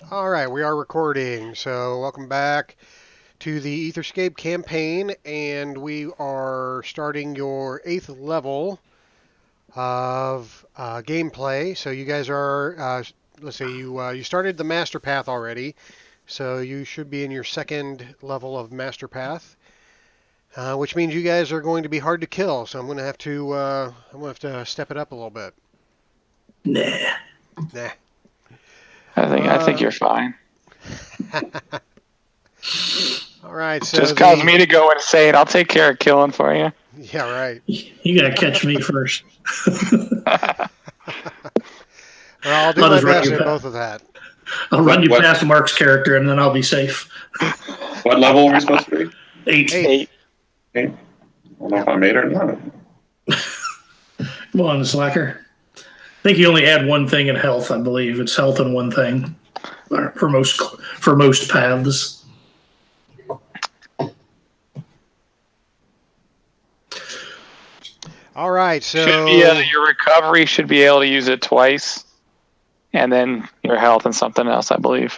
All right, we are recording. So, welcome back to the Aetherscape campaign, and we are starting your 8th level of gameplay. So, you guys are, let's see, you started the Master Path already, so you should be in your 2nd level of Master Path, which means you guys are going to be hard to kill. So, I'm going to have to step it up a little bit. Nah. Nah. I think you're fine. All right, so Just cause me to go insane. I'll take care of killing for you. Yeah, right. You gotta catch me first. Well, I'll do I'll my just run best you at past. both of that. I'll run you What- past Mark's character, and then I'll be safe. What level are we supposed to be? 8. 8. 8. I don't know if I'm 8 or not. Come on, slacker. I think you only had one thing in health, I believe. It's health and one thing for most paths. All right, so Should be your recovery should be able to use it twice, and then your health and something else, I believe.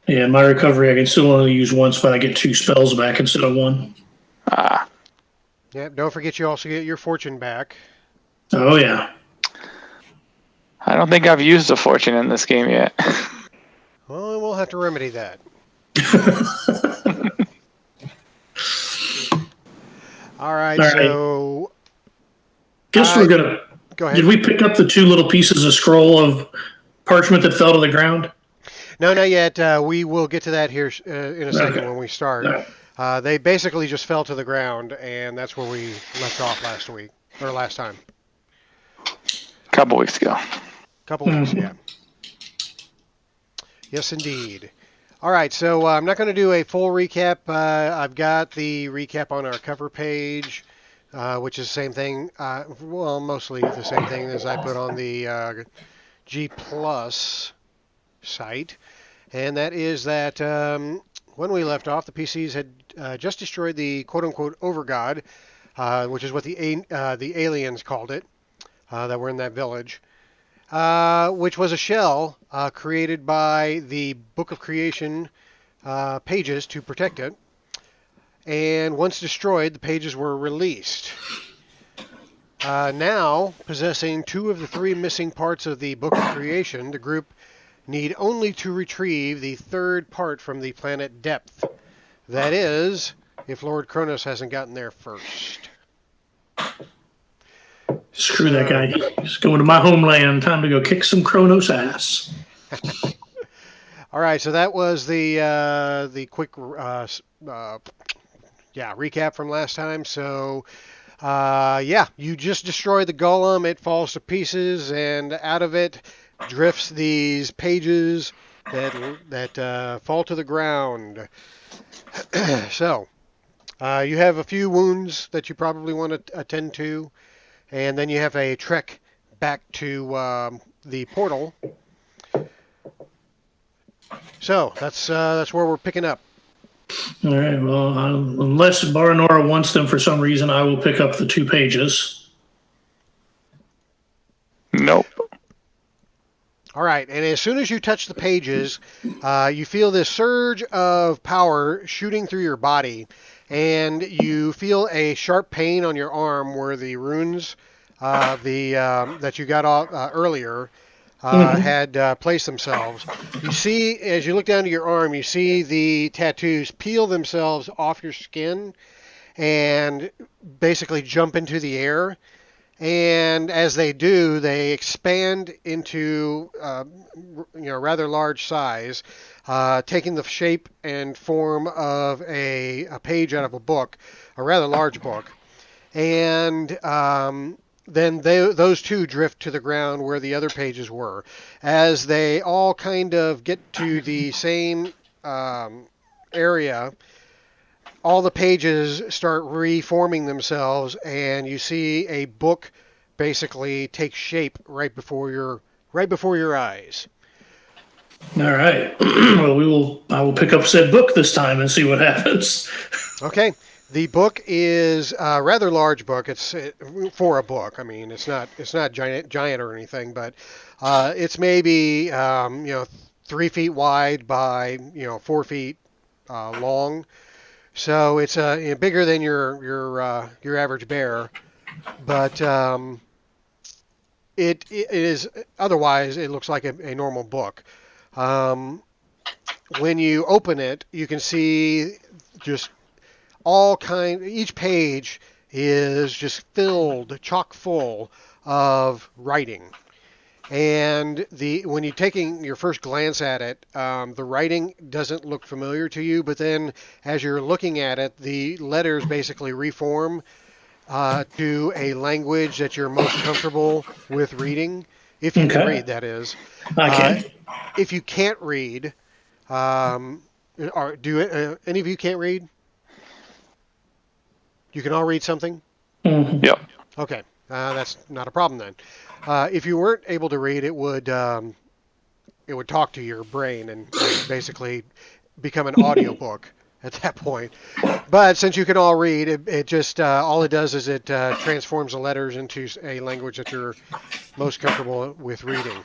Yeah, my recovery I can still only use once, but I get 2 spells back instead of 1. Ah, yeah, don't forget you also get your fortune back. Oh yeah. I don't think I've used a fortune in this game yet. Well, we'll have to remedy that. All right, All right. so Guess we're gonna. go ahead. Did we pick up the 2 little pieces of scroll of parchment that fell to the ground? No, not yet. We will get to that here in a second Okay. when we start. All right. They basically just fell to the ground, and that's where we left off last time. A couple weeks ago. Couple weeks, yeah. Yes, indeed. All right, so I'm not going to do a full recap. I've got the recap on our cover page, which is the same thing. Well, mostly the same thing as I put on the G Plus site, and that is that when we left off, the PCs had just destroyed the quote-unquote Overgod, which is what the aliens called it, that were in that village. Which was a shell created by the Book of Creation pages to protect it. And once destroyed, the pages were released. Now, possessing 2 of the 3 missing parts of the Book of Creation, the group need only to retrieve the 3rd part from the planet Depth. That is, if Lord Kronos hasn't gotten there first. Screw that guy. He's going to my homeland. Time to go kick some Kronos ass. All right, so that was the quick recap from last time. So you just destroy the golem. It falls to pieces, and out of it drifts these pages that fall to the ground. So you have a few wounds that you probably want to attend to. And then you have a trek back to the portal. So that's where we're picking up. All right. Well, unless Baranora wants them for some reason, I will pick up the 2 pages. Nope. All right, and as soon as you touch the pages, you feel this surge of power shooting through your body, and you feel a sharp pain on your arm where the runes that you got off earlier had placed themselves. You see, as you look down to your arm, you see the tattoos peel themselves off your skin and basically jump into the air. And as they do, they expand into rather large size, taking the shape and form of a page out of a book, a rather large book. And then those 2 drift to the ground where the other pages were. As they all kind of get to the same area, all the pages start reforming themselves, and you see a book basically take shape right before your eyes. All right. Well, I will pick up said book this time and see what happens. Okay. The book is a rather large book. It's for a book. I mean, it's not giant or anything, but it's maybe 3 feet wide by 4 feet long. So it's bigger than your average bear, but it is otherwise it looks like a normal book. When you open it, you can see just each page is just filled, chock full of writing. And when you're taking your first glance at it, the writing doesn't look familiar to you, but then as you're looking at it, the letters basically reform to a language that you're most comfortable with reading, if you can Okay. read, that is. I can. If you can't read, or any of you can't read? You can all read something? Mhm. Yep. Okay, that's not a problem then. If you weren't able to read, it would talk to your brain and basically become an audiobook at that point. But since you can all read, it just all it does is it transforms the letters into a language that you're most comfortable with reading.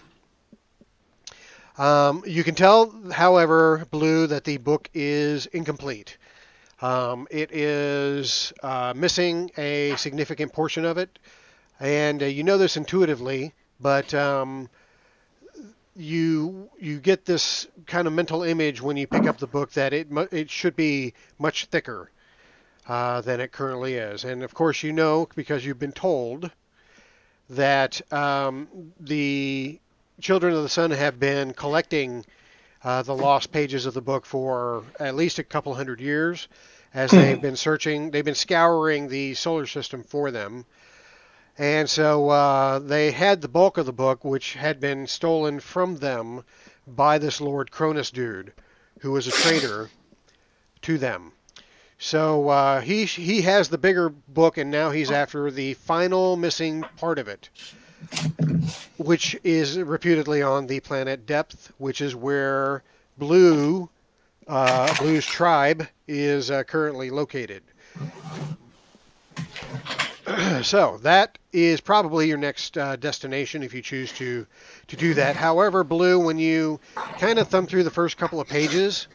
You can tell, however, Blue, that the book is incomplete. It is missing a significant portion of it, and you know this intuitively, but you get this kind of mental image when you pick up the book that it should be much thicker than it currently is. And of course, you know because you've been told that the Children of the Sun have been collecting the lost pages of the book for at least a couple hundred years, as they've been searching, they've been scouring the solar system for them. And so they had the bulk of the book, which had been stolen from them by this Lord Cronus dude, who was a traitor to them. So he has the bigger book, and now he's after the final missing part of it, which is reputedly on the planet Depth, which is where Blue's tribe is currently located. So that is probably your next destination if you choose to do that. However, Blue, when you kind of thumb through the first couple of pages,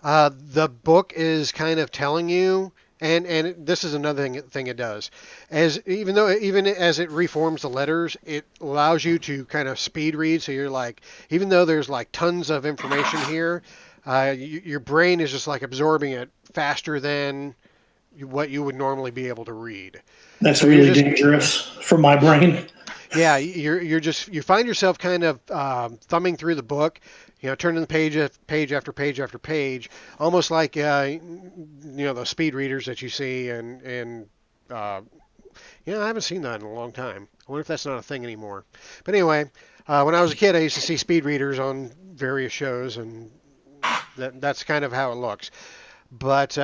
the book is kind of telling you, and this is another thing it does, even as it reforms the letters, it allows you to kind of speed read. So you're like, even though there's like tons of information here, your brain is just like absorbing it faster than what you would normally be able to read. That's So really dangerous for my brain. Yeah, you find yourself kind of thumbing through the book, turning the page after page after page, almost like the speed readers that you see, and I haven't seen that in a long time. I wonder if that's not a thing anymore. But anyway, when I was a kid, I used to see speed readers on various shows, and that's kind of how it looks. But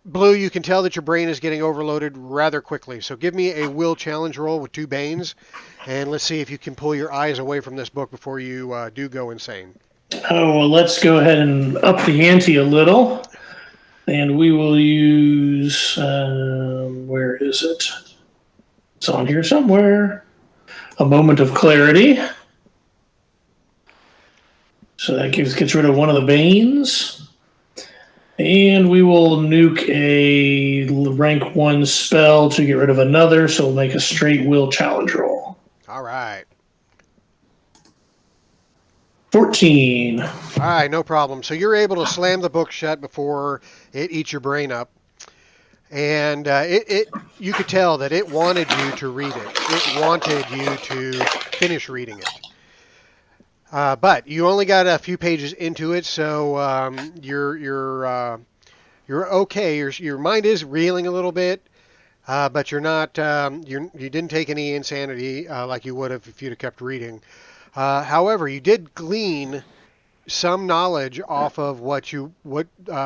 Blue, you can tell that your brain is getting overloaded rather quickly. So give me a will challenge roll with 2 Banes, and let's see if you can pull your eyes away from this book before you do go insane. Oh, well, let's go ahead and up the ante a little. And we will use, where is it? It's on here somewhere. A moment of clarity. So that gets rid of one of the Banes. And we will nuke a rank 1 spell to get rid of another, so we'll make a straight will challenge roll. All right. 14. All right, no problem. So you're able to slam the book shut before it eats your brain up. And you could tell that it wanted you to read it. It wanted you to finish reading it. But you only got a few pages into it, so you're okay. Your mind is reeling a little bit, but you're not. You didn't take any insanity like you would have if you'd have kept reading. However, you did glean some knowledge off of what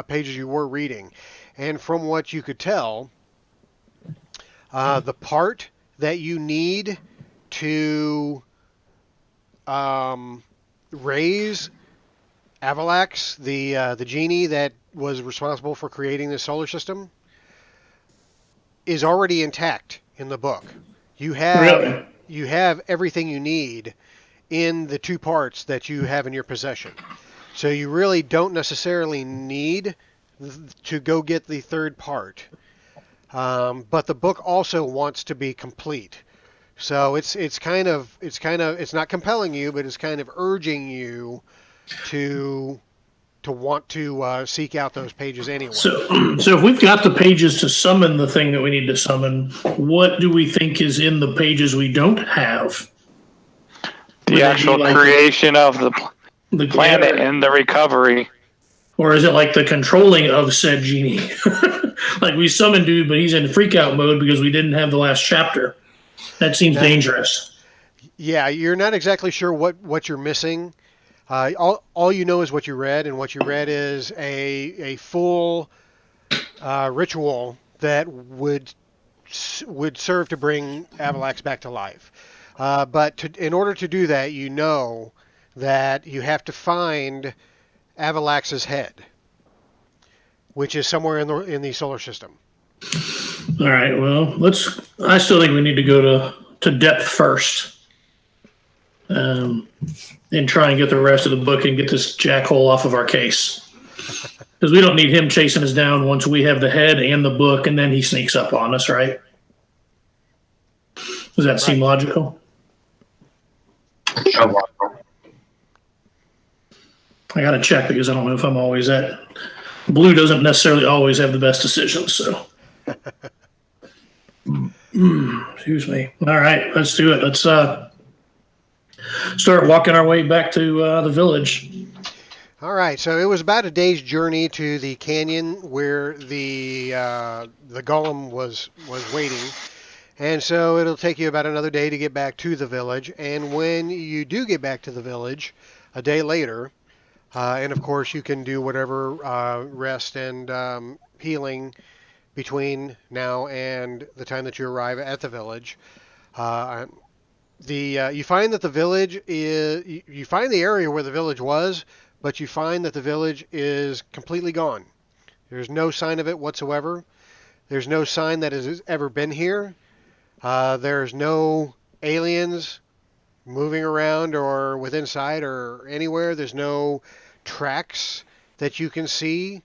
pages you were reading, and from what you could tell, the part that you need to raise Avalax, the genie that was responsible for creating the solar system, is already intact in the book. You have Really? you have everything you need in the 2 parts that you have in your possession. So you really don't necessarily need to go get the 3rd part. But the book also wants to be complete. So it's not compelling you, but it's kind of urging you to want to seek out those pages anyway. So if we've got the pages to summon the thing that we need to summon, what do we think is in the pages we don't have? The actual creation of the planet and the recovery. Or is it like the controlling of said genie? Like we summoned dude, but he's in freakout mode because we didn't have the last chapter. That seems dangerous. Yeah, you're not exactly sure what you're missing. All you know is what you read, and what you read is a full ritual that would serve to bring Avalax back to life. But in order to do that, you know that you have to find Avalax's head, which is somewhere in the solar system. All right. Well, I still think we need to go to depth first, and try and get the rest of the book and get this jackhole off of our case. Because we don't need him chasing us down once we have the head and the book, and then he sneaks up on us, right? Does that seem logical? I got to check because I don't know if I'm always at. Blue doesn't necessarily always have the best decisions, so. Excuse me. All right, let's do it. Let's start walking our way back to the village. All right, so it was about a day's journey to the canyon where the golem was waiting. And so it'll take you about another day to get back to the village. And when you do get back to the village, a day later, and of course you can do whatever rest and healing between now and the time that you arrive at the village. You find that the village is, you find the area where the village was, but you find that the village is completely gone. There's no sign of it whatsoever. There's no sign that it has ever been here. There's no aliens moving around or within sight or anywhere. There's no tracks that you can see.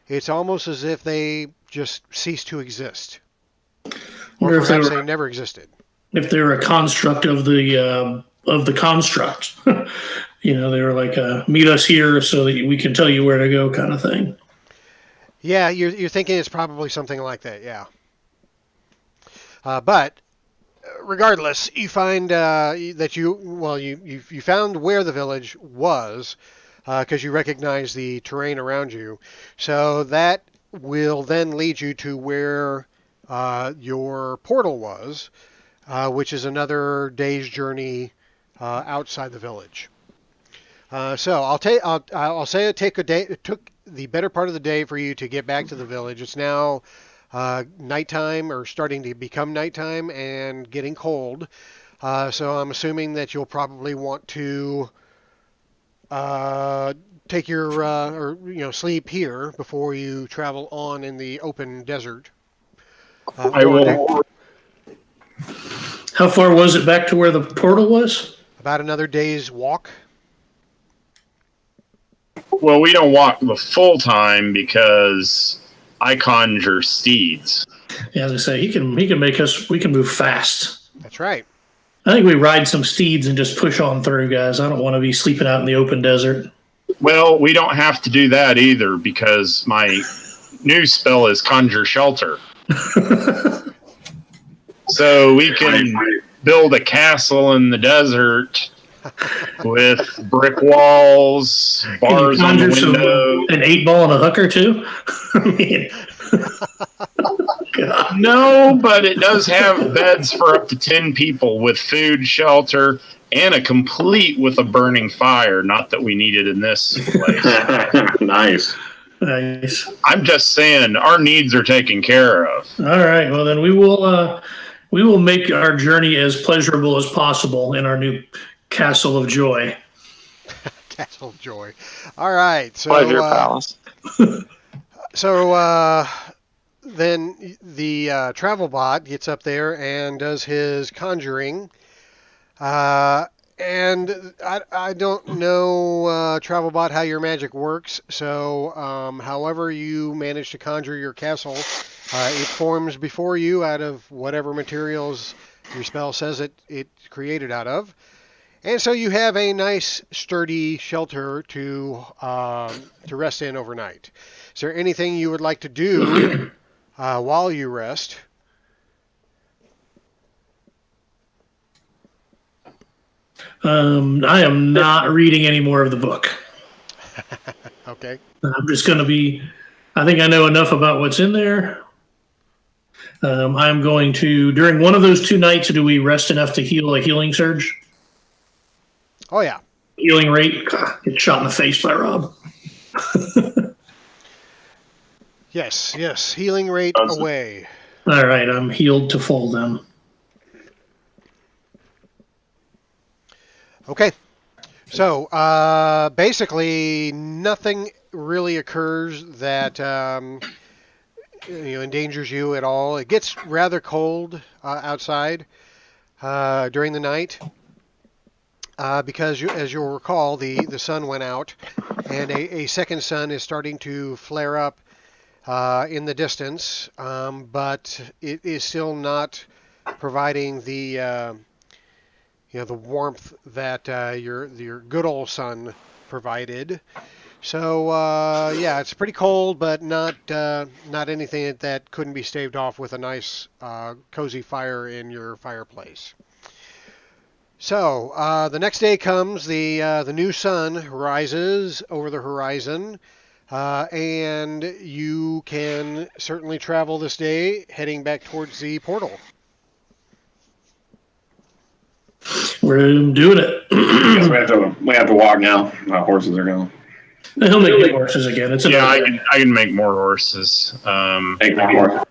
It's almost as if they just ceased to exist. Or perhaps they never existed. If they're a construct of the construct. They were like, meet us here so that we can tell you where to go kind of thing. Yeah, you're thinking it's probably something like that, yeah. But regardless, you find that you found where the village was because you recognize the terrain around you. So that will then lead you to where your portal was, which is another day's journey outside the village. So I'll say it took the better part of the day for you to get back to the village. It's now nighttime, or starting to become nighttime, and getting cold. So I'm assuming that you'll probably want to take your sleep here before you travel on in the open desert. I will. How far was it back to where the portal was? About another day's walk. Well, we don't walk the full time because I conjure steeds. Yeah, as I say, he can make us. We can move fast. That's right. I think we ride some steeds and just push on through, guys. I don't want to be sleeping out in the open desert. Well, we don't have to do that either because my new spell is Conjure Shelter. So we can build a castle in the desert with brick walls, bars on the window. An 8-ball and a hooker, too? No, but it does have beds for up to 10 people with food, shelter, and a complete with a burning fire. Not that we need it in this place. Nice. I'm just saying our needs are taken care of. All right. Well, then we will make our journey as pleasurable as possible in our new Castle of Joy. Castle of Joy. All right. So, Pleasure Palace. So then the travel bot gets up there and does his conjuring. And I don't know, Travelbot, how your magic works. So, however you manage to conjure your castle, it forms before you out of whatever materials your spell says it's created out of. And so you have a nice, sturdy shelter to rest in overnight. Is there anything you would like to do while you rest? I am not reading any more of the book. Okay. I'm just going to be. I think I know enough about what's in there. I'm going to, during one of those 2 nights, do we rest enough to heal a healing surge? Oh, yeah. Healing rate? Get shot in the face by Rob. Yes. Healing rate away. All right, I'm healed to full then. Okay. So, basically, nothing really occurs that endangers you at all. It gets rather cold outside during the night because, as you'll recall, the sun went out, and a second sun is starting to flare up in the distance, but it is still not providing the the warmth that your good old sun provided. So it's pretty cold, but not anything that couldn't be staved off with a nice cozy fire in your fireplace. So the next day comes, the new sun rises over the horizon, and you can certainly travel this day, heading back towards the portal. We're doing it. Guess we have to walk now. Our horses are going. He'll make good horses again. It's I can make more horses. Make more horses.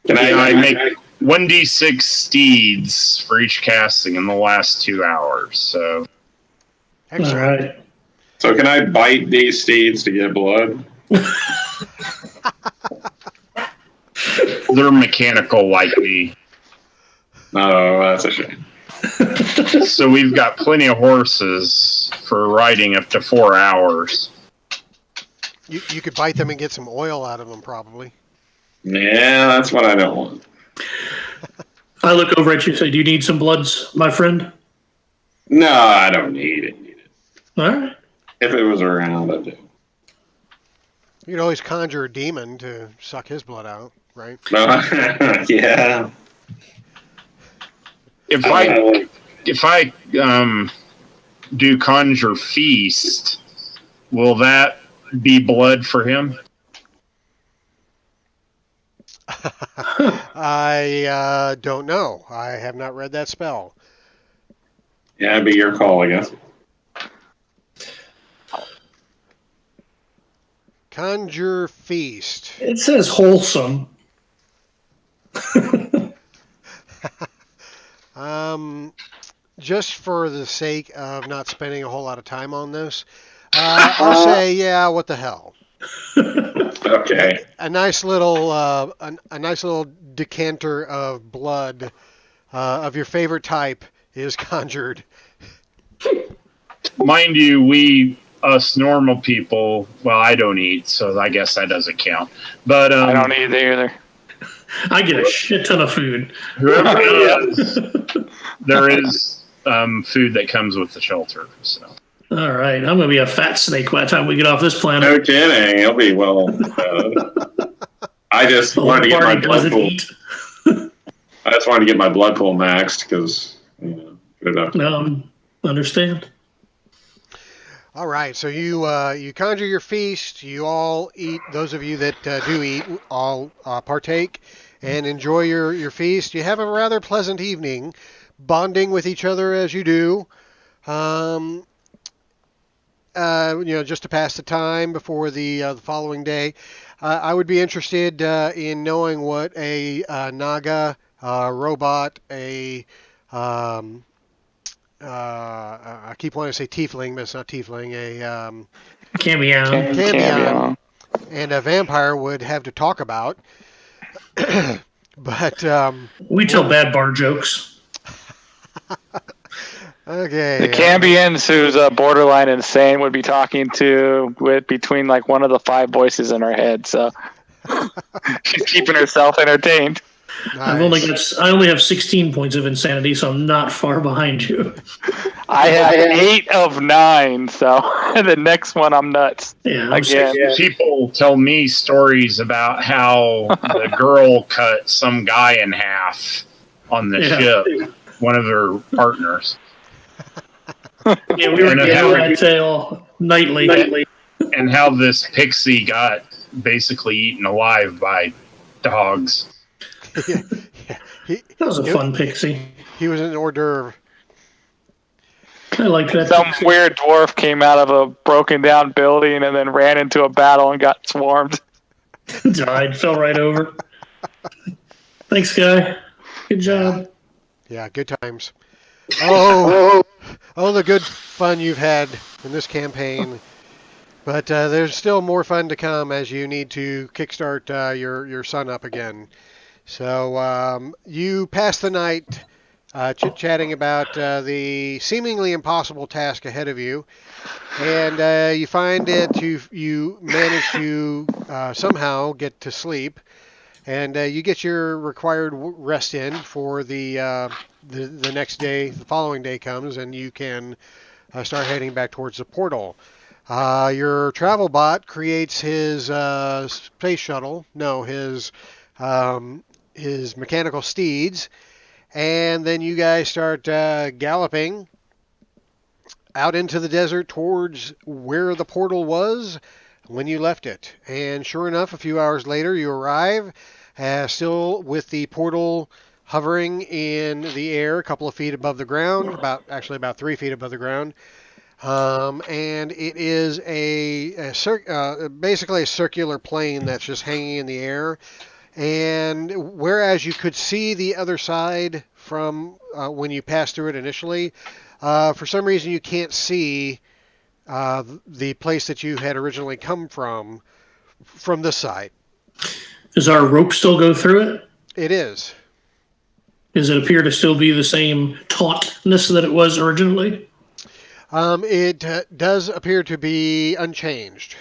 Can I make 1d6 steeds for each casting in the last 2 hours. So, Excellent. All right. So can I bite these steeds to get blood? they're mechanical like me. No, that's a shame. So we've got plenty of horses for riding up to 4 hours. You could bite them and get some oil out of them, probably. Yeah, that's what I don't want. I look over at you and say, do you need some bloods, my friend? No, I don't need it. All right. If it was around, I do. You could always conjure a demon to suck his blood out, right? Yeah. If I do conjure feast, will that be blood for him? I don't know. I have not read that spell. Yeah, it'd be your call, I guess. Conjure feast. It says wholesome. Just for the sake of not spending a whole lot of time on this, I'll say, yeah, what the hell? Okay. A nice little decanter of blood of your favorite type is conjured. Mind you, us normal people, well, I don't eat, so I guess that doesn't count. But I don't eat either. I get a shit ton of food. Whoever is, there is food that comes with the shelter. So. All right, I'm going to be a fat snake by the time we get off this planet. No kidding. He'll be well. I just wanted to get my blood pool. I just wanted to get my blood pool maxed because, good enough. No, understand. All right, so you conjure your feast. You all eat. Those of you that do eat, all partake and enjoy your feast. You have a rather pleasant evening, bonding with each other as you do. Just to pass the time before the following day. I would be interested in knowing what a Naga robot, I keep wanting to say tiefling, but it's not tiefling, a Cambion and a vampire would have to talk about. But we tell bad bar jokes. Okay. The Cambians, who's borderline insane, would be talking to between like one of the 5 voices in her head. So she's keeping herself entertained. Nice. I only have 16 points of insanity, so I'm not far behind you. I have 8 of 9, so the next one I'm nuts. Yeah, Again. People tell me stories about how the girl cut some guy in half on the ship, one of her partners. Yeah, we were getting that tale nightly. And how this pixie got basically eaten alive by dogs. Yeah. That was a fun pixie. He was an hors d'oeuvre. I like that. Some weird dwarf came out of a broken down building and then ran into a battle and got swarmed. Died, fell right over. Thanks, guy. Good job. Yeah, good times. Oh, the good fun you've had in this campaign. But there's still more fun to come as you need to kickstart your son up again. So you pass the night chit-chatting about the seemingly impossible task ahead of you, and you find it. You manage to somehow get to sleep, and you get your required rest in for the next day. The following day comes, and you can start heading back towards the portal. Your travel bot creates his space shuttle. No, his mechanical steeds. And then you guys start galloping out into the desert towards where the portal was when you left it. And sure enough, a few hours later, you arrive, still with the portal hovering in the air a couple of feet above the ground, about 3 feet above the ground. And it is basically a circular plane that's just hanging in the air. And whereas you could see the other side from when you passed through it initially, for some reason you can't see the place that you had originally come from this side. Does our rope still go through it? It is. Does it appear to still be the same tautness that it was originally? It does appear to be unchanged.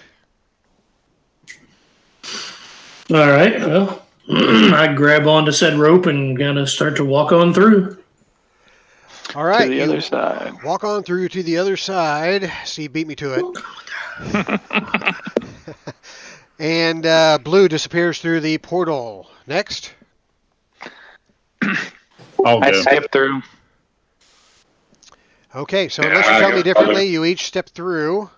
All right. Well, I grab onto said rope and kind of start to walk on through. All right. To the other side. Walk on through to the other side. Steve beat me to it. And Blue disappears through the portal. Next. I skip through. Okay, so unless you tell me differently, you each step through.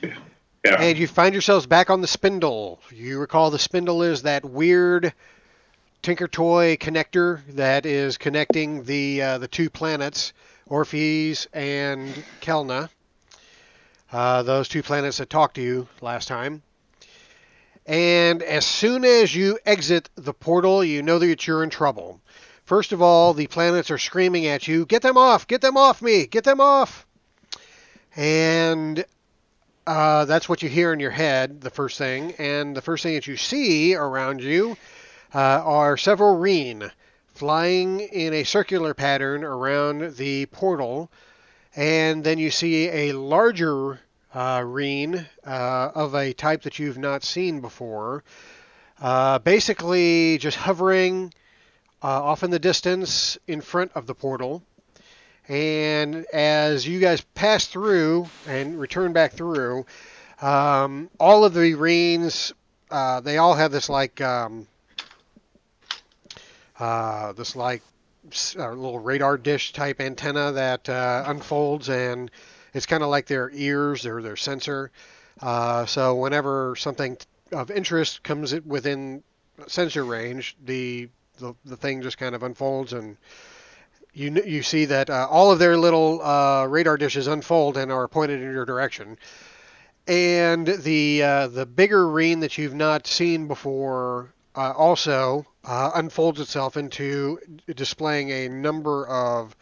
Yeah. And you find yourselves back on the spindle. You recall the spindle is that weird Tinker Toy connector that is connecting the 2 planets, Orpheus and Kelna. Those 2 planets that talked to you last time. And as soon as you exit the portal, you know that you're in trouble. First of all, the planets are screaming at you, "Get them off! Get them off me! Get them off!" And that's what you hear in your head, the first thing. And the first thing that you see around you are several Reen flying in a circular pattern around the portal. And then you see a larger Reen of a type that you've not seen before. Basically just hovering off in the distance in front of the portal. And as you guys pass through and return back through, all of the Reens, they all have this little radar dish type antenna that unfolds, and it's kind of like their ears or their sensor. So whenever something of interest comes within sensor range, the thing just kind of unfolds, and you see that all of their little radar dishes unfold and are pointed in your direction. And the bigger Reen that you've not seen before also unfolds itself into displaying a number of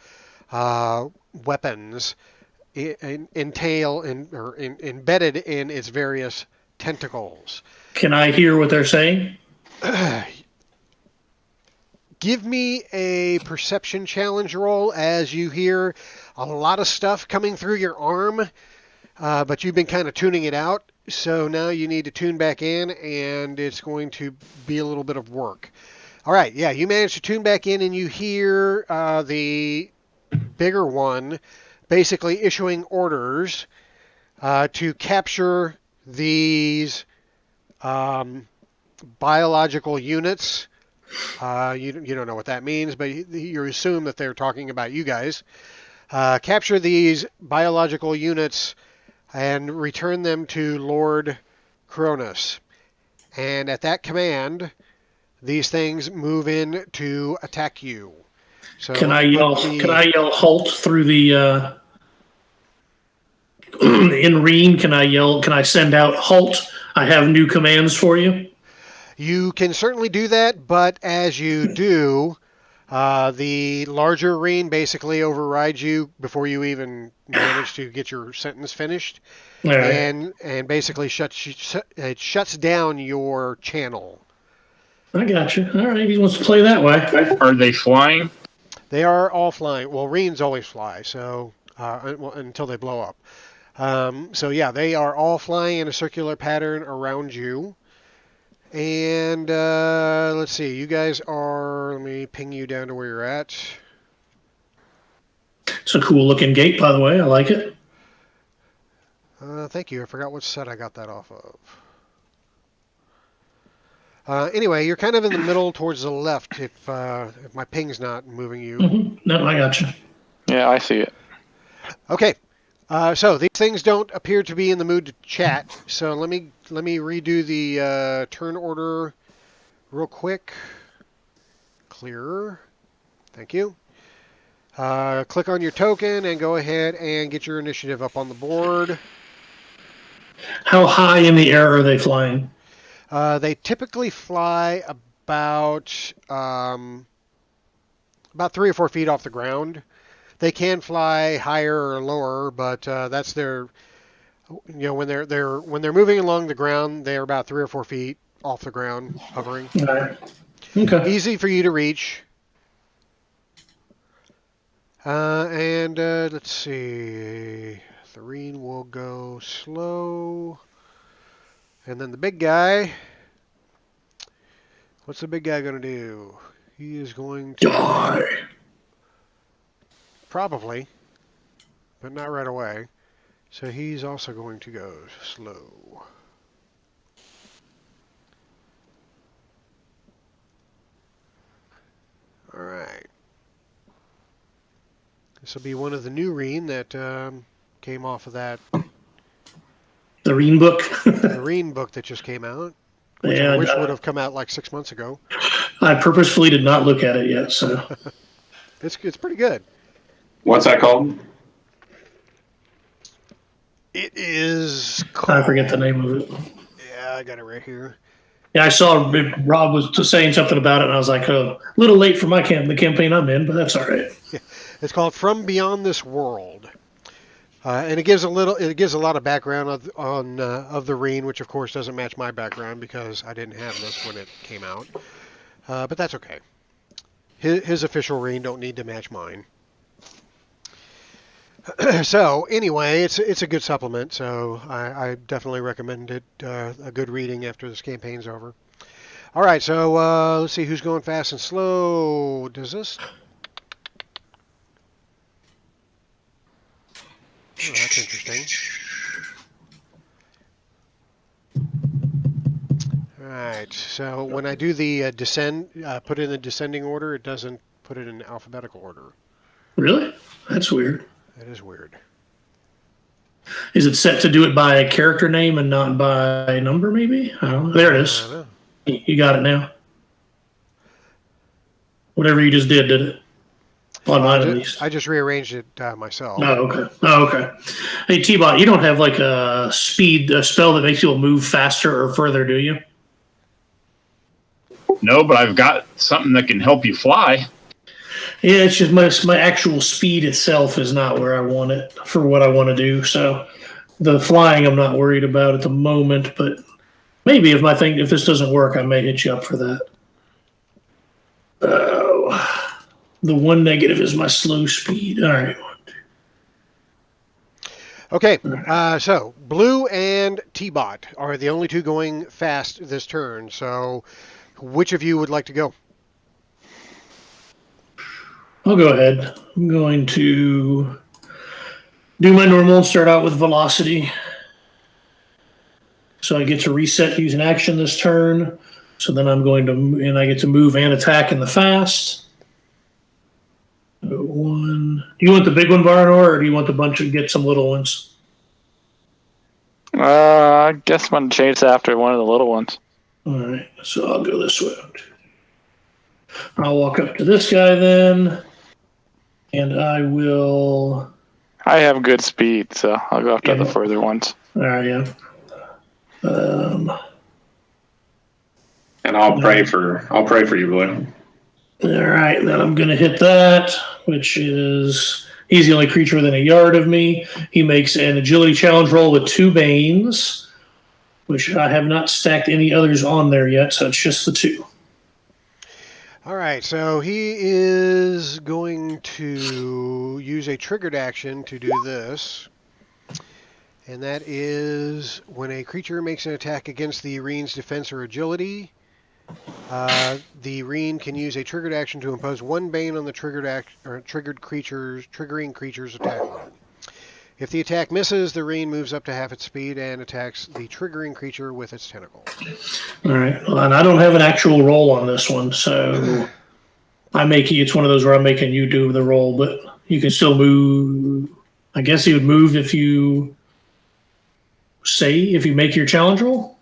weapons embedded in its various tentacles. Can I hear what they're saying? Give me a perception challenge roll as you hear a lot of stuff coming through your arm, but you've been kind of tuning it out. So now you need to tune back in, and it's going to be a little bit of work. All right, yeah, you managed to tune back in, and you hear the bigger one basically issuing orders to capture these biological units. You don't know what that means, but you assume that they're talking about you guys. Capture these biological units and return them to Lord Cronus. And at that command, these things move in to attack you. So can I yell? Can I yell halt through the in Reen? Can I yell? Can I send out halt? I have new commands for you. You can certainly do that, but as you do, the larger Reen basically overrides you before you even manage to get your sentence finished, and basically shuts down your channel. I got you. All right, he wants to play that way. Are they flying? They are all flying. Well, Reens always fly, so until they blow up. So yeah, they are all flying in a circular pattern around you. And let's see, you guys are, let me ping you down to where you're at. It's a cool looking gate, by the way. I like it. Thank you. I forgot what set I got that off of. Anyway, you're kind of in the middle towards the left if my ping's not moving you. Mm-hmm. No, I got you. Yeah, I see it. Okay. So these things don't appear to be in the mood to chat. So let me redo the turn order real quick. Clearer. Thank you. Click on your token and go ahead and get your initiative up on the board. How high in the air are they flying? They typically fly about 3 or 4 feet off the ground. They can fly higher or lower, but that's their, when they're moving along the ground, they're about 3 or 4 feet off the ground, hovering. All right. Okay. Easy for you to reach. And let's see, Therine will go slow, and then the big guy. What's the big guy going to do? He is going to die. Probably, but not right away. So he's also going to go slow. All right. This will be one of the new Reen that came off of that. The Reen book. The Reen book that just came out. Which Yeah, I wish would have come out like 6 months ago. I purposefully did not look at it yet, so. It's pretty good. What's that called? It is called... I forget the name of it. Yeah, I got it right here. Yeah, I saw Rob was saying something about it, and I was like, oh, a little late for the campaign I'm in, but that's all right. Yeah. It's called From Beyond This World. And it gives a lot of background of the Reen, which of course doesn't match my background because I didn't have this when it came out. But that's okay. His official Reen don't need to match mine. So anyway, it's a good supplement. So I definitely recommend it. A good reading after this campaign's over. All right, so let's see who's going fast and slow. Does this? Oh, that's interesting. All right, so when I do the put it in the descending order, it doesn't put it in alphabetical order. Really? That's weird. That is weird. Is it set to do it by character name and not by number, maybe? I don't know. There it is. You got it now. Whatever you just did it? On mine, at least. I just rearranged it myself. Oh, okay. Hey, T-Bot, you don't have like a spell that makes people move faster or further, do you? No, but I've got something that can help you fly. Yeah, it's just my actual speed itself is not where I want it for what I want to do. So the flying I'm not worried about at the moment, but maybe if this doesn't work, I may hit you up for that. the one negative is my slow speed. All right. Okay, so Blue and T-Bot are the only two going fast this turn. So which of you would like to go? I'll go ahead. I'm going to do my normal and start out with velocity. So I get to reset using action this turn. So then I'm going to, and I get to move and attack in the fast. One. Do you want the big one, Baranor, or do you want the bunch of get some little ones? I guess I'm going to chase after one of the little ones. All right, so I'll go this way. I'll walk up to this guy then, and I will. I have good speed, so I'll go after the further ones. All right, yeah. And I'll pray for you, Blue. All right, then I'm going to hit that, which is he's the only creature within a yard of me. He makes an agility challenge roll with 2 Banes, which I have not stacked any others on there yet, so it's just the 2. All right, so he is going to use a triggered action to do this. And that is when a creature makes an attack against the Reen's defense or agility, the Reen can use a triggered action to impose 1 Bane on the triggering creature's attack roll. If the attack misses, the Reen moves up to half its speed and attacks the triggering creature with its tentacle. All right, well, and I don't have an actual roll on this one, so it's one of those where I'm making you do the roll, but you can still move. I guess he would move if you make your challenge roll.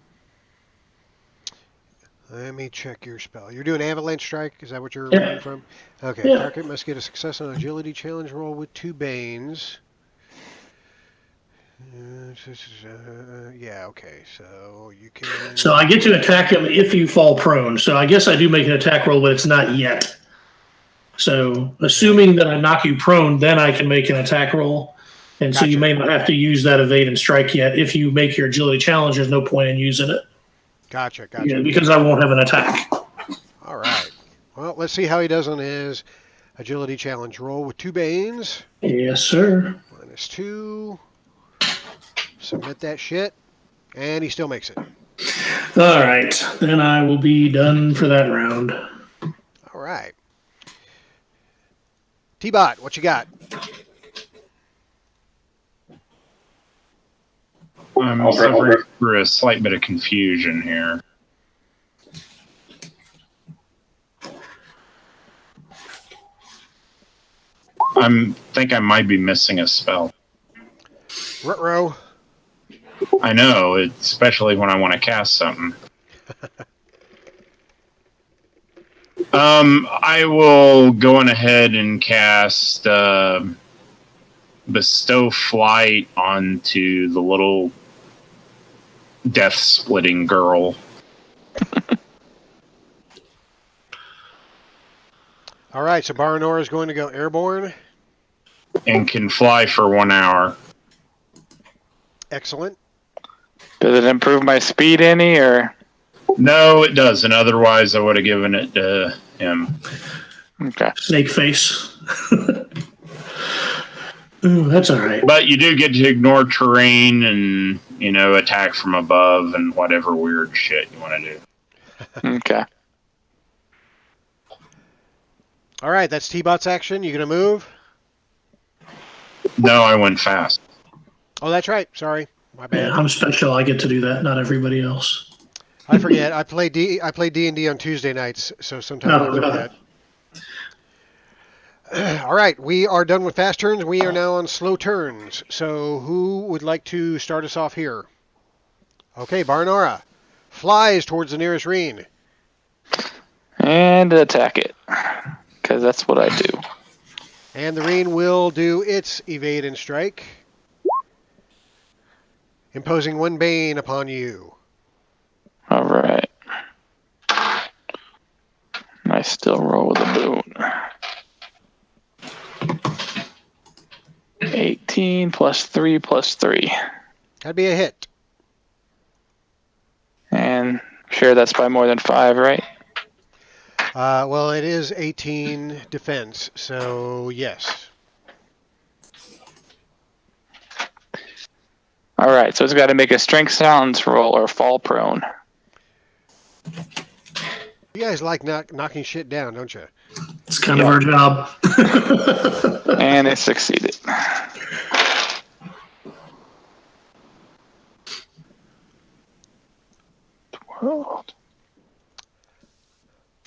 Let me check your spell. You're doing Avalanche Strike? Is that what you're reading from? Okay. Yeah. Target must get a success on agility challenge roll with 2 Banes. Yeah, okay. So you can. So I get to attack him if you fall prone. So I guess I do make an attack roll, but it's not yet. So assuming that I knock you prone, then I can make an attack roll. And Gotcha. so you may not have to use that evade and strike yet. If you make your agility challenge, there's no point in using it. Gotcha. Yeah, because I won't have an attack. All right. Well, let's see how he does on his agility challenge roll with 2 Banes. Yes, sir. -2. Submit that shit. And he still makes it. All right. Then I will be done for that round. All right. T-Bot, what you got? I'm suffering for a slight bit of confusion here. I think I might be missing a spell. Ruh-roh. I know, especially when I want to cast something. I will go on ahead and cast Bestow Flight onto the little death-splitting girl. All right, so Baranor is going to go airborne. And can fly for 1 hour. Excellent. Does it improve my speed any, or? No, it doesn't. Otherwise, I would have given it to him. Okay. Snake face. Ooh, that's all right. But you do get to ignore terrain and, attack from above and whatever weird shit you want to do. Okay. All right, that's T-Bot's action. You going to move? No, I went fast. Oh, that's right. Sorry. My bad. Yeah, I'm special. I get to do that. Not everybody else. I forget. I play D&D on Tuesday nights, so sometimes I forget. All right, we are done with fast turns. We are now on slow turns. So who would like to start us off here? Okay, Baranora flies towards the nearest Reen. And attack it, because that's what I do. And the Reen will do its evade and strike, imposing 1 Bane upon you. All right. I still roll with a boon. 18 plus 3 plus 3. That'd be a hit. And sure, that's by more than 5, right? Well, it is 18 defense, so yes. All right, so it's got to make a strength sounds roll or fall prone. You guys like knocking shit down, don't you? It's kind of our job. And it succeeded. World.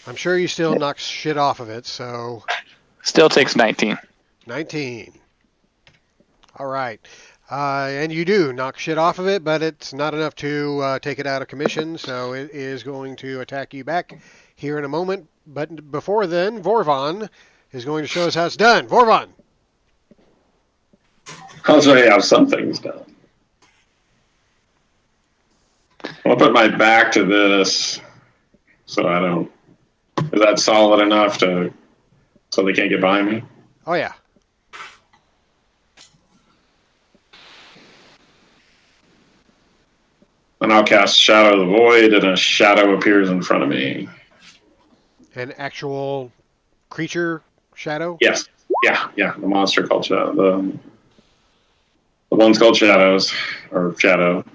I'm sure you still knock shit off of it, so Still takes 19. 19. All right. And you do knock shit off of it, but it's not enough to take it out of commission, so it is going to attack you back here in a moment. But before then, Vorvon is going to show us how it's done. Vorvon! I'll show you how some things done. I'll put my back to this so I don't... Is that solid enough so they can't get by me? Oh, yeah. Then I'll cast Shadow of the Void, and a shadow appears in front of me. An actual creature shadow? Yes. Yeah. The monster called Shadow. The one's called Shadows, or Shadow.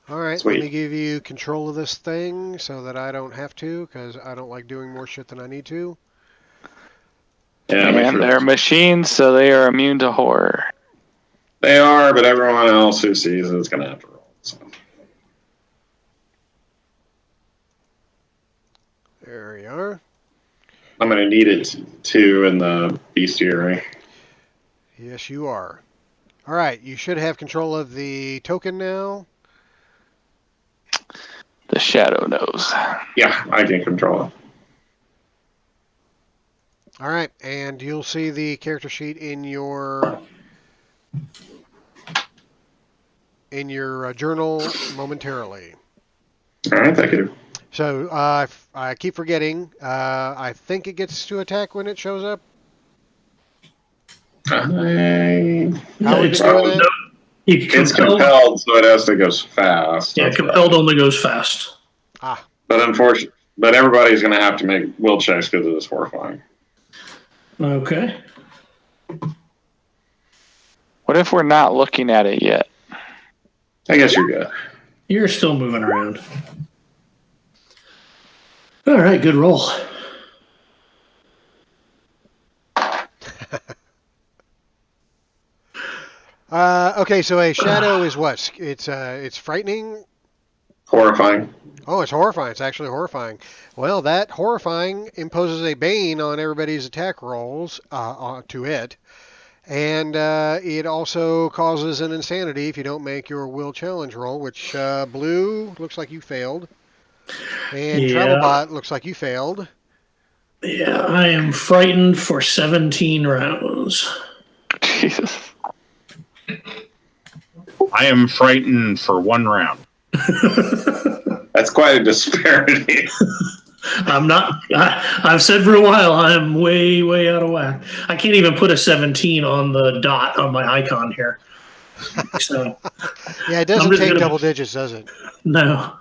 All right, Sweet. let me give you control of this thing so that I don't have to, because I don't like doing more shit than I need to. Yeah, And they're machines, so they are immune to horror. They are, but everyone else who sees it is going to have to roll. So. There we are. I'm going to need it too in the bestiary. Yes, you are. All right, you should have control of the token now. The shadow knows. Yeah, I can control it. All right, and you'll see the character sheet in your journal momentarily. All right, thank you. So I keep forgetting. I think it gets to attack when it shows up. How we been doing that? It's compelled, so it has to go fast. Yeah, compelled only goes fast. Ah. But unfortunately, everybody's going to have to make will checks because of this horrifying. Okay. What if we're not looking at it yet? I guess you're good. You're still moving around. All right, good roll. Okay, so a shadow is what? It's frightening. Horrifying. Oh, it's horrifying. It's actually horrifying. Well, that horrifying imposes a bane on everybody's attack rolls to it. And it also causes an insanity if you don't make your will challenge roll, which Blue looks like you failed. And Travelbot looks like you failed. Yeah, I am frightened for 17 rounds. Jesus. I am frightened for 1 round. That's quite a disparity. I'm not. I've said for a while I am way, way out of whack. I can't even put a 17 on the dot on my icon here. So yeah, it doesn't take double digits, does it? No.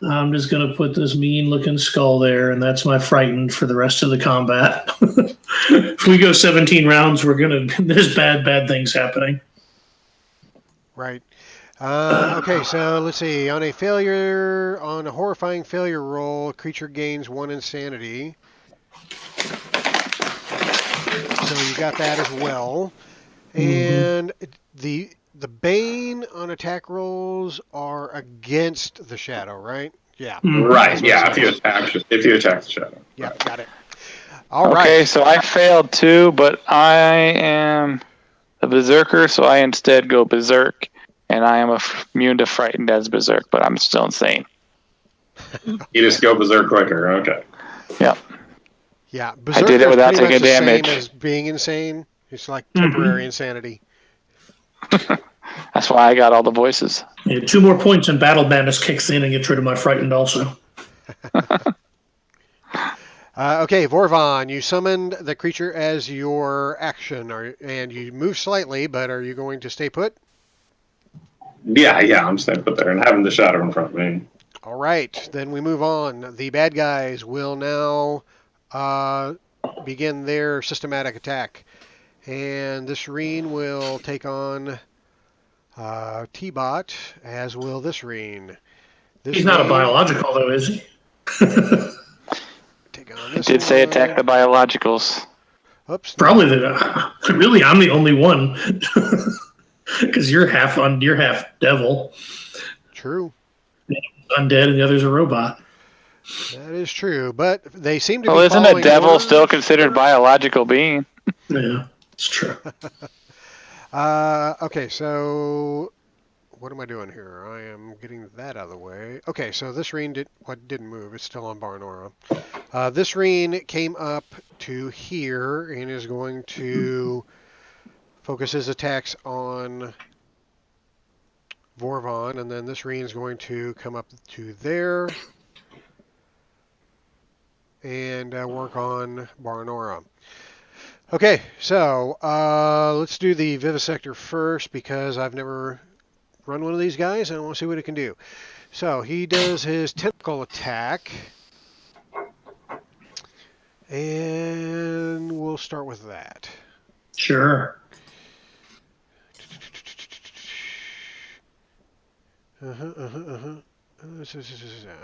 I'm just going to put this mean-looking skull there, and that's my frightened for the rest of the combat. If we go 17 rounds, there's bad things happening. Right. Okay, so let's see. On a horrifying failure roll, a creature gains 1 insanity. So you got that as well. And the bane on attack rolls are against the shadow, right? Yeah. Right. Yeah. If you attack the shadow. Yeah. Right. Got it. All right. Okay, so I failed too, but I am a berserker, so I instead go berserk, and I am immune to frightened as berserk, but I'm still insane. You just go berserk quicker. Okay. Yep. Yeah. I did it without taking damage. Same as being insane. It's like temporary insanity. That's why I got all the voices. Yeah, 2 more points and Battle Madness kicks in and gets rid of my frightened also. Okay, Vorvon, you summoned the creature as your action, and you move slightly, but are you going to stay put? Yeah, I'm staying put there and having the shadow in front of me. All right, then we move on. The bad guys will now begin their systematic attack. And this Reen will take on T-Bot, as will this Reen. He's not a biological, though, is he? Take on this Did say one. attack the biologicals. Oops. Probably really, I'm the only one. Because you're half devil. True. Undead, and the other's a robot. That is true, but they seem to Well, be isn't a following devil orders. still considered biological being? Yeah, it's true. Okay, so what am I doing here? I am getting that out of the way. Okay, so this Reen didn't move. It's still on Barnora. This Reen came up to here and is going to focus his attacks on Vorvon, and then this Reen is going to come up to there and work on Barnora. Okay, so let's do the Vivisector first because I've never run one of these guys and I want to see what it can do. So he does his tentacle attack, and we'll start with that. Sure.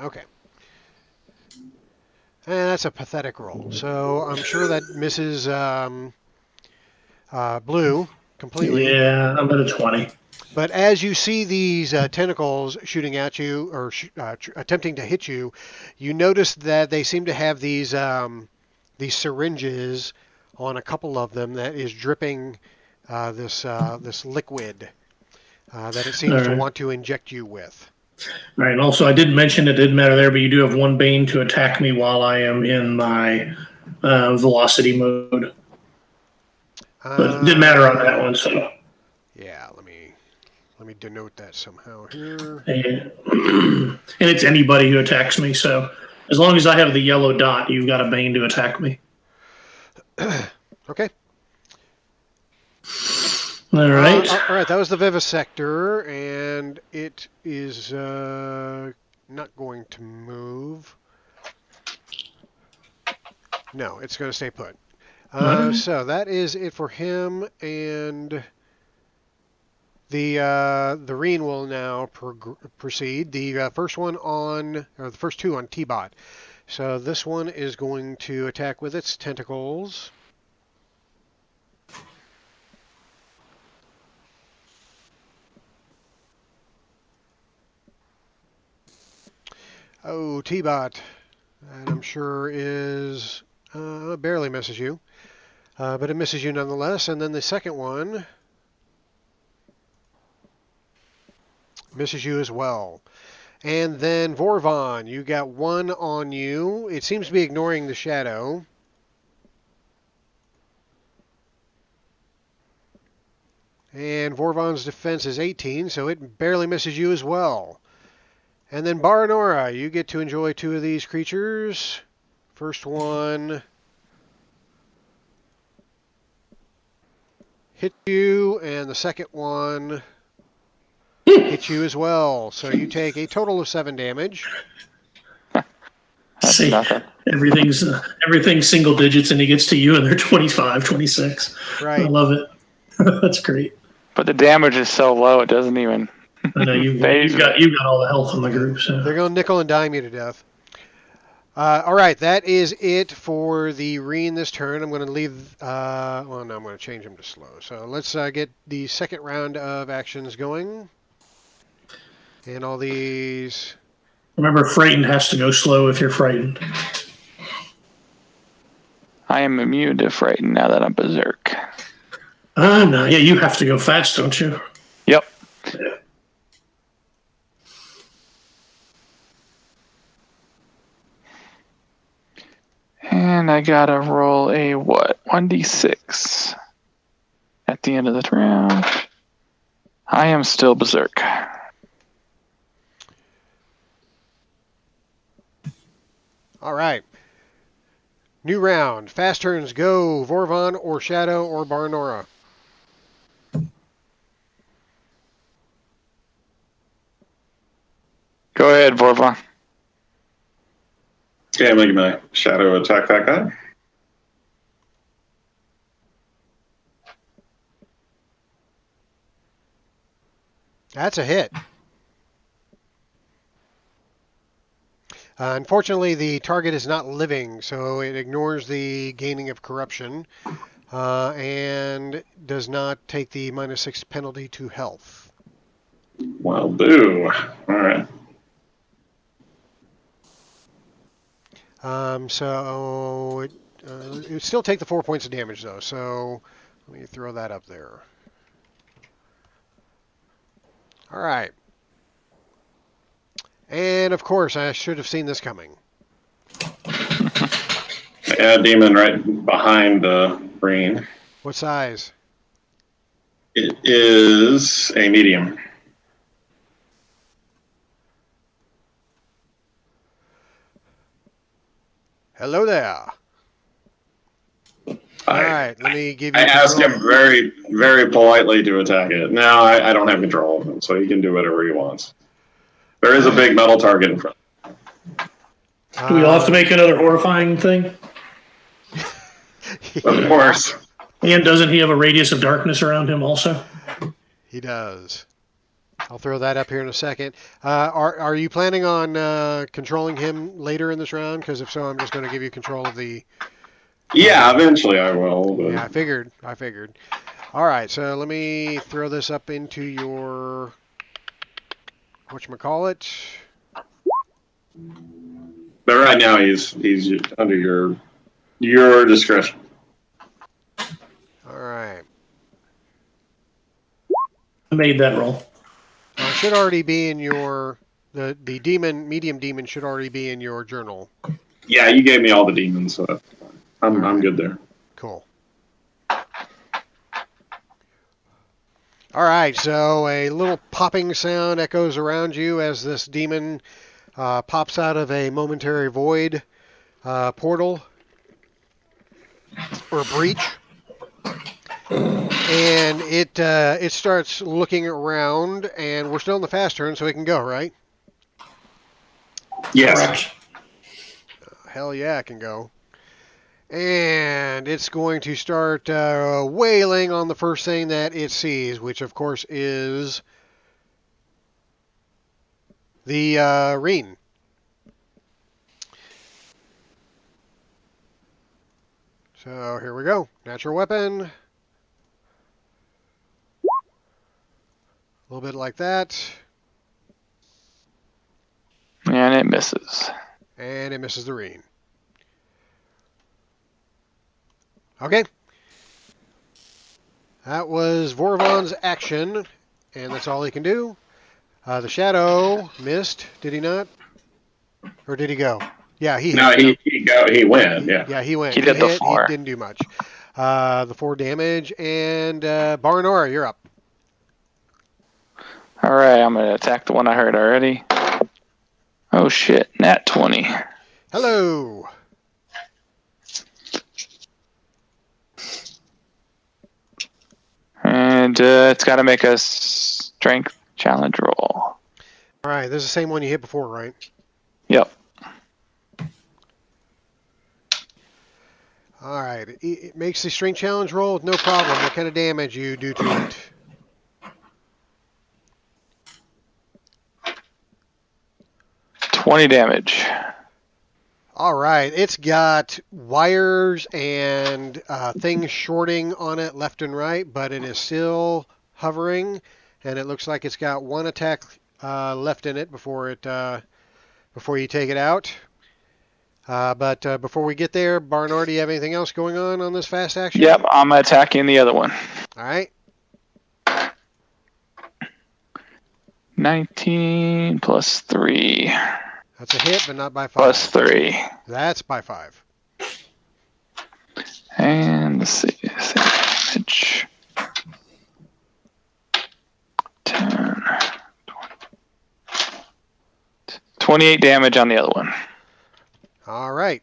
Okay. And that's a pathetic roll. So I'm sure that misses Blue completely. Yeah, I'm at a 20. But as you see these tentacles shooting at you or attempting to hit you, you notice that they seem to have these syringes on a couple of them that is dripping this liquid that it seems to want to inject you with. All right. And also, I didn't mention it didn't matter there, but you do have one Bane to attack me while I am in my velocity mode. But it didn't matter on that one. So yeah, let me denote that somehow here. And it's anybody who attacks me. So as long as I have the yellow dot, you've got a Bane to attack me. Okay. All right. All right, that was the Vivisector, and it is not going to move. No, it's going to stay put. So that is it for him, and the Reen will now proceed. The first two on T-Bot. So this one is going to attack with its tentacles. Oh, T-Bot, that I'm sure is barely misses you, but it misses you nonetheless. And then the second one misses you as well. And then Vorvon, you got one on you. It seems to be ignoring the shadow. And Vorvon's defense is 18, so it barely misses you as well. And then Baranora, you get to enjoy two of these creatures. First one hit you, and the second one hits you as well. So you take a total of 7 damage. That's See, nothing. everything's single digits, and he gets to you, and they're 25, 26. Right. I love it. That's great. But the damage is so low, it doesn't even. I know you've got all the health in the group. So. They're going to nickel and dime you to death. All right, that is it for the Reen this turn. I'm going to leave. I'm going to change them to slow. So let's get the second round of actions going. And all these. Remember, frightened has to go slow if you're frightened. I am immune to frighten now that I'm berserk. No, yeah, you have to go fast, don't you? Yep. Yeah. And I gotta roll a what? 1d6 at the end of the round. I am still berserk. All right. New round. Fast turns go. Vorvon or Shadow or Baranora. Go ahead, Vorvon. Okay, I'm making my shadow attack that guy. That's a hit. Unfortunately, the target is not living, so it ignores the gaining of corruption and does not take the -6 penalty to health. Well, boo. All right. So it would still take the 4 points of damage, though. So let me throw that up there. All right. And of course, I should have seen this coming. Yeah, demon right behind the green. What size? It is a medium. Hello there. All right, let me give you. I asked him very, very politely to attack it. Now I don't have control of him, so he can do whatever he wants. There is a big metal target in front. Do we all have to make another horrifying thing? Of course. And doesn't he have a radius of darkness around him also? He does. I'll throw that up here in a second. Are you planning on controlling him later in this round? Because if so, I'm just going to give you control of the... Yeah, eventually I will. But... Yeah, I figured. All right, so let me throw this up into your... whatchamacallit. But right now he's under your discretion. All right. I made that roll. Well, it should already be in your... The medium demon should already be in your journal. Yeah, you gave me all the demons, so I'm good there. Cool. All right, so a little popping sound echoes around you as this demon pops out of a momentary void portal or breach, and it starts looking around. And we're still in the fast turn, so it can go, right? Yes. Correct. Hell yeah, it can go. And it's going to start wailing on the first thing that it sees, which of course is the Reen. So here we go. Natural weapon. A little bit like that. And it misses. And it misses the Reen. Okay. That was Vorvon's action, and that's all he can do. The Shadow missed, did he not? Or did he go? Yeah, he hit. No, he went, yeah. Yeah, he went. He did the 4. He didn't do much. The 4 damage, and Barnora, you're up. All right, I'm going to attack the one I heard already. Oh, shit. Nat 20. Hello. And it's got to make a strength challenge roll. All right, this is the same one you hit before, right? Yep. All right, it makes the strength challenge roll with no problem. What kind of damage you do to it? $20 damage. All right, it's got wires and things shorting on it left and right, but it is still hovering, and it looks like it's got one attack left in it before you take it out. But before we get there, Barnard, do you have anything else going on this fast action? Yep, I'm attacking the other one. All right. 19 plus 3. That's a hit, but not by 5. Plus 3. That's by 5. And let's see. Damage. 10. 28 damage on the other one. All right.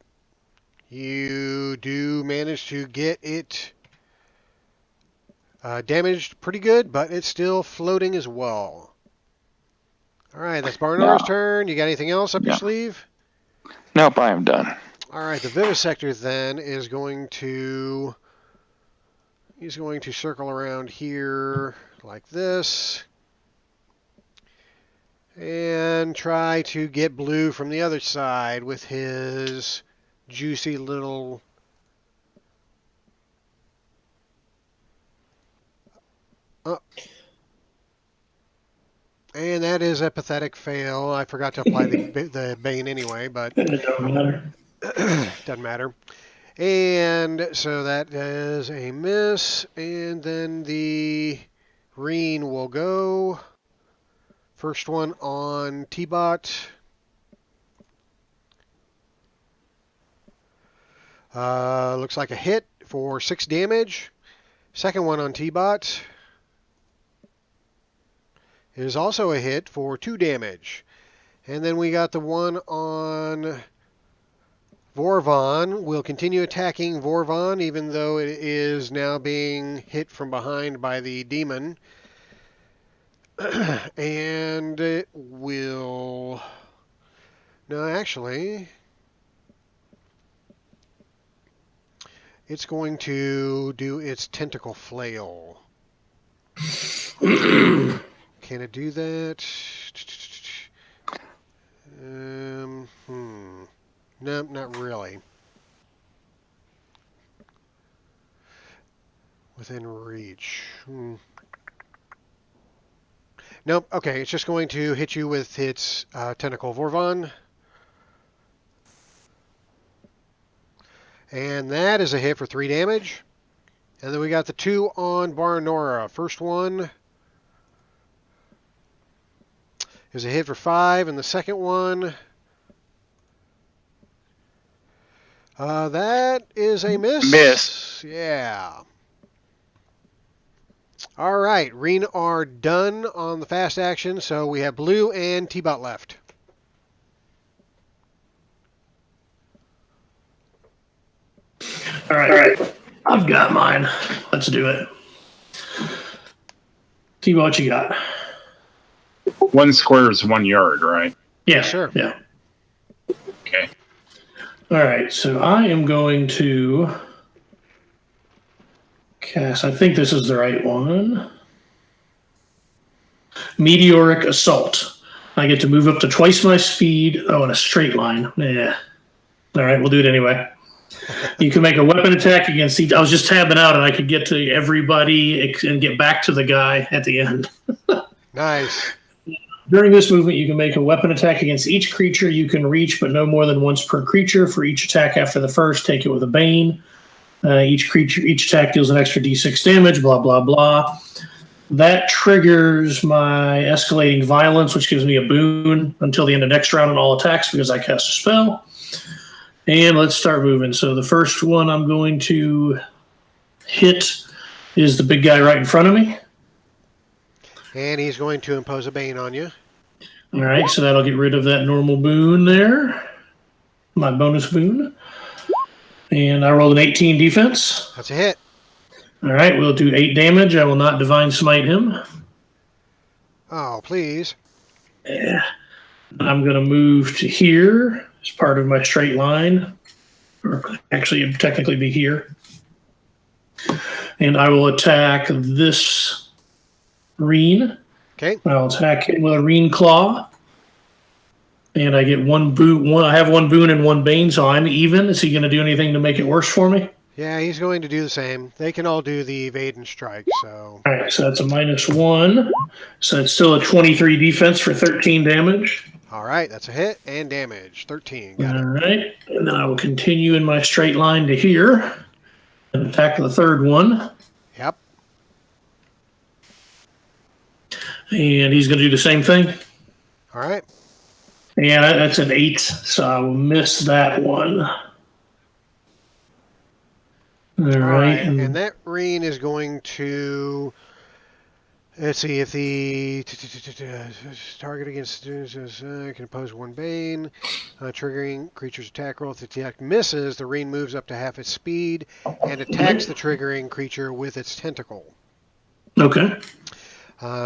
You do manage to get it damaged pretty good, but it's still floating as well. All right, that's Barnard's turn. You got anything else up your sleeve? Nope, I am done. All right, the vivisector then is going to circle around here like this and try to get blue from the other side with his juicy little and that is a pathetic fail. I forgot to apply the bane anyway, but It don't matter. doesn't matter. And so that is a miss, and then the Reen will go. First one on T-Bot. Looks like a hit for 6 damage. Second one on T-Bot is also a hit for 2 damage. And then we got the one on Vorvon. We'll continue attacking Vorvon, even though it is now being hit from behind by the demon. And it will... No, actually... It's going to do its tentacle flail. Can it do that? Nope, not really. Within reach. Nope, okay, it's just going to hit you with its tentacle. Vorvon. And that is a hit for 3 damage. And then we got the 2 on Baranora. First one is a hit for 5, and the second one, that is a miss. Miss. Yeah. All right, Reen are done on the fast action, so we have Blue and T-Bot left. All right. I've got mine. Let's do it. See what you got. 1 square is 1 yard, right? Yeah, Sure. Yeah. Okay. All right. So I am going to cast. I think this is the right one. Meteoric Assault. I get to move up to twice my speed. Oh, in a straight line. Yeah. All right. We'll do it anyway. You can make a weapon attack against each. I was just tabbing out, and I could get to everybody and get back to the guy at the end. Nice. During this movement, you can make a weapon attack against each creature you can reach, but no more than once per creature. For each attack after the first, take it with a bane. Each attack deals an extra d6 damage. Blah blah blah. That triggers my escalating violence, which gives me a boon until the end of next round on all attacks because I cast a spell. And let's start moving. So the first one I'm going to hit is the big guy right in front of me. And he's going to impose a bane on you. All right, so that'll get rid of that normal boon there, my bonus boon. And I rolled an 18 defense. That's a hit. All right, we'll do 8 damage. I will not Divine Smite him. Oh, please. Yeah. I'm going to move to here as part of my straight line. Or actually, it'd technically be here. And I will attack this Reen. Okay. I'll attack him with a Reen Claw. And I get 1 boon. I have 1 boon and 1 bane, so I'm even. Is he going to do anything to make it worse for me? Yeah, he's going to do the same. They can all do the evade and strike, so... All right, so that's a -1. So it's still a 23 defense for 13 damage. All right, that's a hit and damage. 13. Got All it. right, and then I will continue in my straight line to here and attack the third one. Yep. And he's going to do the same thing. All right. Yeah, that's an 8, so I will miss that one. All right. And that Reen is going to... Let's see, if the target against can impose 1 bane, triggering creature's attack roll. If the attack misses, the Reen moves up to half its speed and attacks the triggering creature with its tentacle. Okay.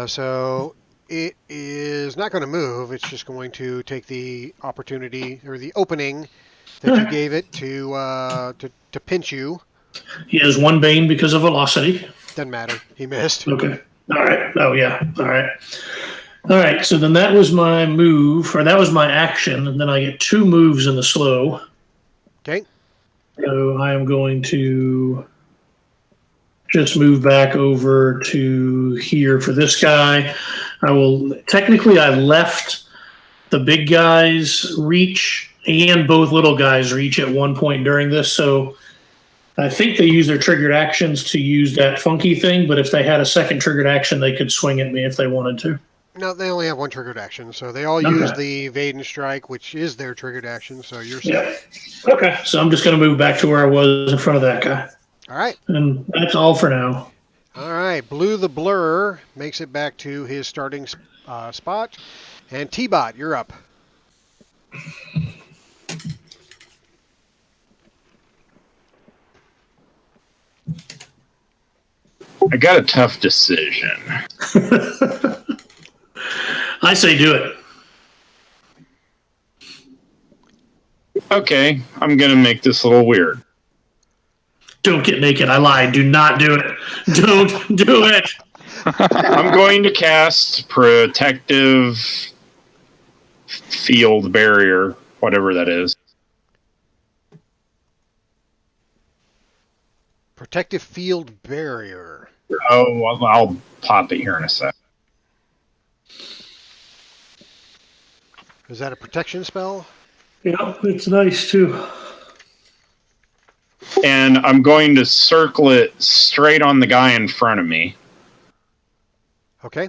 So it is not going to move. It's just going to take the opportunity or the opening that you gave it to pinch you. He has 1 bane because of velocity. Doesn't matter. He missed. Okay. All right. Oh, yeah. All right. All right. So then that was my move, or that was my action. And then I get 2 moves in the slow. Okay. So I am going to just move back over to here for this guy. Technically, I left the big guy's reach and both little guys' reach at one point during this. So I think they use their triggered actions to use that funky thing, but if they had a second triggered action, they could swing at me if they wanted to. No, they only have 1 triggered action, so they all use the evade and strike, which is their triggered action, so you're set. Yeah. Okay, so I'm just going to move back to where I was in front of that guy. All right. And that's all for now. All right. Blue the Blur makes it back to his starting spot. And T-Bot, you're up. I got a tough decision. I say do it. Okay, I'm going to make this a little weird. Don't get naked. I lied. Do not do it. Don't do it. I'm going to cast Protective Field Barrier, whatever that is. Protective Field Barrier. Oh, I'll pop it here in a sec. Is that a protection spell? Yeah, it's nice too. And I'm going to circle it straight on the guy in front of me. Okay.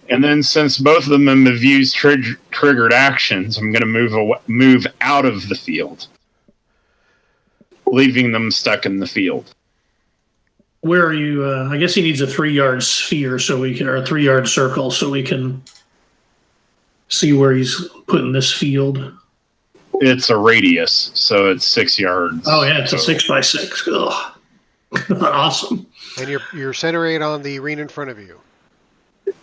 And then since both of them have used triggered actions, I'm going to move out of the field, leaving them stuck in the field. Where are you? I guess he needs a 3-yard sphere or a 3-yard circle so we can see where he's putting this field. It's a radius, so it's 6 yards. Oh yeah, it's a 6x6. Ugh. Awesome. And you're centering it on the arena in front of you.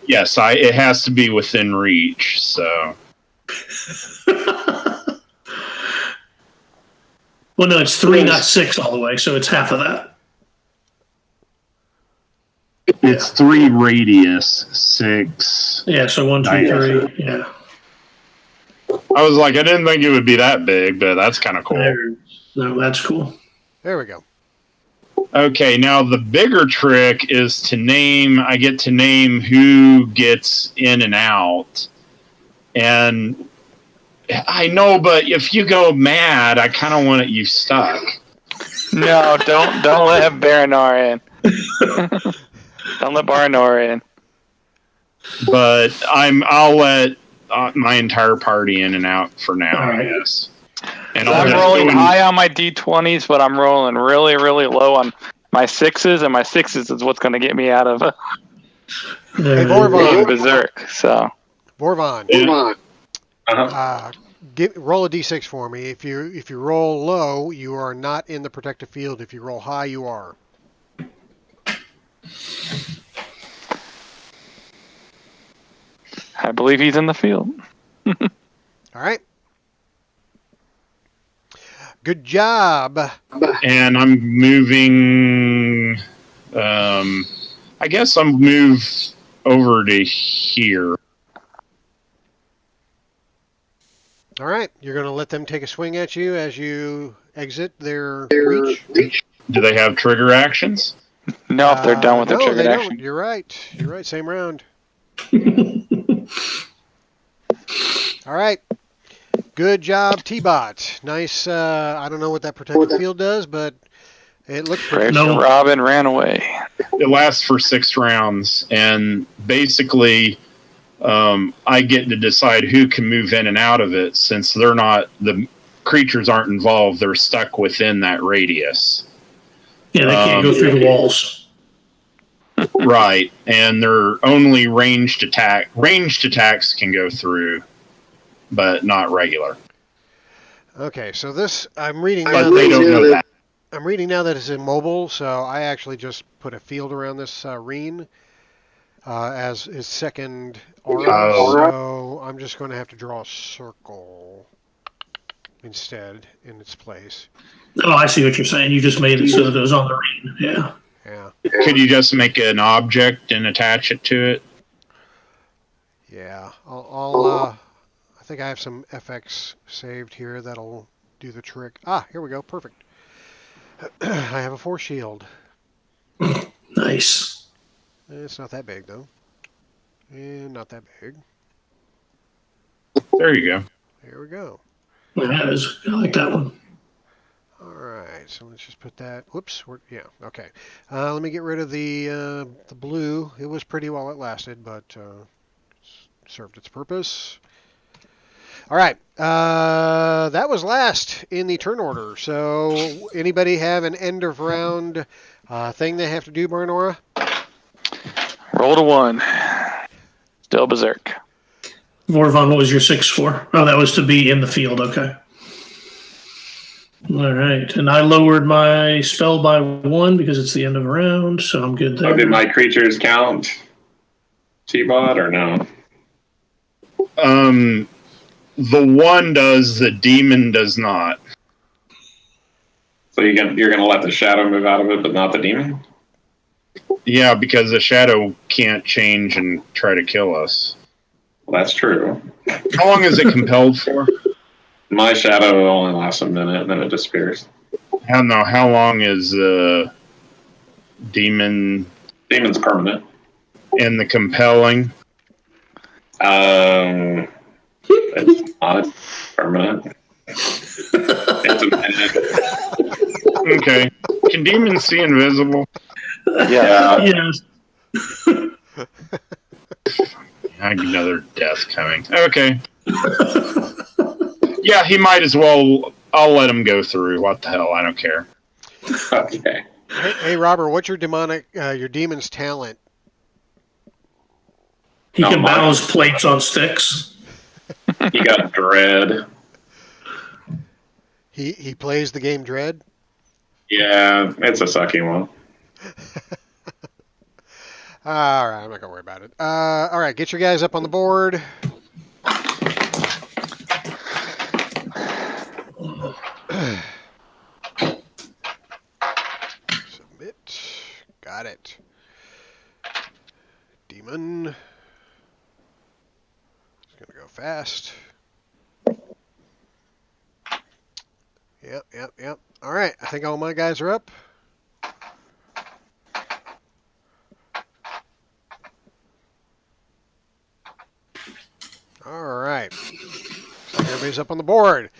Yes, it has to be within reach, so. Well, no, it's 3, not 6 all the way, so it's half of that. It's 3 radius, 6. Yeah, so 1, 2, 3. Yeah. I was like, I didn't think it would be that big, but that's kind of cool. No, that's cool. There we go. Okay, now the bigger trick is I get to name who gets in and out. And I know, but if you go mad, I kind of want you stuck. No, don't let Baranar in. Don't let Baranar in. But I'll let my entire party in and out for now, All right. I guess. And I'm rolling high on my D20s, but I'm rolling really, really low on my 6s, and my 6s is what's going to get me out of Hey, Vorvon. berserk. So Vorvon. Yeah. Roll a d6 for me. If you roll low, you are not in the protective field. If you roll high, you are. I believe he's in the field. All right. Good job. And I'm moving. I guess I'll move over to here. All right. You're going to let them take a swing at you as you exit their reach. Do they have trigger actions? No, if they're done with their no, triggered they action. don't. You're right. You're right. Same round. All right. Good job, T-Bot. Nice. I don't know what that protective field does, but it looked pretty. No. Robin ran away. It lasts for 6 rounds, and basically, I get to decide who can move in and out of it. Since the creatures aren't involved, they're stuck within that radius. Yeah, they can't go through the walls. Right, and they're only ranged attack. Ranged attacks can go through, but not regular. Okay, so this I'm reading But now. they don't know that. I'm reading now that it's immobile, so I actually just put a field around this arena. as his second aura. Oh. So I'm just going to have to draw a circle instead in its place. Oh, I see what you're saying. You just made it so that it was on the ring. Yeah. Yeah. Could you just make an object and attach it to it? Yeah. I think I have some FX saved here that'll do the trick. Ah, here we go. Perfect. I have a force shield. Nice. It's not that big though. And not that big. There you go. There we go. That is. I like that one. All right, so let's just put that. Whoops. Yeah. Okay. Let me get rid of the blue. It was pretty while it lasted, but served its purpose. All right. That was last in the turn order. So anybody have an end of round thing they have to do, Barnora? Roll to 1. Still berserk. Vorvon, what was your 6 for? Oh, that was to be in the field. Okay. All right. And I lowered my spell by 1 because it's the end of a round, so I'm good there. Oh, did my creatures count T-Bot or no? The one does, the demon does not. So you're gonna let the shadow move out of it, but not the demon? Yeah, because the shadow can't change and try to kill us. Well, that's true. How long is it compelled for? My shadow only lasts a minute, and then it disappears. How long is demon Demon's permanent. and the compelling? It's not permanent. It's a minute. Okay. Can demons see invisible? Yeah. Yes. I have another death coming. Okay. Yeah, he might as well. I'll let him go through. What the hell? I don't care. Okay. Hey, Robert, what's your demon's talent? He No, can mine. balance plates on sticks. You got dread. He plays the game Dread. Yeah, it's a sucky one. All right, I'm not gonna worry about it. All right, get your guys up on the board. Submit. Got it. Demon. It's gonna go fast. Yep. All right, I think all my guys are up. All right. So everybody's up on the board.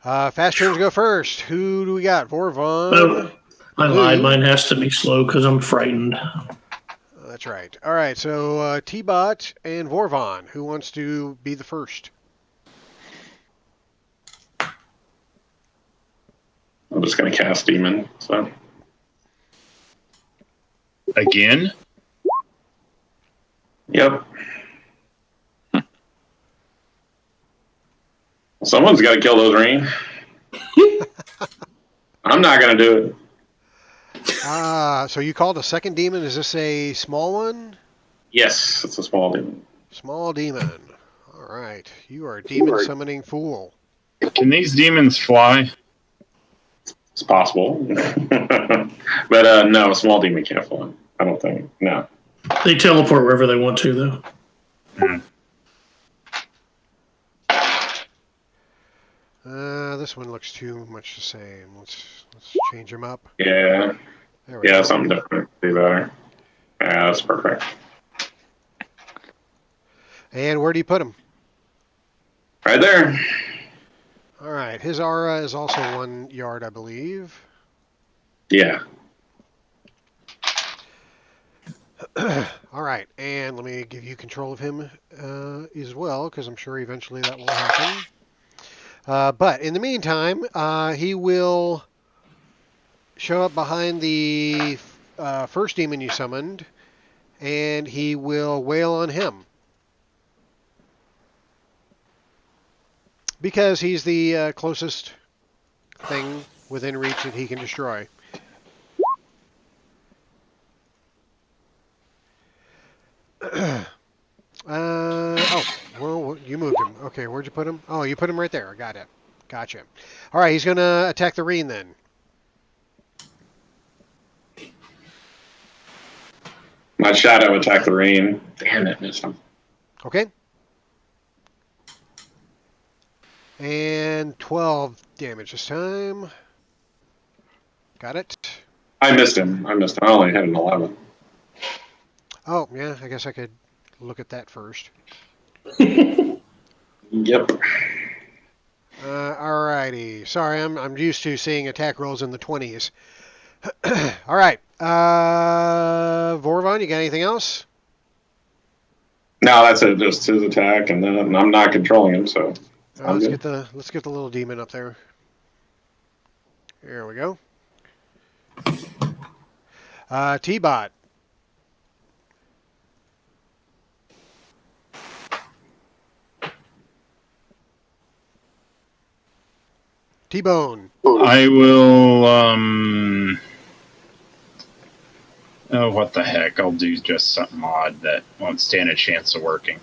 Fast turns go first. Who do we got? Vorvon. Oh, I lied. Mine has to be slow because I'm frightened. That's right. All right, so T-Bot and Vorvon. Who wants to be the first? I'm just gonna cast demon. So Again? yep. Someone's got to kill those rain. I'm not gonna do it. So you called a second demon. Is this a small one? Yes, it's a small demon. Small demon. All right. You are a demon summoning fool. Can these demons fly? It's possible, but no, a small demon can't fly. I don't think. No. They teleport wherever they want to, though. This one looks too much the same. Let's change them up. Yeah. There we Yeah, go. something different. Be better. Yeah, that's perfect. And where do you put him? Right there. All right. His aura is also 1 yard, I believe. Yeah. All right. And let me give you control of him as well, because I'm sure eventually that will happen. But in the meantime, he will show up behind the first demon you summoned, and he will wail on him. Because he's the closest thing within reach that he can destroy. Okay, where'd you put him? Oh, you put him right there. Got it. Gotcha. All right, he's going to attack the Reen then. My shadow attacked the rain. Damn it, missed him. Okay. And 12 damage this time. Got it. I missed him. I only had an 11. Oh, yeah, I guess I could look at that first. Yep. Alrighty. Sorry, I'm used to seeing attack rolls in the 20s. All right. Vorvon, you got anything else? No, that's it. Just his attack, and then I'm not controlling him, so I'm Let's good. get the little demon up there. There we go. T-Bot. T-Bone. I will. Oh, what the heck? I'll do just something odd that won't stand a chance of working.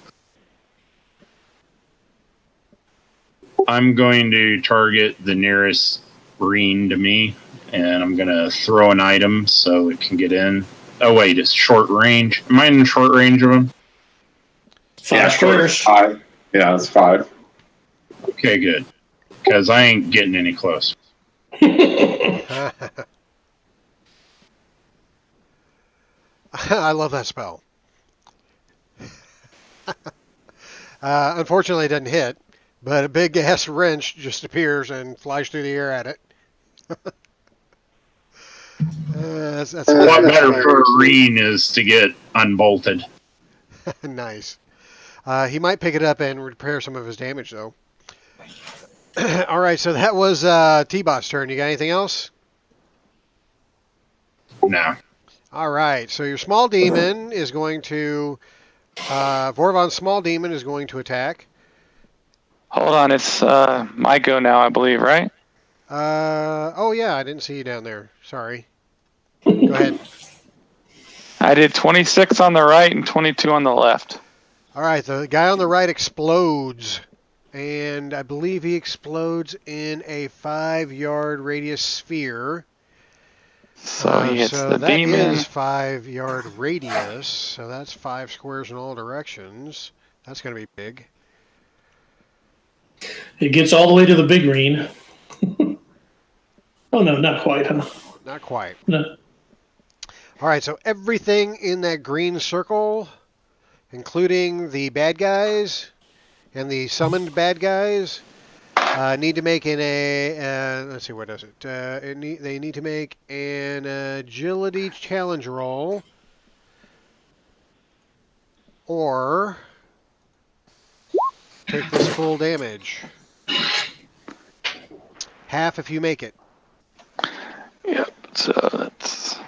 I'm going to target the nearest Reen to me, and I'm going to throw an item so it can get in. Oh, wait, it's short range. Am I in short range of him? 5 squares. 5. Yeah, it's 5. Okay, good. Because I ain't getting any closer. I love that spell. Unfortunately, it doesn't hit, but a big ass wrench just appears and flies through the air at it. That's A lot better for a Reen is to get unbolted. nice. He might pick it up and repair some of his damage, though. All right, so that was T-Bot's turn. You got anything else? No. All right, so your small demon is going to... Vorvon's small demon is going to attack. Hold on, it's my go now, I believe, right? Oh, yeah, I didn't see you down there. Sorry. Go ahead. I did 26 on the right and 22 on the left. All right, the guy on the right explodes, and I believe he explodes in a 5-yard radius sphere. So he hits so the that demon. is 5-yard radius, so that's 5 squares in all directions. That's going to be big. It gets all the way to the big green. Oh, no, not quite, huh? Not quite. No. All right, so everything in that green circle, including the bad guys and the summoned bad guys, need to make let's see, what does it? They need to make an agility challenge roll, or take this full damage. Half if you make it. Yep, so that's...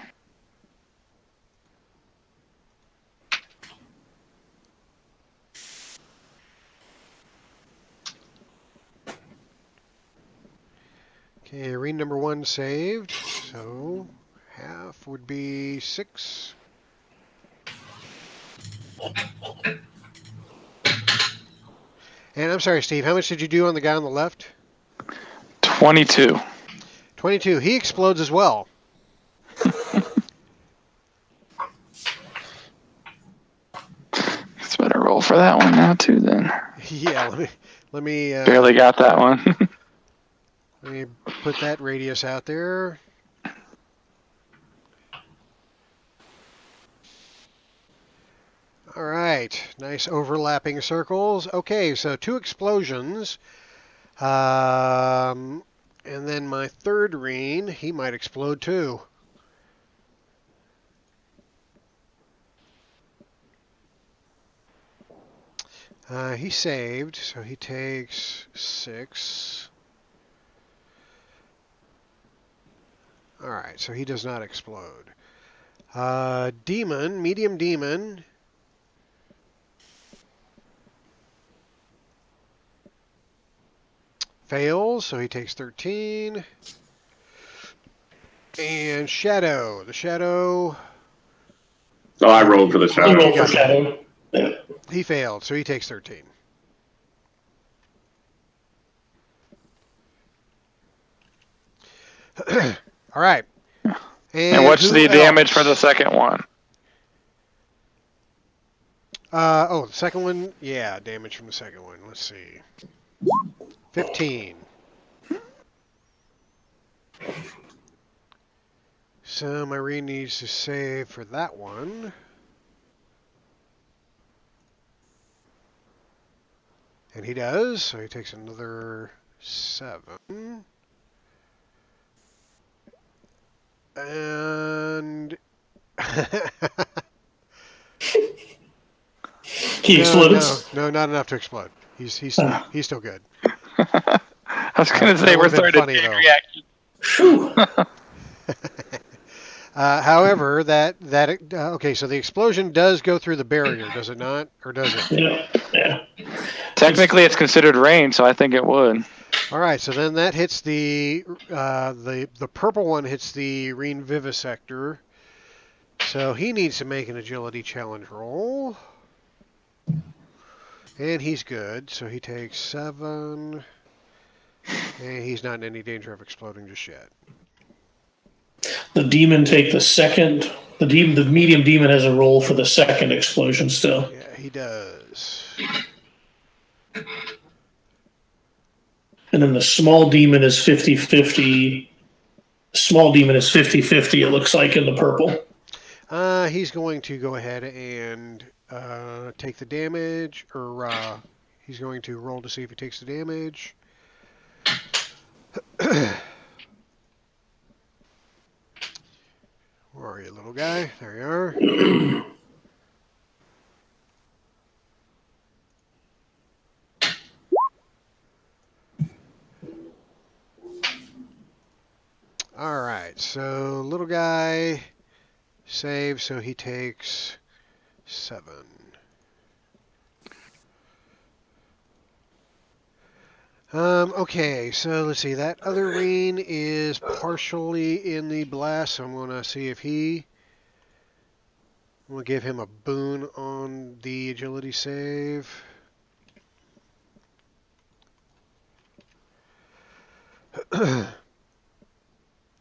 Okay, arena number 1 saved, so half would be 6. And I'm sorry, Steve, how much did you do on the guy on the left? 22. 22. He explodes as well. It's better roll for that one now too then. Yeah, let me Barely got that one. let me put that radius out there. All right, nice overlapping circles. Okay, so 2 explosions. And then my third Reen, he might explode too. He saved, so he takes 6. All right, so he does not explode. Demon, medium demon. Fails, so he takes 13. And Shadow. The Shadow... So I rolled for the I shadow. roll for shadow. Yeah. He failed, so he takes 13. All right. And what's who the damage for the else? second one? The second one. Yeah, damage from the second one. Let's see. 15. So my Marine needs to save for that one. And he does, so he takes another 7. And He explodes. no, not enough to explode. He's still good. I was going to say that we're would've been starting funny, to though. reaction. However, okay, so the explosion does go through the barrier, does it not, or does it? Yeah. Technically, it's considered rain, so I think it would. All right, so then that hits the purple one hits the Reen Vivisector. So he needs to make an agility challenge roll. And he's good, so he takes 7. And he's not in any danger of exploding just yet. The demon take the second. The medium demon has a roll for the second explosion still. Yeah, he does. And then the small demon is 50-50. Small demon is 50-50, it looks like, in the purple. He's going to go ahead and take the damage, or he's going to roll to see if he takes the damage. Where are you, little guy? There you are. All right, so little guy saves, so he takes 7. Okay, so let's see. That other Reen is partially in the blast, so I'm going to see if I'm going to give him a boon on the agility save.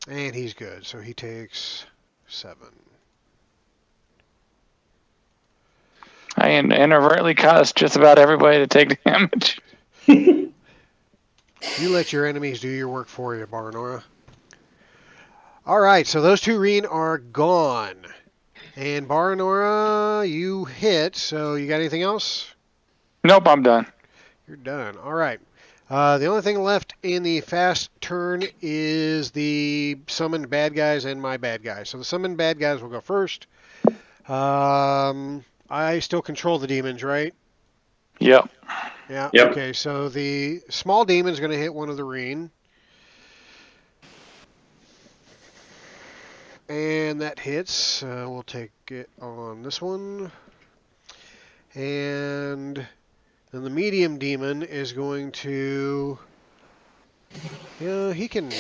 And he's good, so he takes 7. I inadvertently caused just about everybody to take damage. You let your enemies do your work for you, Baranora. All right, so those 2 Reen are gone. And Baranora, you hit, so you got anything else? Nope, I'm done. You're done. All right. The only thing left in the fast turn is the summoned bad guys and my bad guys. So the summoned bad guys will go first. I still control the demons, right? Yep. Yeah. Yep. Okay, so the small demon is going to hit one of the Reen. And that hits. We'll take it on this one. And then the medium demon is going to... Yeah, he can...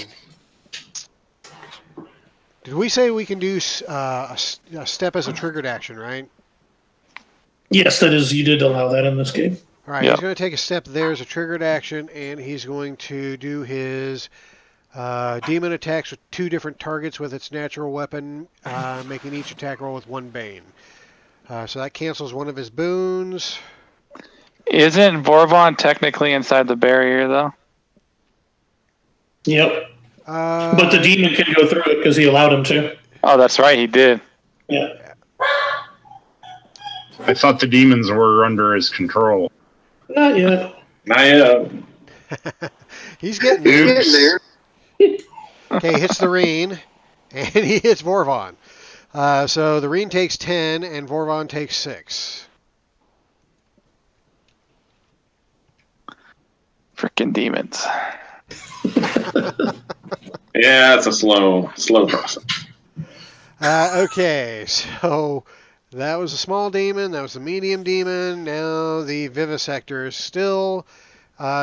Did we say we can do a step as a triggered action, right? Yes, that is. You did allow that in this game. All right, He's going to take a step there as a triggered action, and he's going to do his demon attacks with 2 different targets with its natural weapon, making each attack roll with 1 bane. So that cancels one of his boons. Isn't Vorvon technically inside the barrier, though? Yep. But the demon can go through it because he allowed him to. Oh, that's right, he did. Yeah. I thought the demons were under his control. Not yet. Not yet. He's getting there. Okay, hits the Reen, and he hits Vorvon. So the Reen takes 10, and Vorvon takes 6. Freaking demons. Yeah, it's a slow process. Okay, so that was a small demon. That was the medium demon. Now the Vivisector is still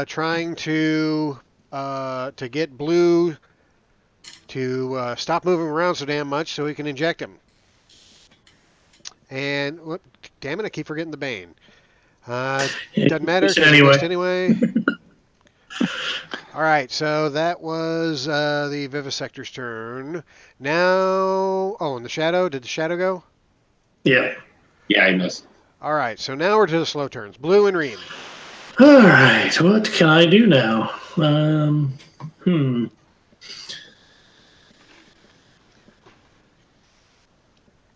trying to get Blue to stop moving around so damn much so he can inject him. And damn it, I keep forgetting the Bane. Doesn't matter because he missed anyway. All right, so that was the Vivisector's turn. Now, and the Shadow. Did the Shadow go? Yeah. Yeah, I missed. All right, so now we're to the slow turns. Blue and Reem. All right. What can I do now? All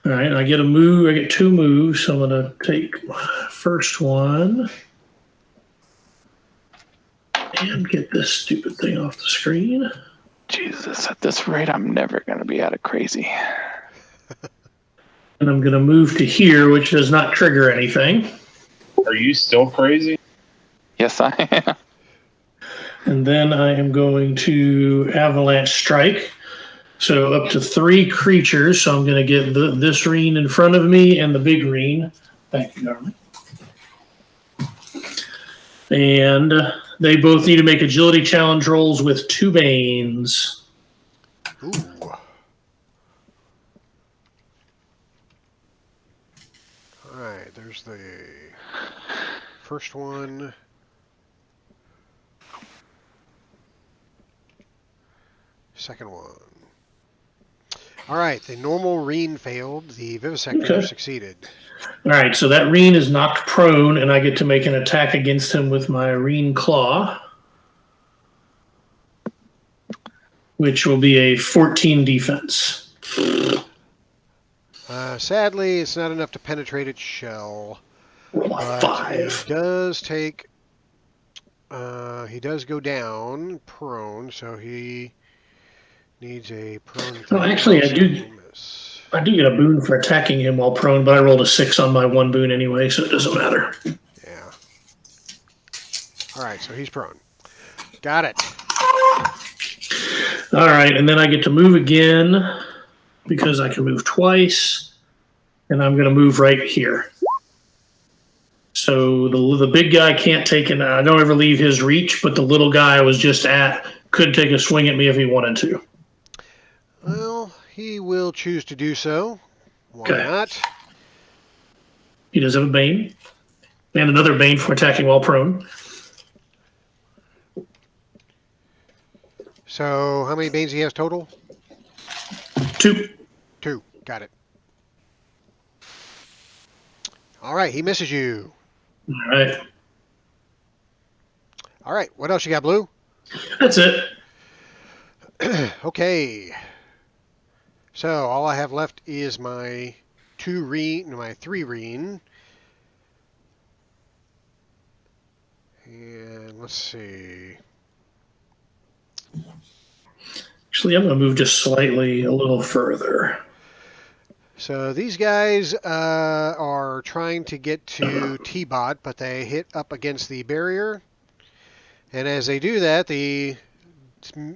right. I get a move. I get 2 moves. So I'm going to take my first one and get this stupid thing off the screen. Jesus, at this rate, I'm never going to be out of crazy. And I'm going to move to here, which does not trigger anything. Are you still crazy? Yes, I am. And then I am going to Avalanche Strike. So up to 3 creatures. So I'm going to get this Reen in front of me and the big Reen. Thank you, darling. And they both need to make agility challenge rolls with 2 Banes. Ooh. All right, there's the first one. Second one. All right, the normal Reen failed. The Vivisector succeeded. All right, so that Reen is knocked prone, and I get to make an attack against him with my Reen Claw, which will be a 14 defense. Sadly, it's not enough to penetrate its shell. But 5. he does take. He does go down prone, so he needs a prone. Well, actually, I do get a boon for attacking him while prone, but I rolled a 6 on my 1 boon anyway, so it doesn't matter. Yeah. All right, so he's prone. Got it. All right, and then I get to move again because I can move twice, and I'm going to move right here. So the big guy can't take it. I don't ever leave his reach, but the little guy I was just at could take a swing at me if he wanted to. Well, he will choose to do so. Why not? He does have a Bane. And another Bane for attacking while prone. So how many Banes he has total? 2. 2. Got it. All right, he misses you. All right. All right, what else you got, Blue? That's it. Okay. So all I have left is my 3 Reen. And let's see. Actually, I'm going to move just slightly a little further. So these guys are trying to get to T-Bot, but they hit up against the barrier. And as they do that, the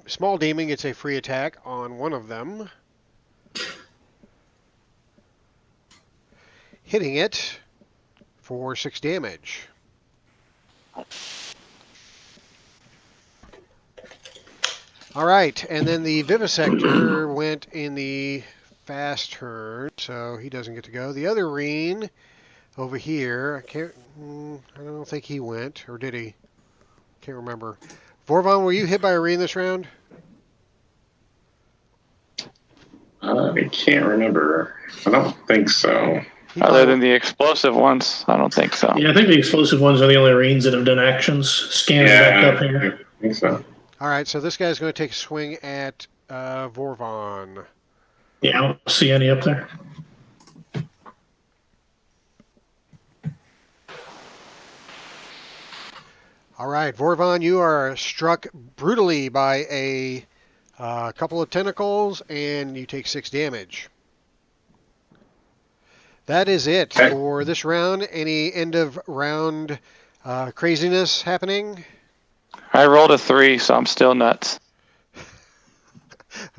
small demon gets a free attack on one of them, hitting it for 6 damage. All right, and then the Vivisector went in the fast turn, so he doesn't get to go. The other Reen over here, I don't think he went, or did he? Can't remember. Vorvon, were you hit by a Reen this round? I can't remember. I don't think so. Other than the explosive ones, I don't think so. Yeah, I think the explosive ones are the only Reens that have done actions. Scan back up here. I think so. All right, so this guy's going to take a swing at Vorvon. Yeah, I don't see any up there. All right, Vorvon, you are struck brutally by a couple of tentacles, and you take 6 damage. That is it for this round. Any end of round craziness happening? I rolled a 3, so I'm still nuts.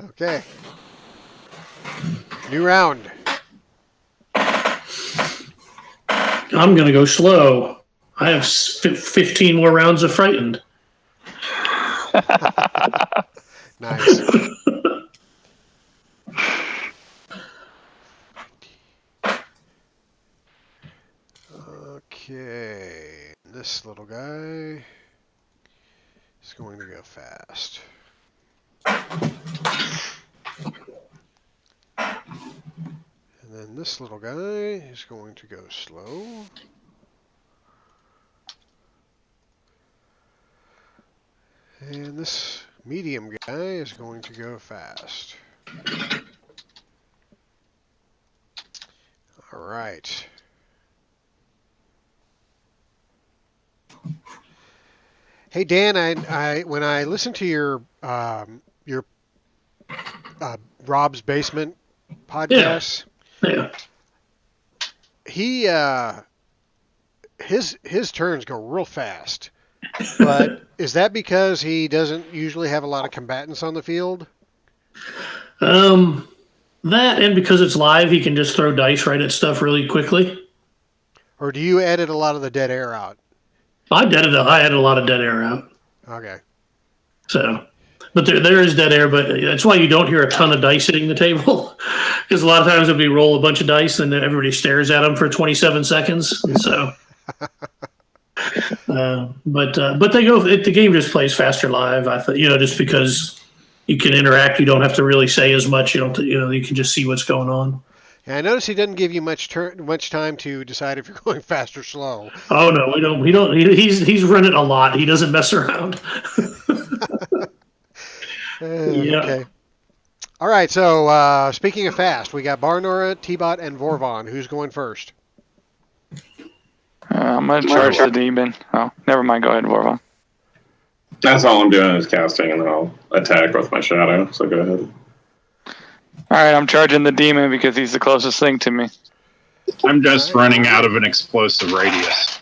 Okay. New round. I'm going to go slow. I have 15 more rounds of frightened. Nice. Okay. This little guy is is going to go fast. And then this little guy is going to go slow. And this medium guy is going to go fast. All right. Hey Dan, I when I listened to your Rob's Basement podcast, Yeah. he his turns go real fast. But is that because he doesn't usually have a lot of combatants on the field? That and because it's live, he can just throw dice right at stuff really quickly. Or do you edit a lot of the dead air out? I added a lot of dead air out. Okay. So, but there is dead air, but that's why you don't hear a ton of dice hitting the table. Because a lot of times we roll a bunch of dice and then everybody stares at them for 27 seconds. And so, but they go. The game just plays faster live. I thought, just because you can interact, you don't have to really say as much. You can just see what's going on. Yeah, I notice he doesn't give you much time to decide if you're going fast or slow. Oh no, we don't. He's running a lot. He doesn't mess around. Yeah. Okay. All right. So speaking of fast, we got Barnora, T-Bot, and Vorvon. Who's going first? I'm going to charge the demon. Oh, never mind. Go ahead, Vorvon. That's all I'm doing is casting, and then I'll attack with my shadow. So go ahead. All right, I'm charging the demon because he's the closest thing to me. I'm just running out of an explosive radius.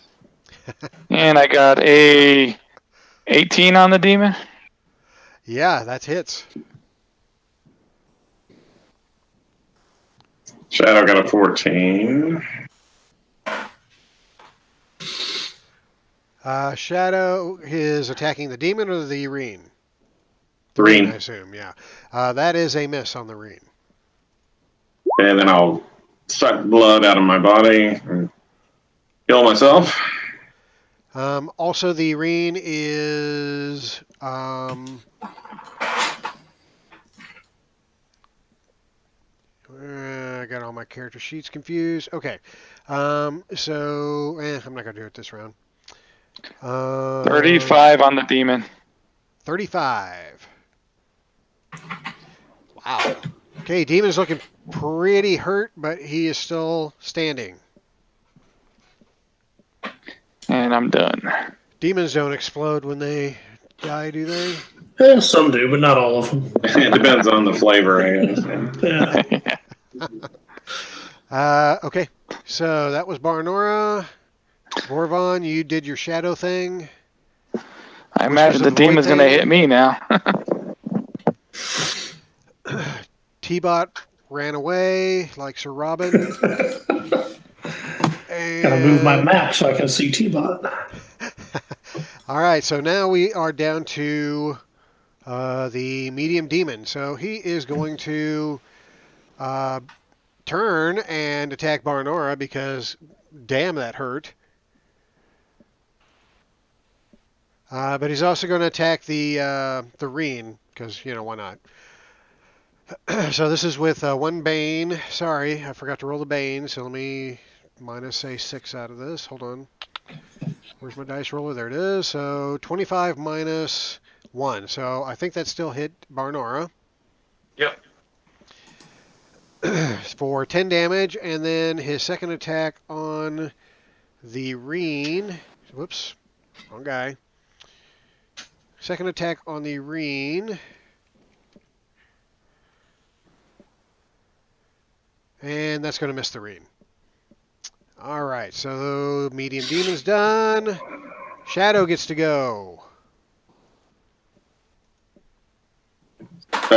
And I got a 18 on the demon. Yeah, that hits. Shadow got a 14. Shadow is attacking the demon or the Reen? Green. I assume, yeah. That is a miss on the Reen. And then I'll suck blood out of my body and kill myself. Also, the Reen is... I got all my character sheets confused. Okay. I'm not going to do it this round. 35 on the demon. 35. Wow. Okay, demon's looking pretty hurt, but he is still standing. And I'm done. Demons don't explode when they die, do they? Yeah, some do, but not all of them. It depends on the flavor, I guess. Yeah. Okay, so that was Barnora. Vorvon, you did your shadow thing. I imagine the demon's going to hit me now. T-Bot ran away like Sir Robin. Gotta move my map so I can see T-Bot. All right, so now we are down to the medium demon. So he is going to turn and attack Barnora because, damn, that hurt. But he's also going to attack the Reen because, why not? So this is with one Bane. Sorry, I forgot to roll the Bane. So let me minus a 6 out of this. Hold on. Where's my dice roller? There it is. So 25 minus 1. So I think that still hit Barnora. Yep. For 10 damage. And then his second attack on the Reen. Whoops. Wrong guy. Second attack on the Reen. And that's going to miss the Reen. All right, so medium demon's done. Shadow gets to go.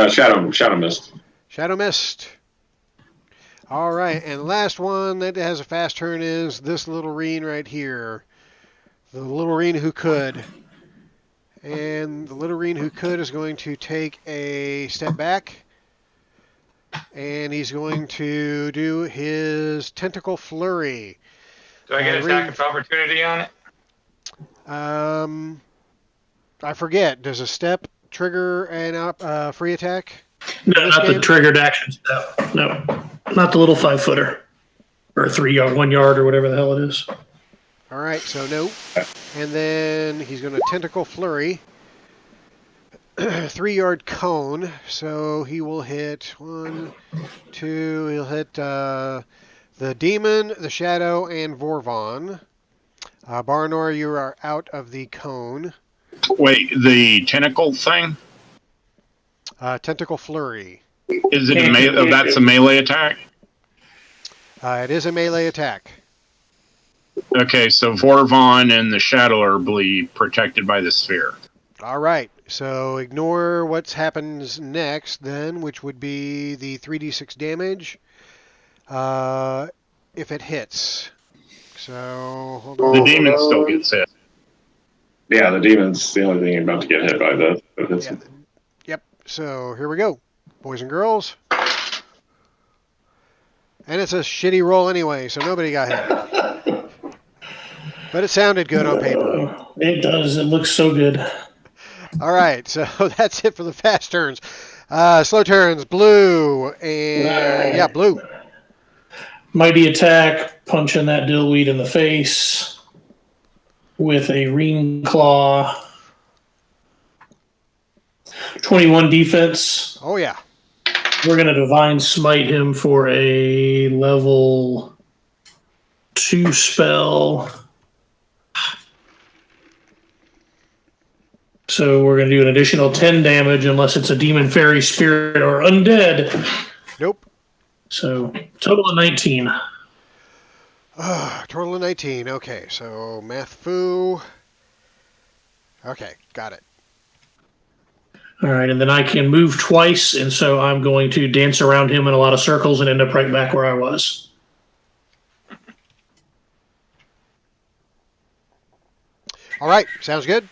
Shadow missed. Shadow missed. All right, and the last one that has a fast turn is this little Reen right here. The little Reen who could. And the little Reen who could is going to take a step back. And he's going to do his tentacle flurry. Do I get attack of opportunity on it? I I forget. Does a step trigger an free attack? No, in this not game? the triggered action step. No, not the little 5-footer or 3 yard, 1 yard, or whatever the hell it is. All right, so no. And then he's going to tentacle flurry. 3-yard cone. So he will hit 1, 2. He'll hit the demon, the shadow, and Vorvon. Barnor, you are out of the cone. Wait, the tentacle thing? Tentacle flurry. Is it that's a melee attack? It is a melee attack. Okay, so Vorvon and the Shadow are protected by the sphere. All right, so ignore what happens next then, which would be the 3d6 damage if it hits. So hold on. The demon still gets hit. Yeah, the demon's the only thing about to get hit by that. Yeah, yep. So here we go, boys and girls. And it's a shitty roll anyway, so nobody got hit. But it sounded good on paper. It does. It looks so good. All right, so that's it for the fast turns. Slow turns, blue, and yeah, blue. Mighty attack, punching that dillweed in the face with a ring claw. 21 defense. Oh yeah. We're going to divine smite him for a level 2 spell. So we're going to do an additional 10 damage unless it's a demon, fairy, spirit, or undead. Nope. So total of 19. Total of 19. Okay, so math foo. Okay, got it. All right, and then I can move twice, and so I'm going to dance around him in a lot of circles and end up right back where I was. All right, sounds good.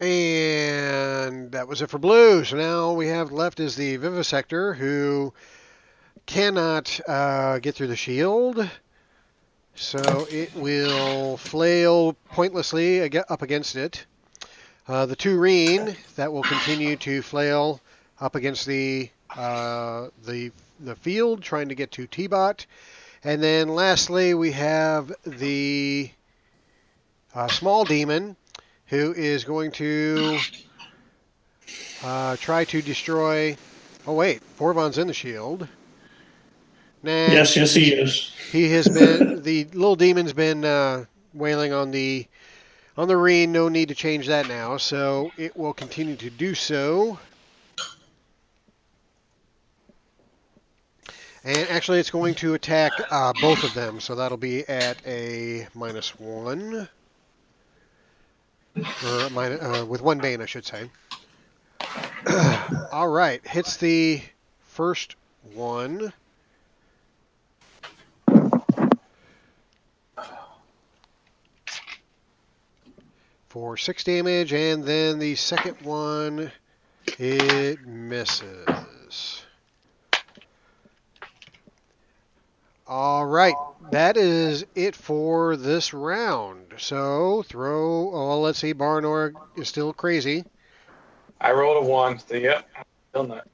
And that was it for blue. So now we have left is the Vivisector, who cannot get through the shield. So it will flail pointlessly up against it. The Tureen, that will continue to flail up against the field, trying to get to T-Bot. And then lastly, we have the small demon, who is going to try to destroy... Oh, wait. Vorvon's in the shield. Nah, Yes, he is. He has been... The little demon's been wailing on the Reen. No need to change that now, so it will continue to do so. And actually, it's going to attack both of them, so that'll be at a -1. Or with 1 bane, I should say. All right, hits the first one. For 6 damage, and then the second one, it misses. All right, that is it for this round. So let's see, Barnor is still crazy. I rolled a 1, so yep, still not.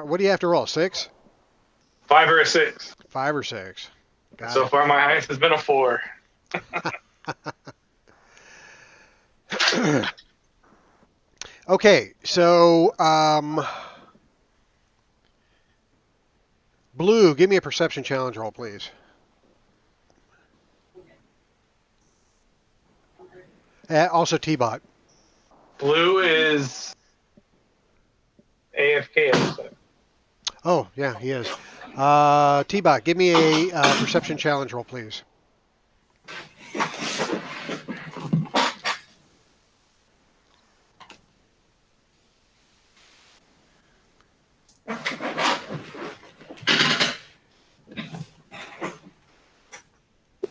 What do you have to roll, 6? 5 or a 6. 5 or 6. So far, my highest has been a 4. Okay, so Blue, give me a perception challenge roll, please. Also T-Bot. Blue is AFK. Oh, yeah, he is. T-Bot, give me a perception challenge roll, please.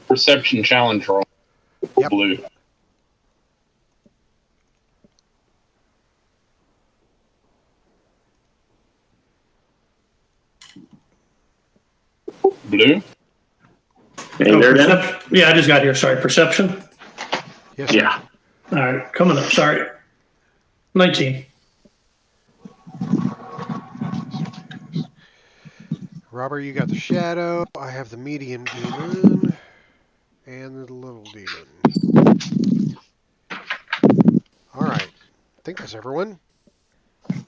Perception challenge roll. Yep. Blue. Blue? Hey, there, Dan? Yeah, I just got here. Sorry, perception. Yes, sir. Yeah. All right, coming up. Sorry. 19. Robert, you got the shadow. I have the medium demon and the little demon. All right. I think that's everyone. All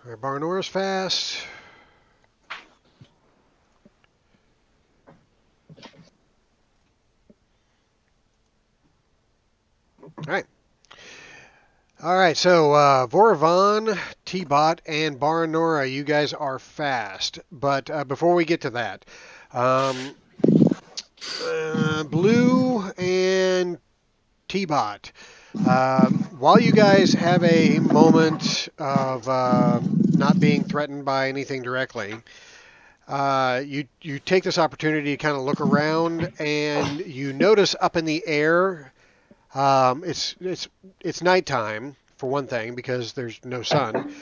right, Barnora's fast. All right. All right, so Voravan, T-Bot, and Baranora, you guys are fast. But before we get to that, Blue and T-Bot, while you guys have a moment of not being threatened by anything directly, you take this opportunity to kind of look around, and you notice up in the air. It's nighttime for one thing because there's no sun,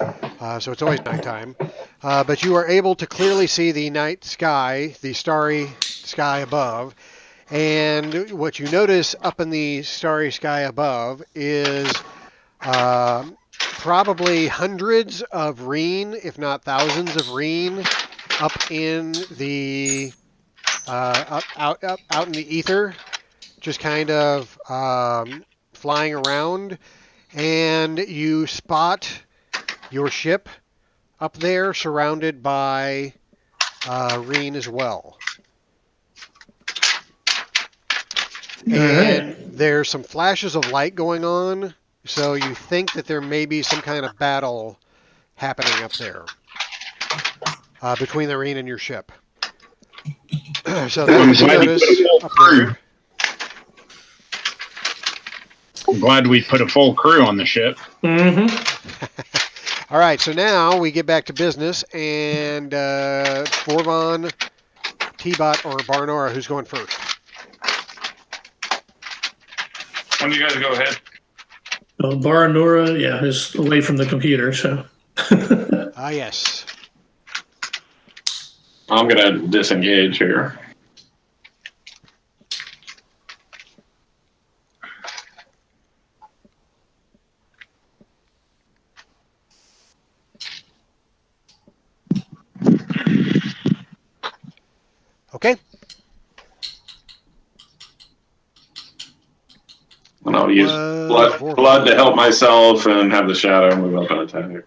so it's always nighttime. But you are able to clearly see the night sky, the starry sky above, and what you notice up in the starry sky above is probably hundreds of reen, if not thousands of reen, up in the out in the ether, just kind of flying around, and you spot your ship up there surrounded by Reen as well. And there's some flashes of light going on, so you think that there may be some kind of battle happening up there between the Reen and your ship. So that's what you notice up there. I'm glad we put a full crew on the ship. Mm-hmm. All right, so now we get back to business, and Vorvon, T-Bot, or Barnora, who's going first? When do you guys go ahead? Well, Baranora, yeah, is away from the computer, so. Yes. I'm gonna disengage here. Okay. And I'll use blood to help myself and have the shadow move up and attack.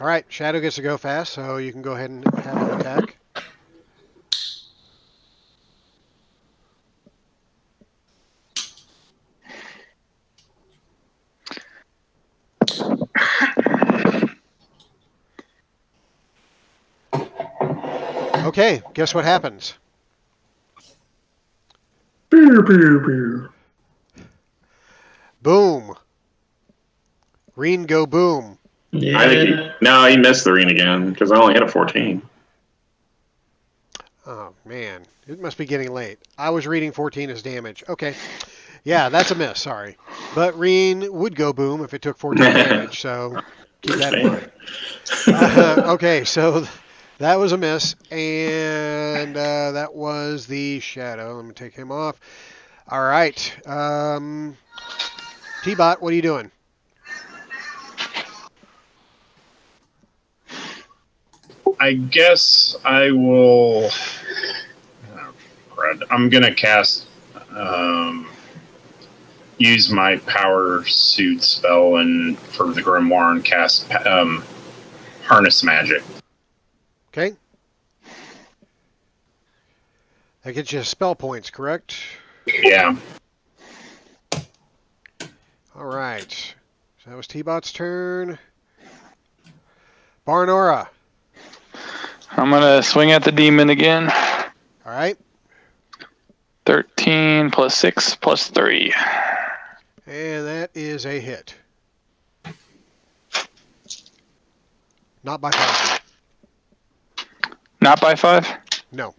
All right, Shadow gets to go fast, so you can go ahead and have him attack. Okay, guess what happens? Boom. Reen go boom. Yeah. I think he missed the ring again because I only hit a 14. Oh, man. It must be getting late. I was reading 14 as damage. Okay. Yeah, that's a miss. Sorry. But Reen would go boom if it took 14 damage, so keep that in mind. Okay, so that was a miss, and that was the shadow. Let me take him off. All right. T-Bot, what are you doing? I guess I will. I'm gonna cast. Use my power suit spell and for the grimoire and cast harness magic. Okay. That gets you spell points, correct? Yeah. All right. So that was T-Bot's turn. Barnora. I'm gonna swing at the demon again. All right. 13 plus 6 plus 3. And that is a hit. Not by 5. Not by 5? No.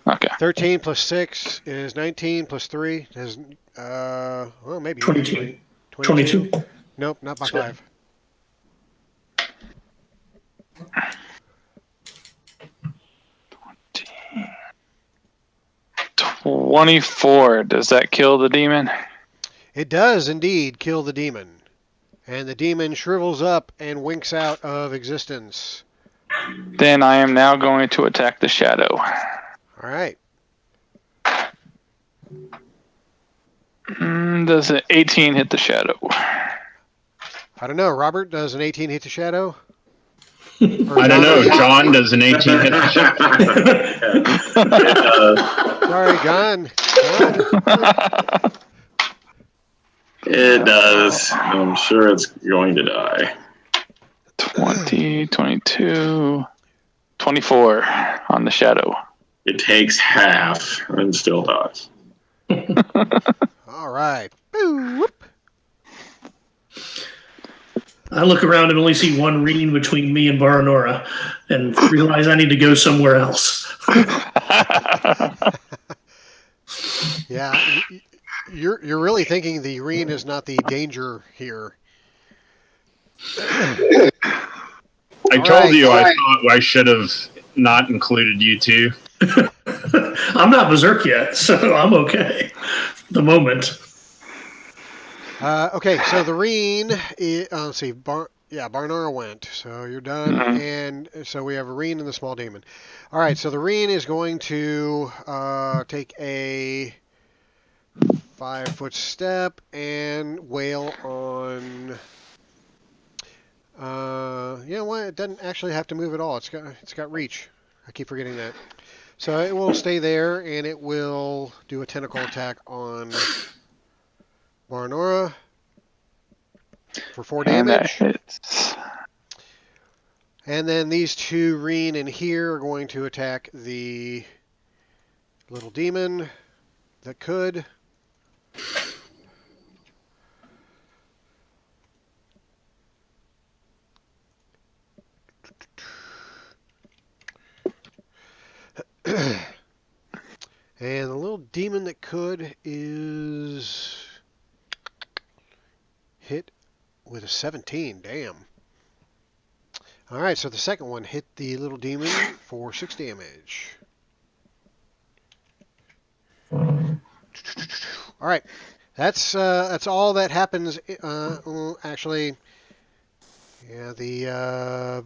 Okay. 13 plus 6 is 19 plus 3 is, well, maybe 22. 22. Nope, not by 5. 20. 24. Does that kill the demon? It does indeed kill the demon. And the demon shrivels up and winks out of existence. Then I am now going to attack the shadow. All right. Does an 18 hit the shadow? I don't know. Robert, does an 18 hit the shadow? I don't know. John, does an 18 hit the shadow? It does. Sorry, John. It does. I'm sure it's going to die. 20, 22, 24 on the shadow. It takes half and still dies. All right. Boo, whoop. I look around and only see one ring between me and Baranora and realize I need to go somewhere else. Yeah, you're really thinking the Reen is not the danger here. I told you I thought I should have not included you two. I'm not berserk yet, so I'm okay. At the moment. Okay, so the Reen, let's see, Barnora went, so you're done, and so we have a Reen and the small demon. All right, so the Reen is going to take a 5-foot step and wail on. It doesn't actually have to move at all. It's got reach. I keep forgetting that. So it will stay there, and it will do a tentacle attack on Barnora for 4 damage. And that hits. And then these two Reen in here are going to attack the little demon that could. And the little demon that could is hit with a 17. Damn. All right, so the second one hit the little demon for 6 damage. All right, that's all that happens. Actually, yeah, the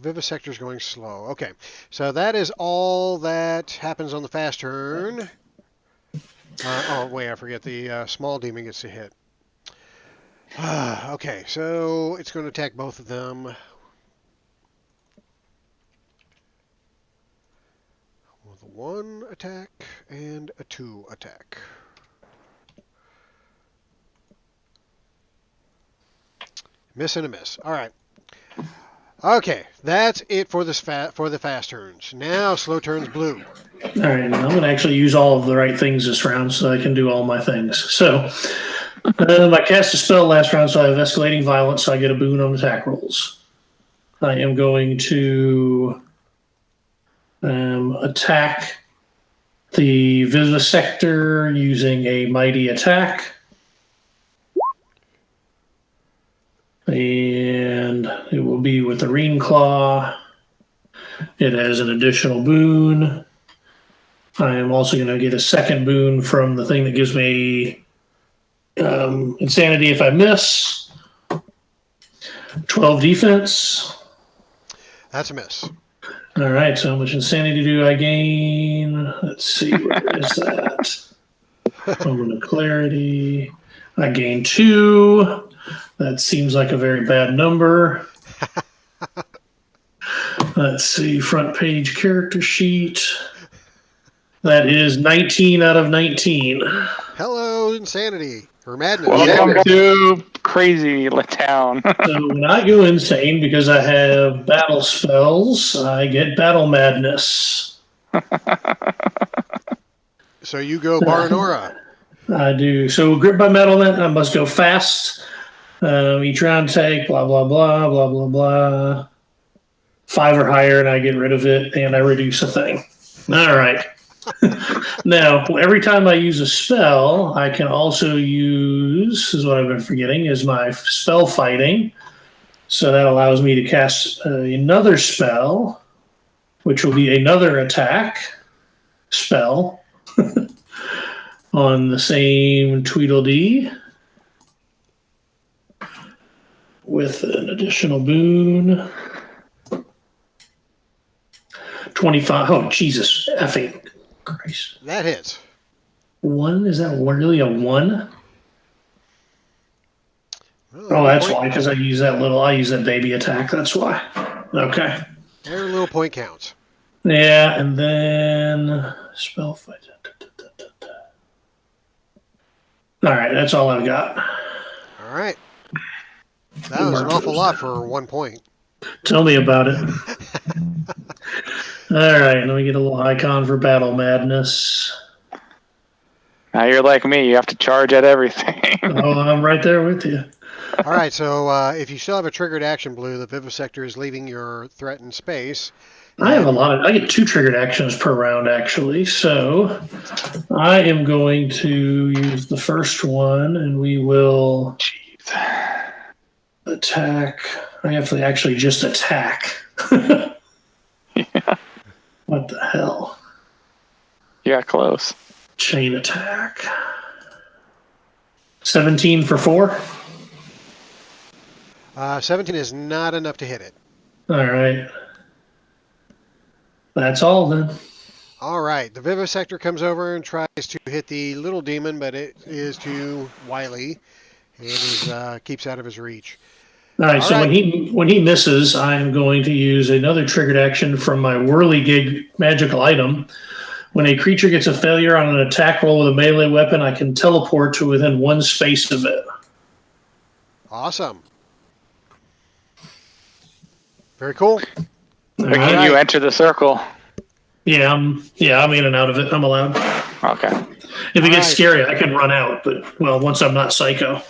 vivisector is going slow. Okay, so that is all that happens on the fast turn. I forget. The small demon gets to hit. Okay, so it's going to attack both of them. With a 1 attack and a 2 attack. Miss and a miss. All right. Okay, that's it for the fast turns. Now slow turns blue. All right, I'm going to actually use all of the right things this round so I can do all my things. So I cast a spell last round, so I have escalating violence, so I get a boon on attack rolls. I am going to attack the vivisector using a mighty attack. And it will be with the Reen Claw. It has an additional boon. I am also going to get a second boon from the thing that gives me insanity if I miss. 12 defense. That's a miss. All right, so how much insanity do I gain? Let's see, where is that? Moment of clarity. I gain 2. That seems like a very bad number. Let's see, front page character sheet. That is 19 out of 19. Hello, insanity. Or madness. Welcome to Crazy Town. So when I go insane because I have battle spells, I get battle madness. So you go Baranora. I do. So grip by metal, then I must go fast. Each round take blah, blah, blah, blah, blah, blah. 5 or higher, and I get rid of it, and I reduce a thing. All right. Now, every time I use a spell, I can also use, this is what I've been forgetting, is my spell fighting. So that allows me to cast another spell, which will be another attack spell. on the same Tweedledee with an additional boon. 25. Oh, Jesus. Effing Christ. That hits. 1? Is that really a 1? Well, Oh, that's point, why, because I use that baby attack. That's why. Okay. every little point counts. Yeah, and then spell fight. All right, that's all I've got. All right. That was an awful lot for 1 point. Tell me about it. All right, let me get a little icon for Battle Madness. Now you're like me. You have to charge at everything. Oh, I'm right there with you. All right, so if you still have a triggered action blue, the Vivisector is leaving your threatened space. I have a lot of. I get 2 triggered actions per round, actually. So I am going to use the first one, and we will attack. I have to actually just attack. Yeah. What the hell? Yeah, close. Chain attack. 17 for 4. 17 is not enough to hit it. All right. That's all then. All right, the Vivisector comes over and tries to hit the little demon, but it is too wily and keeps out of his reach. All right. All So right. when he misses, I'm going to use another triggered action from my Whirligig magical item. When a creature gets a failure on an attack roll with a melee weapon, I can teleport to within 1 space of it. Awesome. Very cool. But All can right. you enter the circle? Yeah, I'm in and out of it. I'm allowed. Okay. If it gets All right. scary, I can run out. But once I'm not psycho.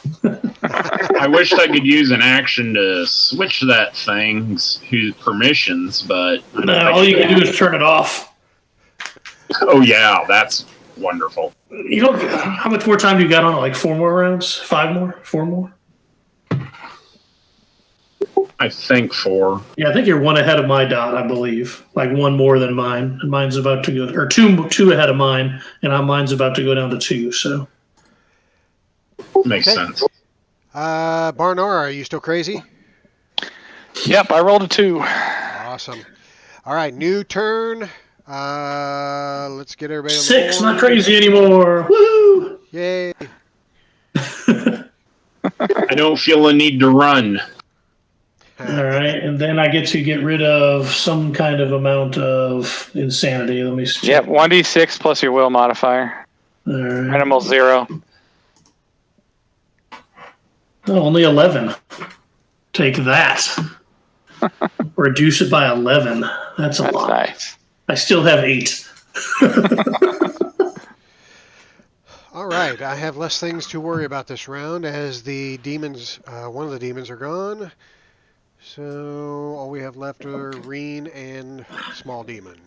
I wished I could use an action to switch that thing's permissions, but I don't No, think all you I can do is turn it off. Oh yeah, that's wonderful. You don't. How much more time do you got on it? Like 4 more rounds? 5 more? 4 more? I think 4. Yeah, I think you're 1 ahead of my dot, I believe. Like 1 more than mine. And mine's about to go, or two ahead of mine, and mine's about to go down to 2. So Makes Okay. sense. Barnora, are you still crazy? Yep, I rolled a 2. Awesome. All right, new turn. Let's get everybody on the 6, board. not crazy anymore. Woo! Yay. I don't feel a need to run. All right, and then I get to get rid of some kind of amount of insanity. Let me check. Yep, 1d6 plus your will modifier. All right. Animal 0. Oh, only 11. Take that. Reduce it by 11. That's a That's lot. nice. I still have 8. All right, I have less things to worry about this round as the demons, one of the demons are gone. So all we have left are Reen and Small Demon.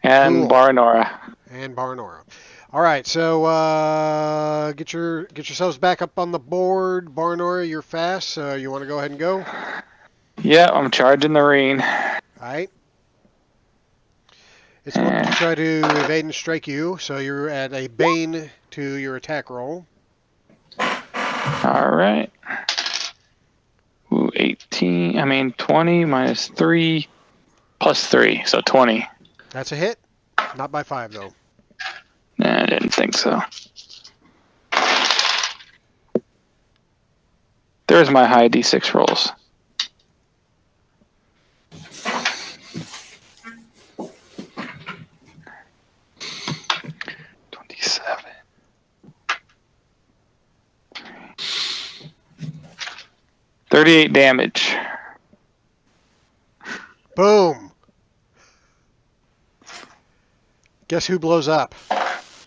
And Cool. Barnora. And Barnora. All right, so get yourselves back up on the board. Barnora, you're fast, so you want to go ahead and go? Yep, I'm charging the Reen. All right. It's going to try to evade and strike you, so you're at a Bane to your attack roll. All right. Ooh, 20 minus 3 plus 3, so 20. That's a hit. Not by 5, though. Nah, I didn't think so. There's my high d6 rolls. $38 damage. Boom. Guess who blows up?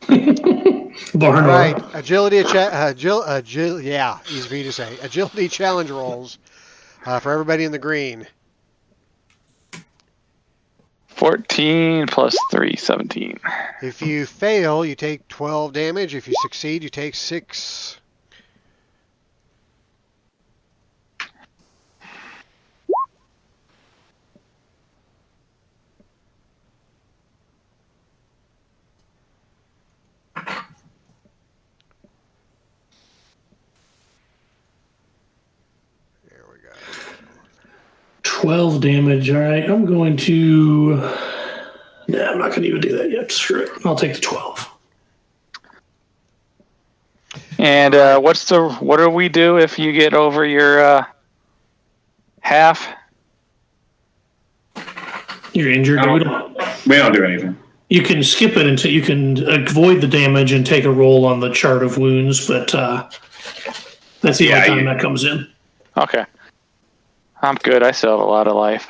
Barnora. All right, agility, yeah, easy for you to say. Agility challenge rolls for everybody in the green. 14 plus 3, 17. If you fail, you take 12 damage. If you succeed, you take 6. 12 damage. All right, I'm going to. Nah, I'm not going to even do that yet. Screw it. I'll take the 12. And what do we do if you get over your half? You're injured. We don't do anything. You can skip it until you can avoid the damage and take a roll on the chart of wounds, but that's the only time that comes in. Okay. I'm good. I still have a lot of life.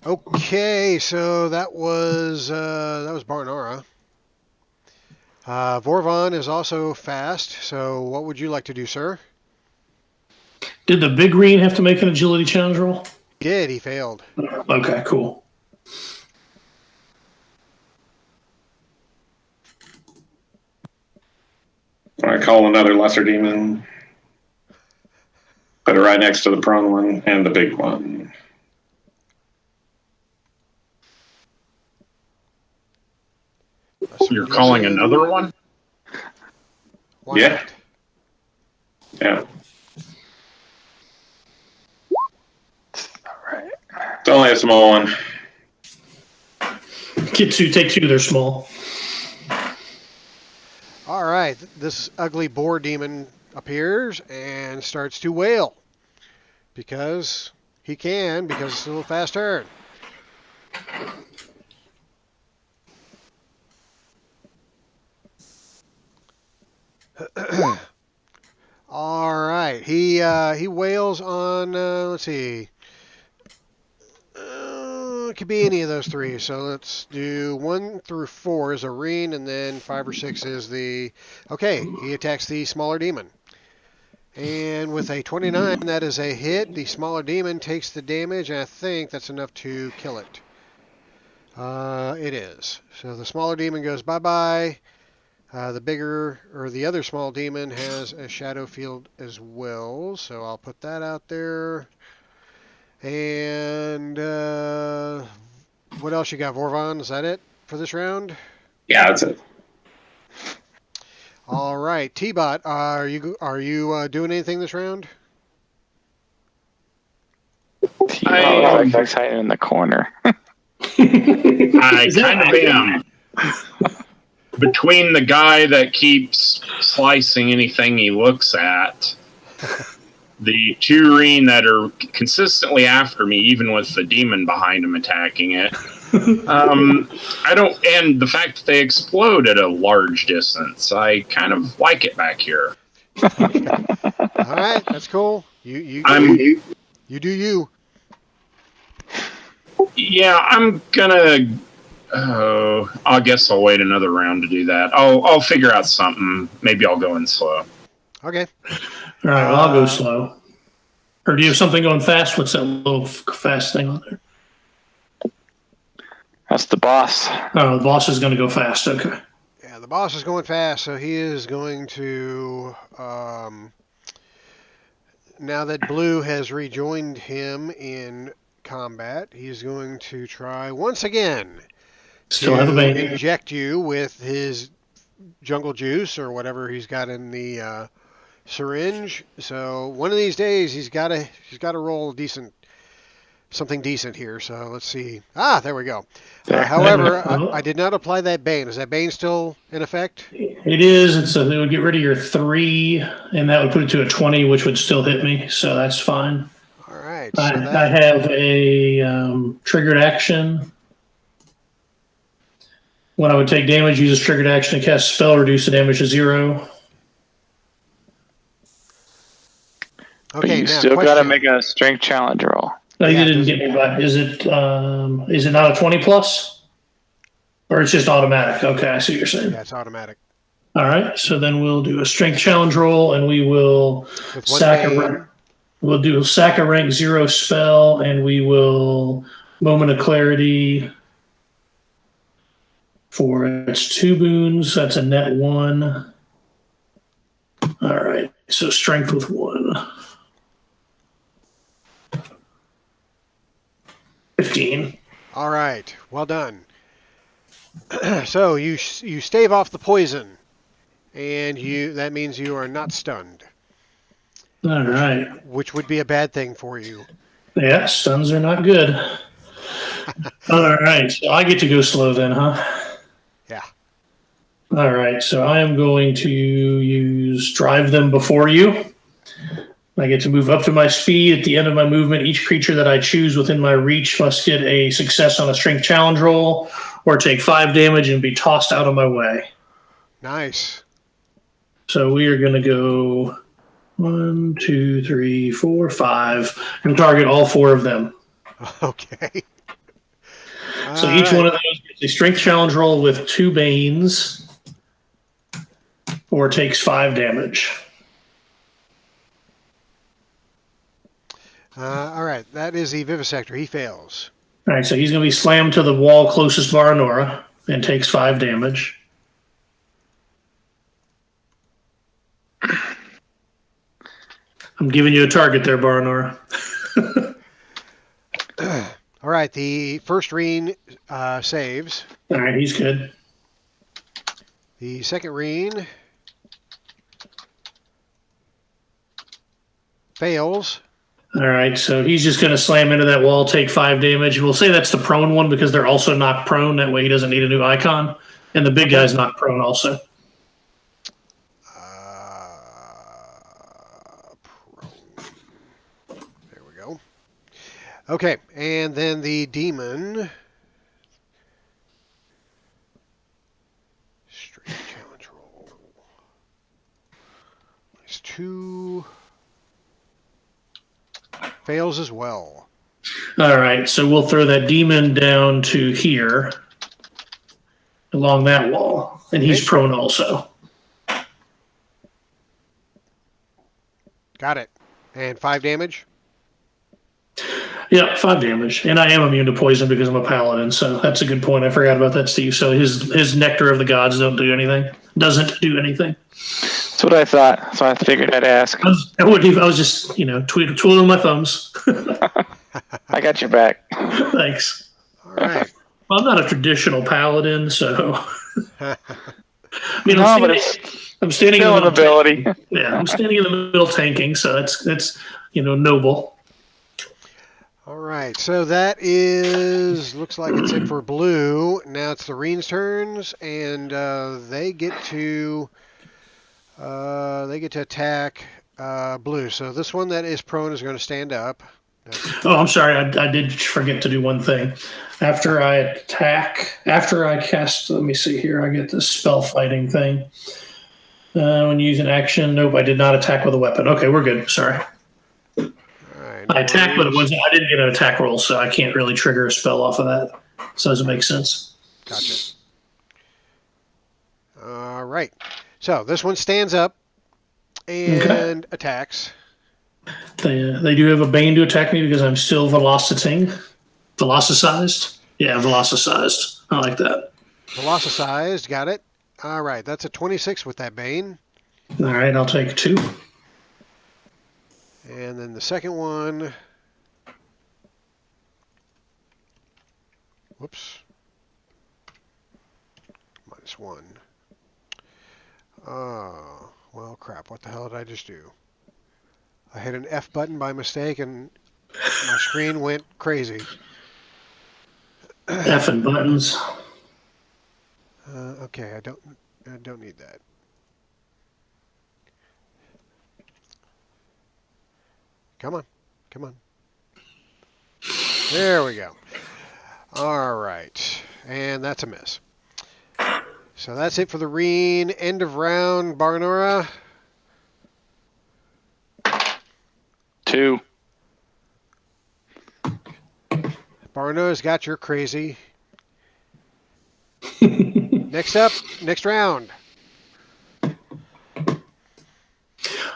Okay, so that was Barnara. Vorvon is also fast. So what would you like to do, sir? Did the big green have to make an agility challenge roll? He failed. Okay, cool. I call another lesser demon. Put it right next to the prone one and the big one. You're calling another one? Why not? Yeah. Alright. It's only a small one. Take two, they're small. All right, this ugly boar demon appears and starts to wail because he can, because it's a little fast turn. All right, he wails on. Let's see. It could be any of those three. So let's do 1 through 4 is a Reen, and then 5 or 6 is the. Okay, he attacks the smaller demon. And with a 29, that is a hit. The smaller demon takes the damage, and I think that's enough to kill it. It is. So the smaller demon goes bye-bye. The other small demon has a shadow field as well, so I'll put that out there. And what else you got, Vorvon? Is that it for this round? Yeah, that's it. All right, T-Bot, are you doing anything this round? T-Bot looks like hiding in the corner. I kind of am. Between the guy that keeps slicing anything he looks at, the two Reen that are consistently after me, even with the demon behind him attacking it. And the fact that they explode at a large distance, I kind of like it back here. All right, that's cool. You do you. Yeah, I'm gonna. I guess I'll wait another round to do that. I'll figure out something. Maybe I'll go in slow. Okay. All right, well, I'll go slow. Or do you have something going fast? What's that little fast thing on there? That's the boss. Oh, the boss is going to go fast. Okay. Yeah, the boss is going fast, so he is going to. Now that Blue has rejoined him in combat, he's going to try once again Still have a vein. inject you with his jungle juice or whatever he's got in the syringe. So one of these days he's got to roll something decent here. So let's see. There we go. However, I did not apply that bane. Is that bane still in effect? It is. It would get rid of your 3, and that would put it to a 20, which would still hit me. So that's fine. All right. So I have a triggered action. When I would take damage, use a triggered action to cast a spell, reduce the damage to 0. Okay, but you still got to make a strength challenge roll. No, you didn't get me back. Is it not a 20 plus? Or it's just automatic? Okay, I see what you're saying. Yeah, it's automatic. All right, so then we'll do a strength challenge roll, and we will sack a rank 0 spell, and we will Moment of Clarity for its 2 boons. That's a net 1. All right, so strength with 1. 15. All right, well done. So you stave off the poison, and that means you are not stunned. All right. Which would be a bad thing for you. Yeah, stuns are not good. All right, so I get to go slow then, huh? Yeah. All right, so I am going to use drive them before you. I get to move up to my speed. At the end of my movement, each creature that I choose within my reach must get a success on a strength challenge roll or take 5 damage and be tossed out of my way. Nice. So we are going to go 1, 2, 3, 4, 5, and target all 4 of them. Okay. So All each right. one of those gets a strength challenge roll with 2 banes or takes 5 damage. All right. That is the Vivisector. He fails. All right, so he's going to be slammed to the wall closest Varanora and takes 5 damage. I'm giving you a target there, Varanora. All right. The first Reen saves. All right, he's good. The second Reen fails. All right, so he's just going to slam into that wall, take 5 damage. We'll say that's the prone one because they're also knocked prone. That way he doesn't need a new icon. And the big guy's knocked prone also. There we go. Okay, and then the demon. Straight challenge roll. -2. Fails as well. All right, so we'll throw that demon down to here along that wall. And he's Okay. prone also. Got it. And 5 damage. Yeah, 5 damage. And I am immune to poison because I'm a paladin, so that's a good point. I forgot about that, Steve. So his nectar of the gods doesn't do anything. That's what I thought. So I figured I'd ask. I was just, twiddling my thumbs. I got your back. Thanks. All right. Well, I'm not a traditional paladin, so. No, but I'm standing still in an the middle. ability. Yeah, I'm standing in the middle tanking, so that's noble. All right. So that looks like it's it for blue. Now it's the Reen's turns, and they get to attack blue. So this one that is prone is going to stand up. Oh, I'm sorry. I did forget to do one thing. After I cast, let me see here. I get this spell fighting thing. When you use an action, nope, I did not attack with a weapon. Okay, we're good. Sorry. All right, I attacked, but I didn't get an attack roll, so I can't really trigger a spell off of that. So does it make sense? Gotcha. All right. So this one stands up and attacks. They do have a bane to attack me because I'm still velocized. Yeah, velocized. I like that. Velocized. Got it. All right. That's a 26 with that bane. All right, I'll take 2. And then the second one. Whoops. -1. Oh, well, crap. What the hell did I just do? I hit an F button by mistake and my screen went crazy. Effing buttons. Okay, I don't need that. Come on. There we go. All right, and that's a miss. So that's it for the Reen. End of round, Barnora. 2. Barnora's got your crazy. Next round.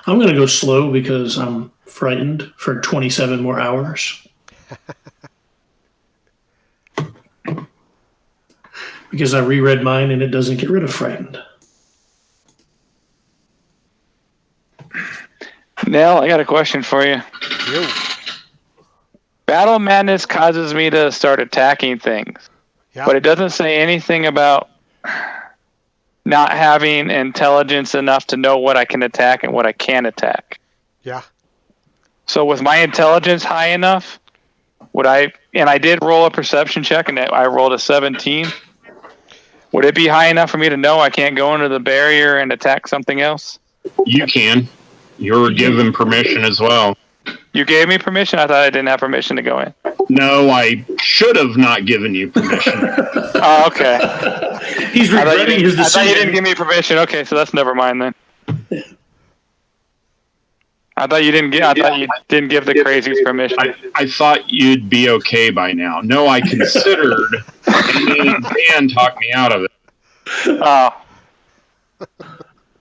I'm going to go slow because I'm frightened for 27 more hours. Because I reread mine and it doesn't get rid of frightened. Nell, I got a question for you. Yo. Battle Madness causes me to start attacking things, Yeah. but it doesn't say anything about not having intelligence enough to know what I can attack and what I can't attack. Yeah. So was my intelligence high enough? Would I? And I did roll a perception check, and I rolled a 17. Would it be high enough for me to know I can't go into the barrier and attack something else? You can. You're given permission as well. You gave me permission? I thought I didn't have permission to go in. No, I should have not given you permission. Oh, okay. He's regretting his decision. I thought you didn't give me permission. Okay, so that's never mind then. I thought you didn't give the crazies permission. I thought you'd be okay by now. No, I considered, and Dan talked me out of it. Oh.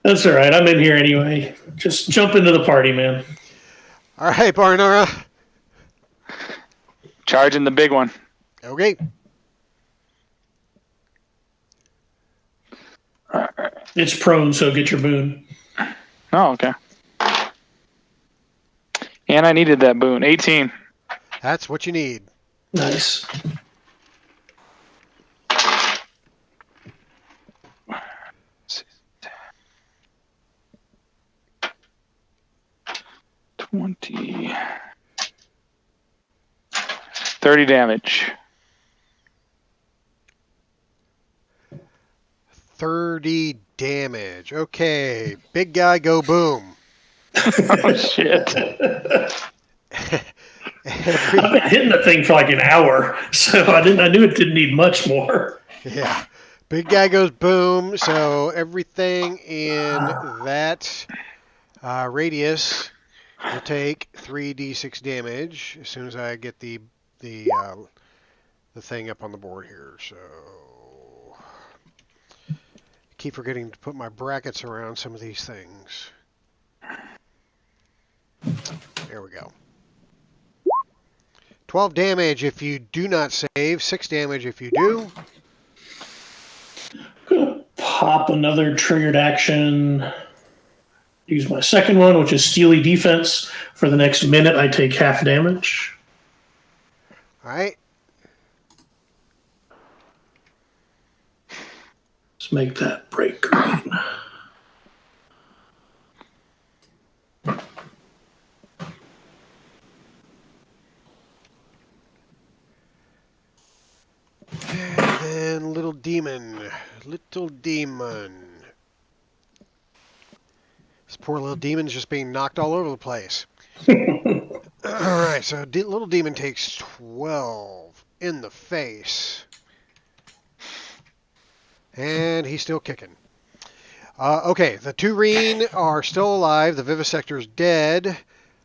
That's all right. I'm in here anyway. Just jump into the party, man. All right, Barnora. Charging the big one. Okay. It's prone, so get your boon. Oh, okay. And I needed that boon. 18. That's what you need. Nice. $20. 30 damage. 30 damage. Okay. Big guy go boom. Oh, shit. I've been hitting the thing for like an hour, so I knew it didn't need much more. Yeah. Big guy goes boom, so everything in that radius will take 3d6 damage as soon as I get the thing up on the board here. So keep forgetting to put my brackets around some of these things. There we go. 12 damage if you do not save, 6 damage if you do. I'm going to pop another triggered action. Use my second one, which is Steely Defense. For the next minute, I take half damage. All right. Let's make that break green. And then little demon. Little demon. This poor little demon's just being knocked all over the place. Alright, so little demon takes 12 in the face. And he's still kicking. Okay, the two Reen are still alive. The Vivisector's dead.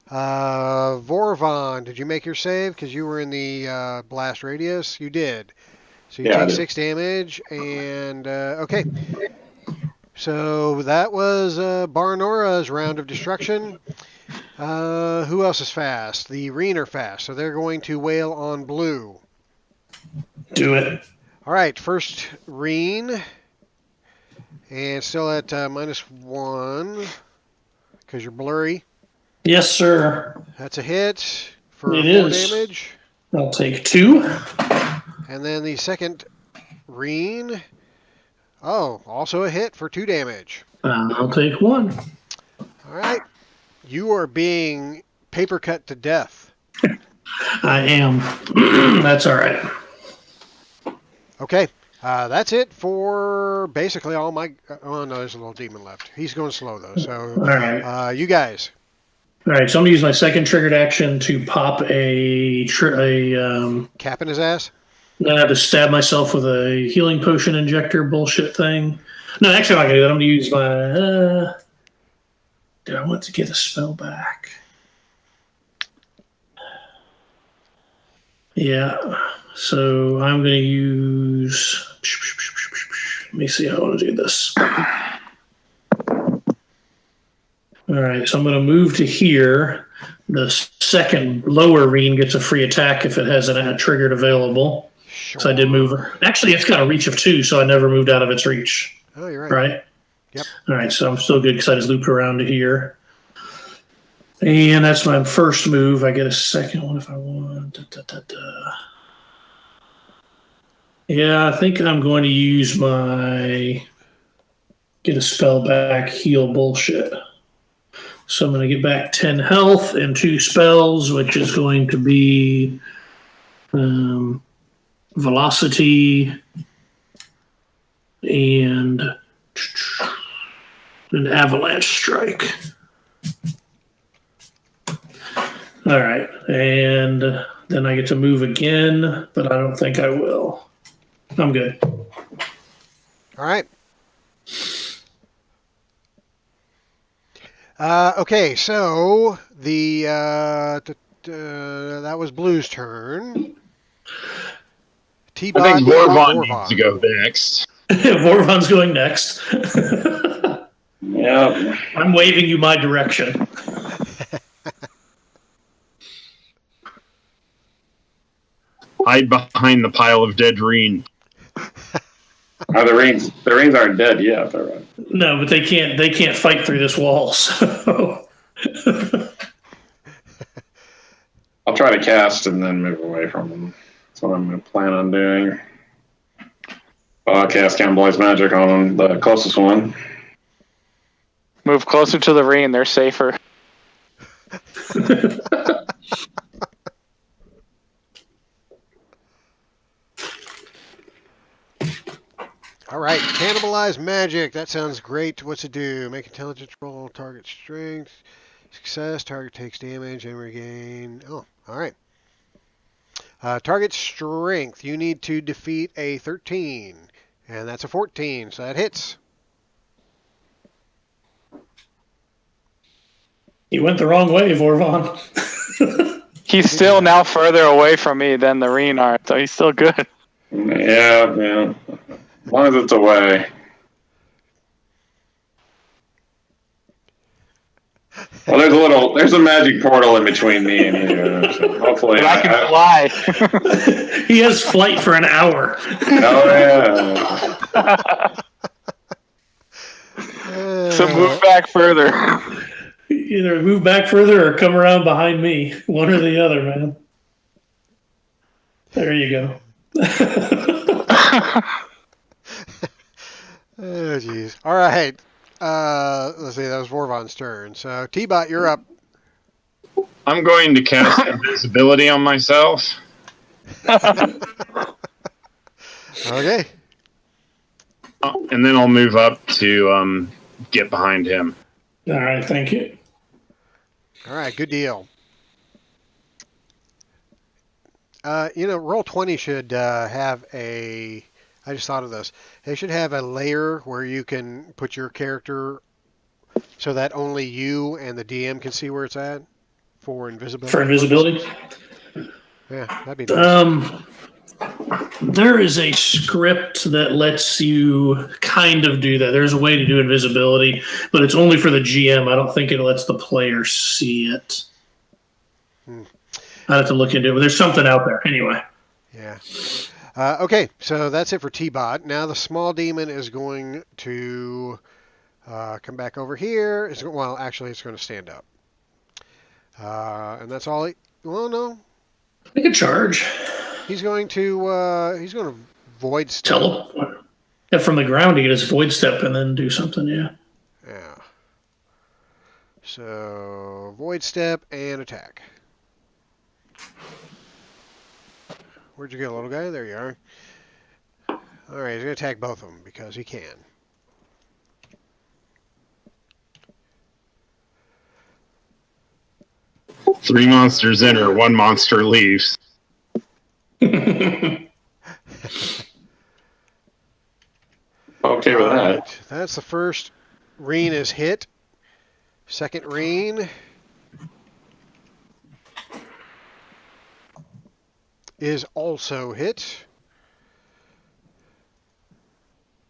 Vorvon, did you make your save? Because you were in the blast radius. You did. So you take 6 damage. And, okay. So that was Barnora's round of destruction. Who else is fast? The Reen are fast. So they're going to wail on blue. Do it. All right, first Reen. And still at -1 because you're blurry. Yes, sir. That's a hit for It 4 is. damage. I'll take 2. And then the second Reen. Oh, also a hit for 2 damage. I'll take 1. All right. You are being paper cut to death. I am. That's all right. Okay. That's it for basically all my... Oh, no, there's a little demon left. He's going slow, though. So, All right. you guys. All right, so I'm going to use my second triggered action to pop a Cap in his ass? I have to stab myself with a healing potion injector bullshit thing. No, actually, I'm not going to do that. I'm going to use my... Dude, I want to get a spell back. Yeah, so I'm going to use... Let me see how I want to do this. All right, so I'm going to move to here. The second lower Reen gets a free attack if it hasn't had triggered available. Sure. So I did move. Actually, it's got a reach of 2, so I never moved out of its reach. Oh, you're right. Right? Yep. All right, so I'm still good because I just looped around to here. And that's my first move. I get a second one if I want. Yeah, I think I'm going to use my get a spell back heal bullshit. So I'm going to get back 10 health and 2 spells, which is going to be velocity and an avalanche strike. All right, and then I get to move again, but I don't think I will. I'm good. All right. Okay, so the that was Blue's turn. I think Vorvon needs to go next. Vorvon's going next. Yeah. I'm waving you my direction. Hide behind the pile of dead Reen. The Reens aren't dead yet, all right. No, but they can't fight through this wall. So. I'll try to cast and then move away from them. That's what I'm going to plan on doing. I'll cast Cowboy's Magic on the closest one. Move closer to the Reen. They're safer. All right, cannibalize magic. That sounds great. What's it do? Make intelligence roll, target strength. Success, target takes damage and regain. Oh, all right. Target strength. You need to defeat a 13. And that's a 14, so that hits. You went the wrong way, Vorvon. He's still now further away from me than the Reen are, so he's still good. Yeah. As long as it's away. Well, there's a magic portal in between me and you. So hopefully, I can fly. He has flight for an hour. Oh yeah. So move back further. Either move back further or come around behind me. One or the other, man. There you go. Oh, jeez. All right. Let's see. That was Vorvon's turn. So, T-Bot, you're up. I'm going to cast invisibility on myself. Okay. And then I'll move up to get behind him. All right. Thank you. All right. Good deal. Roll20 should have a... I just thought of this. They should have a layer where you can put your character so that only you and the DM can see where it's at for invisibility. For invisibility? Yeah, that'd be nice. There is a script that lets you kind of do that. There's a way to do invisibility, but it's only for the GM. I don't think it lets the player see it. I'd have to look into it, but there's something out there. Anyway. Yeah. Okay, so that's it for T-Bot. Now the small demon is going to come back over here. It's going to stand up. And that's all. Well, no. Make a charge. He's going to void step. Teleport. Yeah, from the ground he gets void step and then do something. Yeah. Yeah. So void step and attack. Where'd you go, little guy? There you are. All right, he's going to attack both of them because he can. Three monsters enter, one monster leaves. Okay with that. That's the first. Reen is hit. Second Reen is also hit.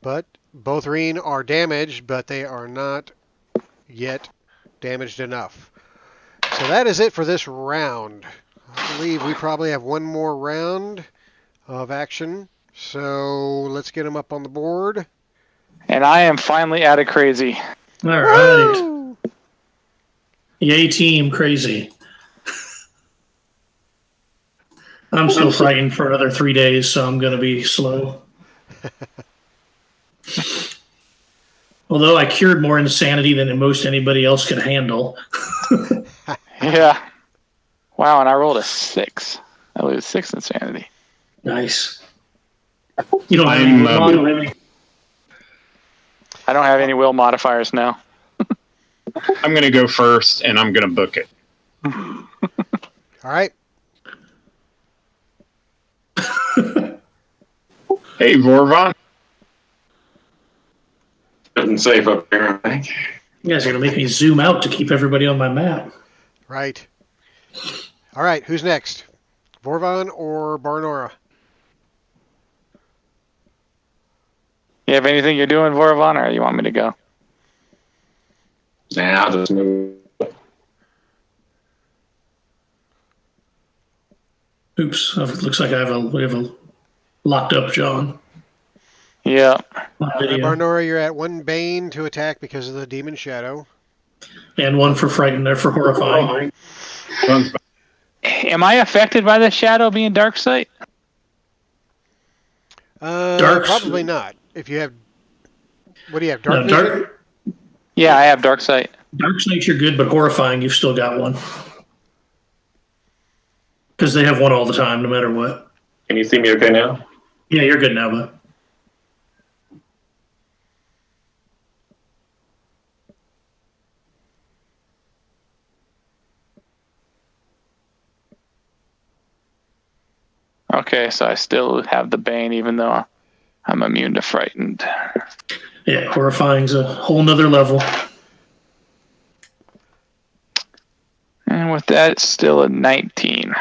But both Reen are damaged, but they are not yet damaged enough. So that is it for this round. I believe we probably have one more round of action. So let's get them up on the board. And I am finally out of crazy. All right. Woo! Yay, team crazy. I'm still frightened for another 3 days, so I'm going to be slow. Although I cured more insanity than most anybody else could handle. Yeah. Wow, and I rolled a 6. I lose 6 insanity. Nice. You don't have any will I don't have any will modifiers now. I'm going to go first, and I'm going to book it. All right. Hey, Vorvon. Good and safe up here, I think. You guys are going to make me zoom out to keep everybody on my map. Right. All right. Who's next? Vorvon or Barnora? You have anything you're doing, Vorvon, or you want me to go? Nah, I'll just move. Oops. Looks like we have a locked up John. Yeah. Barnora, you're at 1 Bane to attack because of the Demon Shadow. And 1 for frightened there for horrifying. Am I affected by the shadow being dark sight? Probably not. If you have, what do you have? Dark vision? Yeah, I have dark sight. Dark sight, you're good, but horrifying, you've still got 1. Because they have 1 all the time, no matter what. Can you see me okay now? Yeah, you're good now, bud. Okay, so I still have the Bane, even though I'm immune to frightened. Yeah, horrifying's a whole nother level. And with that, it's still a 19.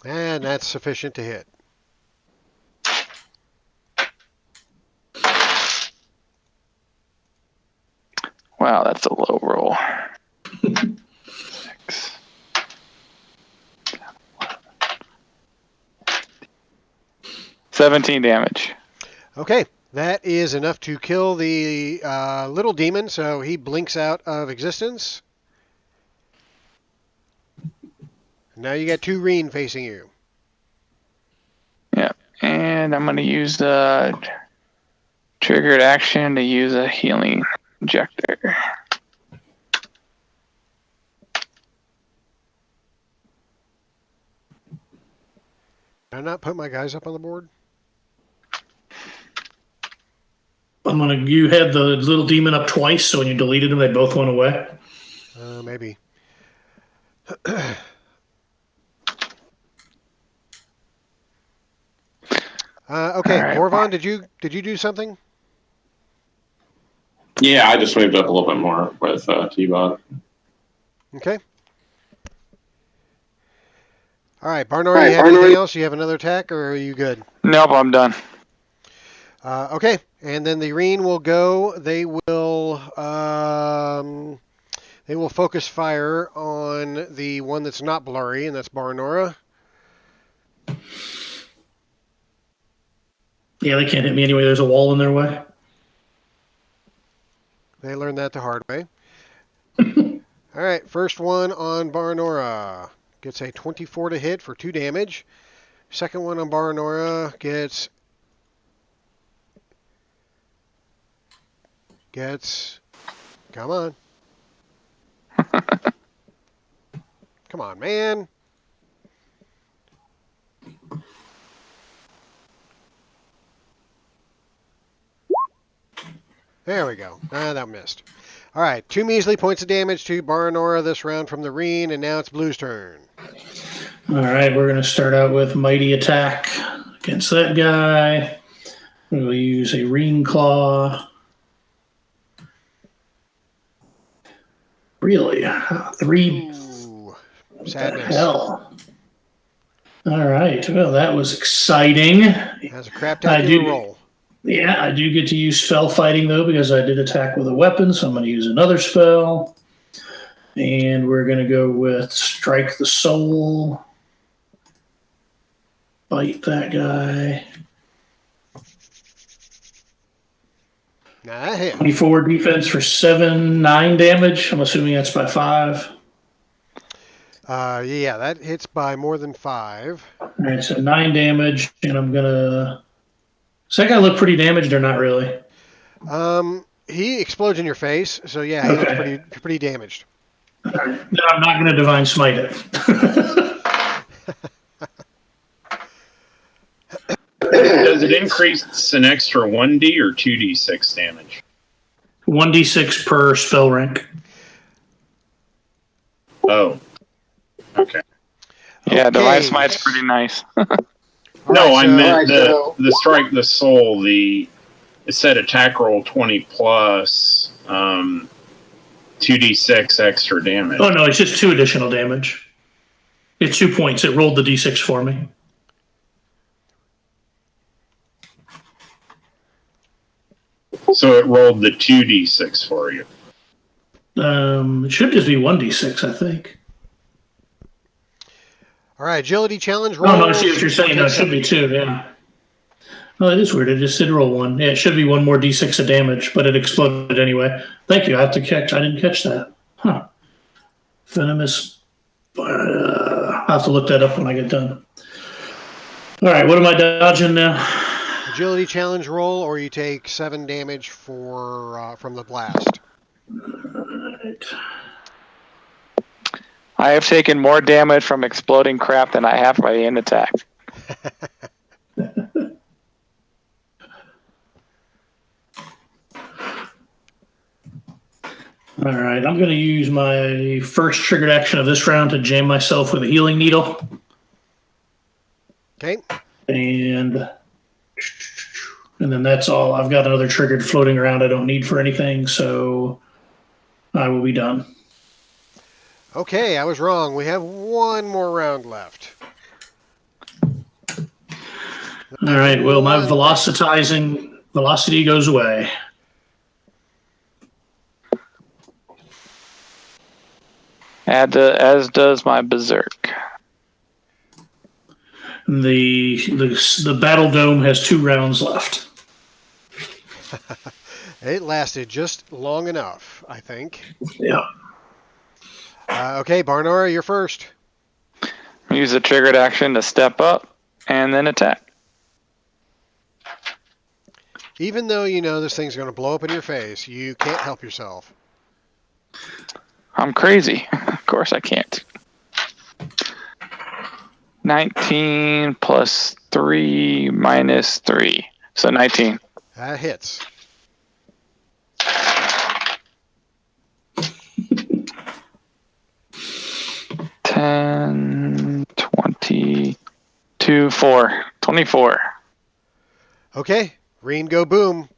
And that's sufficient to hit. Wow, that's a low roll. 6. 17 damage. Okay, that is enough to kill the little demon, so he blinks out of existence. Now you got 2 Reen facing you. Yeah, and I'm going to use the triggered action to use a healing injector. Did I not put my guys up on the board? You had the little demon up twice, so when you deleted them, they both went away. Maybe. Okay, All right. Vorvon, did you do something? Yeah, I just moved up a little bit more with T-Bot. Okay. All right, Barnora, you have anything else? You have another attack, or are you good? Nope, I'm done. Okay, and then the Reen will go. They will focus fire on the one that's not blurry, and that's Barnora. Yeah, they can't hit me anyway. There's a wall in their way. They learned that the hard way. All right, first one on Barnora. Gets a 24 to hit for 2 damage. Second one on Barnora gets... Come on. Come on, man. There we go. That missed. All right, 2 measly points of damage to Barnora this round from the Reen, and now it's Blue's turn. All right, we're going to start out with Mighty Attack against that guy. We'll use a Reen Claw. Really? 3? Ooh, What sadness. the hell? All right, well, that was exciting. That's a craptacular roll. Yeah, I do get to use spell fighting, though, because I did attack with a weapon, so I'm going to use another spell. And we're going to go with Strike the Soul. Bite that guy. Now that hit. 24 defense for 9 damage. I'm assuming that's by 5. Yeah, that hits by more than 5. All right, so 9 damage, and I'm going to... Does that guy look pretty damaged or not really? He explodes in your face, so yeah, he looks pretty damaged. Then I'm not going to divine smite it. Does it increase an extra 1d or 2d6 damage? 1d6 per spell rank. Oh. Okay. Yeah, Okay. divine smite's pretty nice. No, I meant so- the strike the soul. It said attack roll 20 plus 2d6 extra damage. Oh, no, it's just 2 additional damage. It's 2 points. It rolled the d6 for me. So it rolled the 2d6 for you. It should just be 1d6, I think. All right, agility challenge roll. Oh, no, I see what you're saying. No, it should be 2, yeah. Oh, that is weird. It just did roll 1. Yeah, it should be 1 more d6 of damage, but it exploded anyway. Thank you. I didn't catch that. Huh. Venomous. I'll have to look that up when I get done. All right, what am I dodging now? Agility challenge roll, or you take 7 damage from the blast. Right. I have taken more damage from exploding crap than I have by the end attack. All right, I'm going to use my first triggered action of this round to jam myself with a healing needle. Okay. And then that's all. I've got another triggered floating around I don't need for anything, so I will be done. Okay, I was wrong. We have 1 more round left. All right, well, my velocity goes away. As does my berserk. The battle dome has 2 rounds left. It lasted just long enough, I think. Yeah. Okay, Barnora, you're first. Use the triggered action to step up and then attack. Even though you know this thing's going to blow up in your face, you can't help yourself. I'm crazy. Of course I can't. 19 plus 3 minus 3. So 19. That hits. Ten, 22, 4. 24. Okay, Reen, go boom.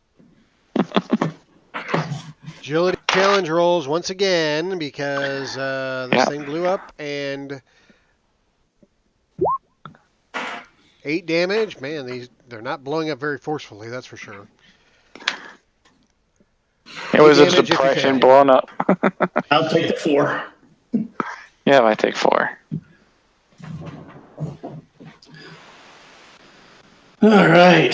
Agility challenge rolls once again because this thing blew up, and 8 damage. Man, they're not blowing up very forcefully, that's for sure. It was a damage if you depression fail. blown up. I'll take the 4. Yeah, I take 4. All right.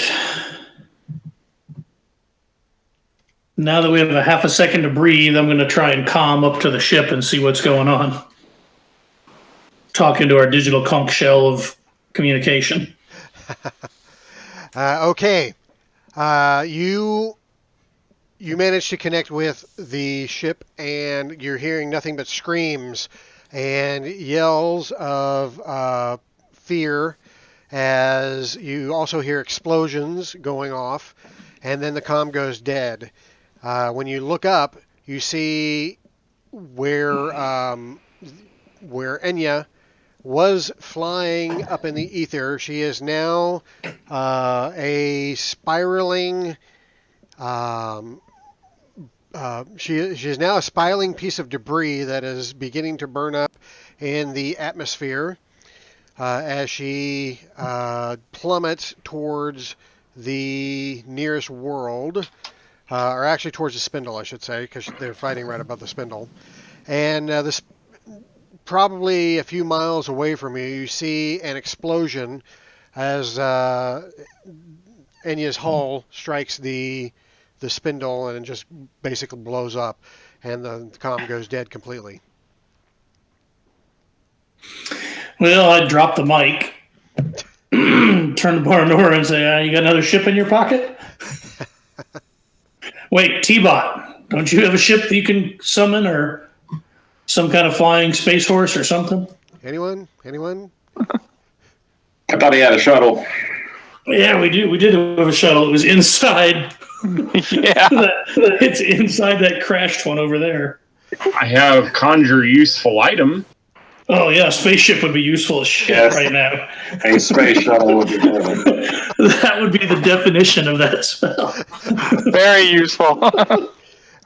Now that we have a half a second to breathe, I'm going to try and calm up to the ship and see what's going on. Talking to our digital conch shell of communication. Okay. You managed to connect with the ship, and you're hearing nothing but screams and yells of fear, as you also hear explosions going off, and then the comm goes dead. When you look up, you see where Enya was flying up in the ether. She is now a spiraling. She is now a spiraling piece of debris that is beginning to burn up in the atmosphere as she plummets towards the nearest world. Or actually towards the spindle, I should say, because they're fighting right above the spindle. And this, probably a few miles away from you, you see an explosion as Enya's hull strikes the spindle, and it just basically blows up, and the comm goes dead completely. Well, I'd drop the mic, turn to Barnora and say, you got another ship in your pocket? Wait, T-Bot, don't you have a ship that you can summon or some kind of flying space horse or something? Anyone? I thought he had a shuttle. Yeah, we do. We did have a shuttle. It was inside. Yeah. It's inside that crashed one over there. I have conjure useful item. Oh yeah, a spaceship would be useful as shit Yes. right now. A space shuttle would be good. That would be the definition of that spell. Very useful. All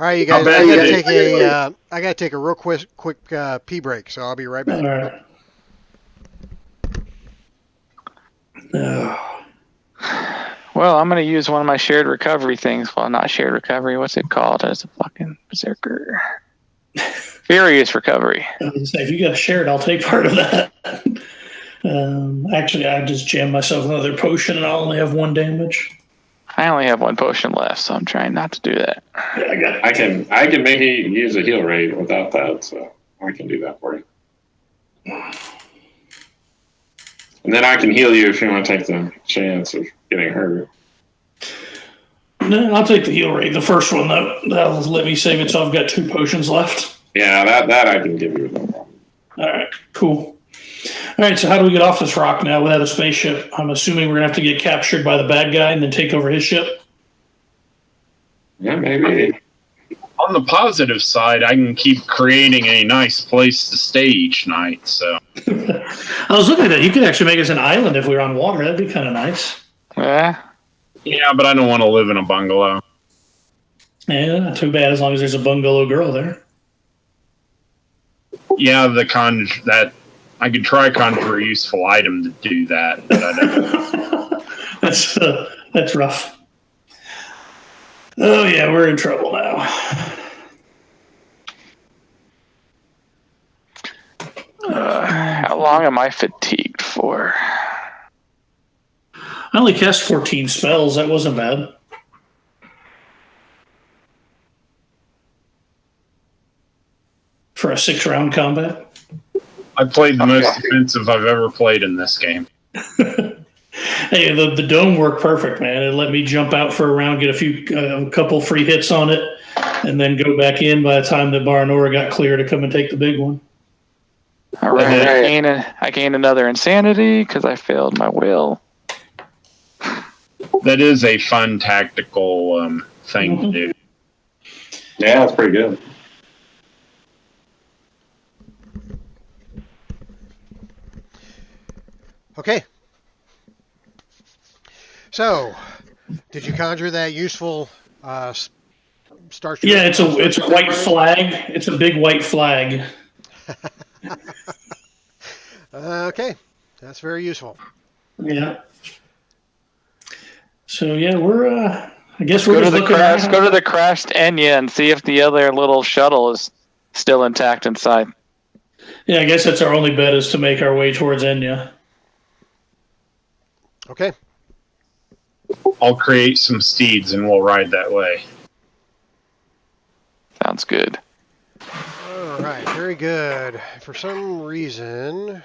right, you guys. bad I gotta take a real quick pee break. So I'll be right All back. right. Well, I'm going to use one of my shared recovery things. Well, not shared recovery. What's it called? As a fucking berserker. Furious recovery. I was gonna say, if you got shared, I'll take part of that. Actually, I just jammed myself another potion, and I'll only have 1 damage. I only have 1 potion left, so I'm trying not to do that. Yeah, I got it. I can make you use a heal rate without that, so I can do that for you. And then I can heal you if you want to take the chance of getting hurt. No, I'll take the heal rate. The first one, that'll let me save it, so I've got 2 potions left. Yeah, that I can give you no problem. All right, cool. All right, so how do we get off this rock now without a spaceship? I'm assuming we're going to have to get captured by the bad guy and then take over his ship? Yeah, maybe. On the positive side, I can keep creating a nice place to stay each night. So I was looking at that. You could actually make us an island if we were on water. That'd be kind of nice. Yeah. yeah, but I don't want to live in a bungalow. Yeah, not too bad as long as there's a bungalow girl there. Yeah, that I could try conjure a useful item to do that, but I don't. That's rough. Oh yeah, we're in trouble now. How long am I fatigued for? I only cast 14 spells. That wasn't bad. For a 6-round combat. I played the most defensive I've ever played in this game. Hey, the dome worked perfect, man. It let me jump out for a round, get a couple free hits on it, and then go back in by the time the Baranora got clear to come and take the big one. All right. I gained another insanity because I failed my will. That is a fun tactical thing to do. Yeah, that's pretty good. Okay. So, did you conjure that useful starship? Yeah, it's a white flag. It's a big white flag. Okay, that's very useful. Yeah. So yeah, we're. I guess we're Go to just the looking crash. around. Go to the crashed Enya and see if the other little shuttle is still intact inside. Yeah, I guess that's our only bet is to make our way towards Enya. Okay. I'll create some steeds and we'll ride that way. Sounds good. All right, very good. For some reason,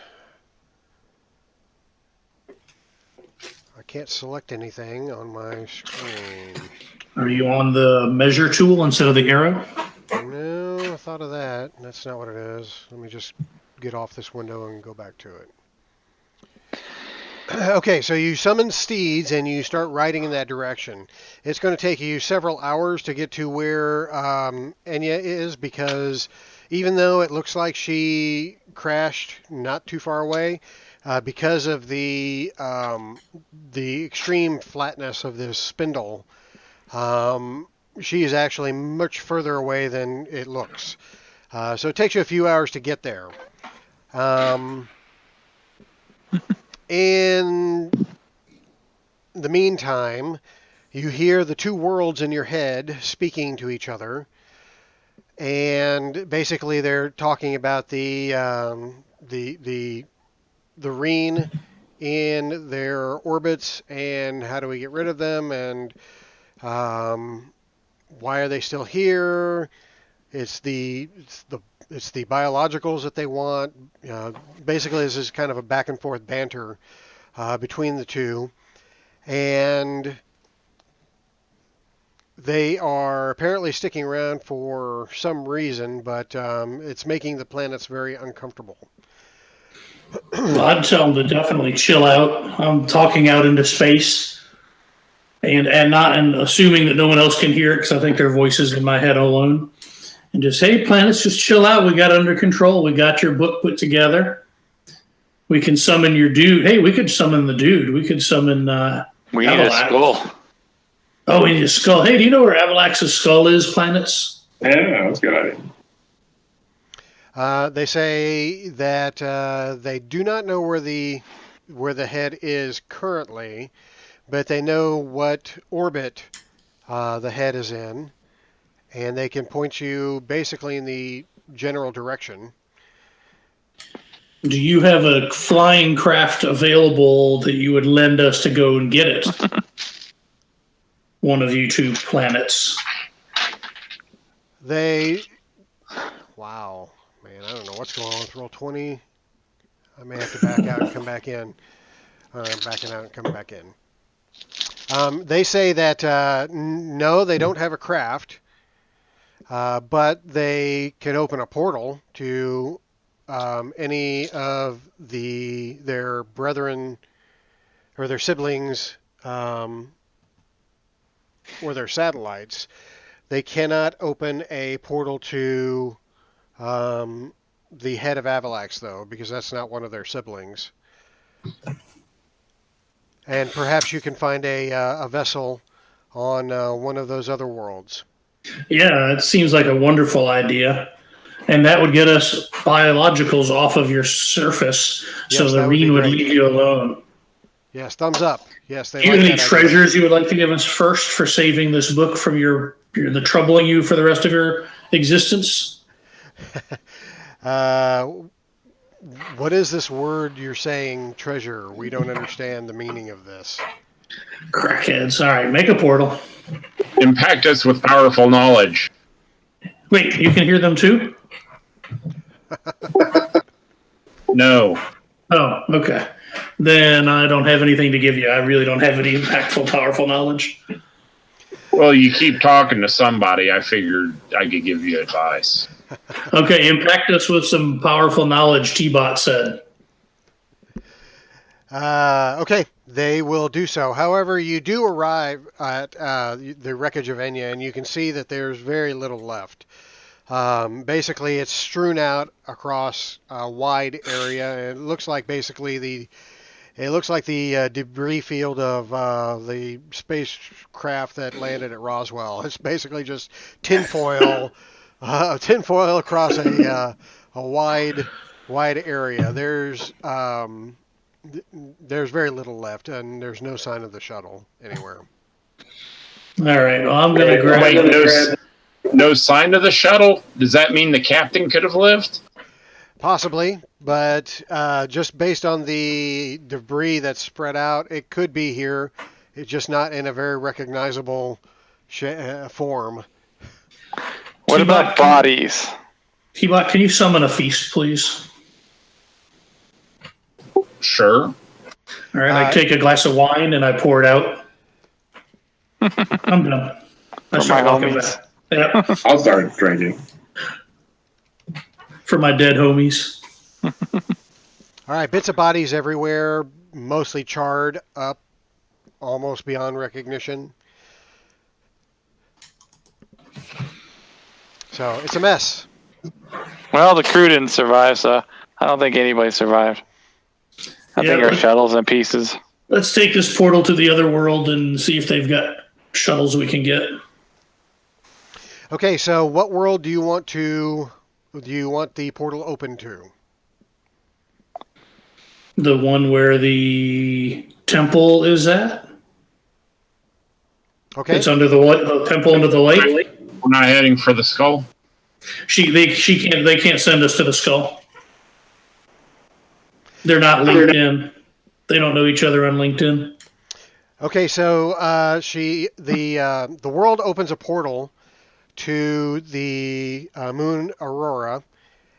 I can't select anything on my screen. Are you on the measure tool instead of the arrow? No, I thought of that. That's not what it is. Let me just get off this window and go back to it. Okay, so you summon steeds and you start riding in that direction. It's going to take you several hours to get to where Enya is, because even though it looks like she crashed not too far away, because of the extreme flatness of this spindle, she is actually much further away than it looks. So it takes you a few hours to get there. In the meantime, you hear the two worlds in your head speaking to each other, and basically they're talking about the Reen in their orbits and how do we get rid of them, and why are they still here? It's the biologicals that they want. Basically, this is kind of a back and forth banter between the two. And They are apparently sticking around for some reason, but it's making the planets very uncomfortable. Well, I'd tell them to definitely chill out. I'm talking out into space, and assuming that no one else can hear it because I think their voices in my head alone. And just, hey, planets, just chill out. We got it under control. We got your book put together. We can summon your dude. Hey, we could summon the dude. We could summon. We need a skull. Oh, we need a skull. Hey, do you know where Avalax's skull is, planets? Yeah, that's a good idea. They say that they do not know where the head is currently, but they know what orbit the head is in, and they can point you basically in the general direction. Do you have a flying craft available that you would lend us to go and get it? One of you two planets. Wow, man, I don't know what's going on with Roll20. I may have to back out and come back in. I'm backing out and coming back in. They say that no, they don't have a craft, but they can open a portal to any of their brethren or their siblings or their satellites. They cannot open a portal to the head of Avalax, though, because that's not one of their siblings. And perhaps you can find a vessel on one of those other worlds. Yeah, it seems like a wonderful idea. And that would get us biologicals off of your surface, so the Reen would leave you alone. Yes, thumbs up. Yes, they. Do you have any treasures you would like to give us first for saving this book from the troubling you for the rest of your existence? What is this word you're saying, treasure? We don't understand the meaning of this. Crackheads. All right, make a portal. Impact us with powerful knowledge. Wait, you can hear them too? No. Oh, okay. Then I don't have anything to give you. I really don't have any impactful, powerful knowledge. Well, you keep talking to somebody. I figured I could give you advice. Okay, impact us with some powerful knowledge, T-Bot said. Okay, they will do so. However, you do arrive at the wreckage of Enya, and you can see that there's very little left. Basically, it's strewn out across a wide area. It looks like basically the debris field of the spacecraft that landed at Roswell. It's basically just tinfoil across a wide area. There's very little left, and there's no sign of the shuttle anywhere. All right. Well, I'm going to grab. No sign of the shuttle? Does that mean the captain could have lived? Possibly, but just based on the debris that's spread out, it could be here. It's just not in a very recognizable form. What about bodies? T-Bot, can you summon a feast, please? Sure. All right, I take a glass of wine and I pour it out. I'm done. I start walking back. Yep. I'll start drinking. For my dead homies. All right, bits of bodies everywhere, mostly charred up, almost beyond recognition. So it's a mess. Well, the crew didn't survive, so I don't think anybody survived. I think our shuttle's in pieces. Let's take this portal to the other world and see if they've got shuttles we can get. Okay, so what world do you want the portal open to? The one where the temple is at? Okay. It's under the temple under the lake? We're not heading for the skull? They can't send us to the skull. They're not linked in. They don't know each other on LinkedIn. Okay, so the world opens a portal to the moon Aurora,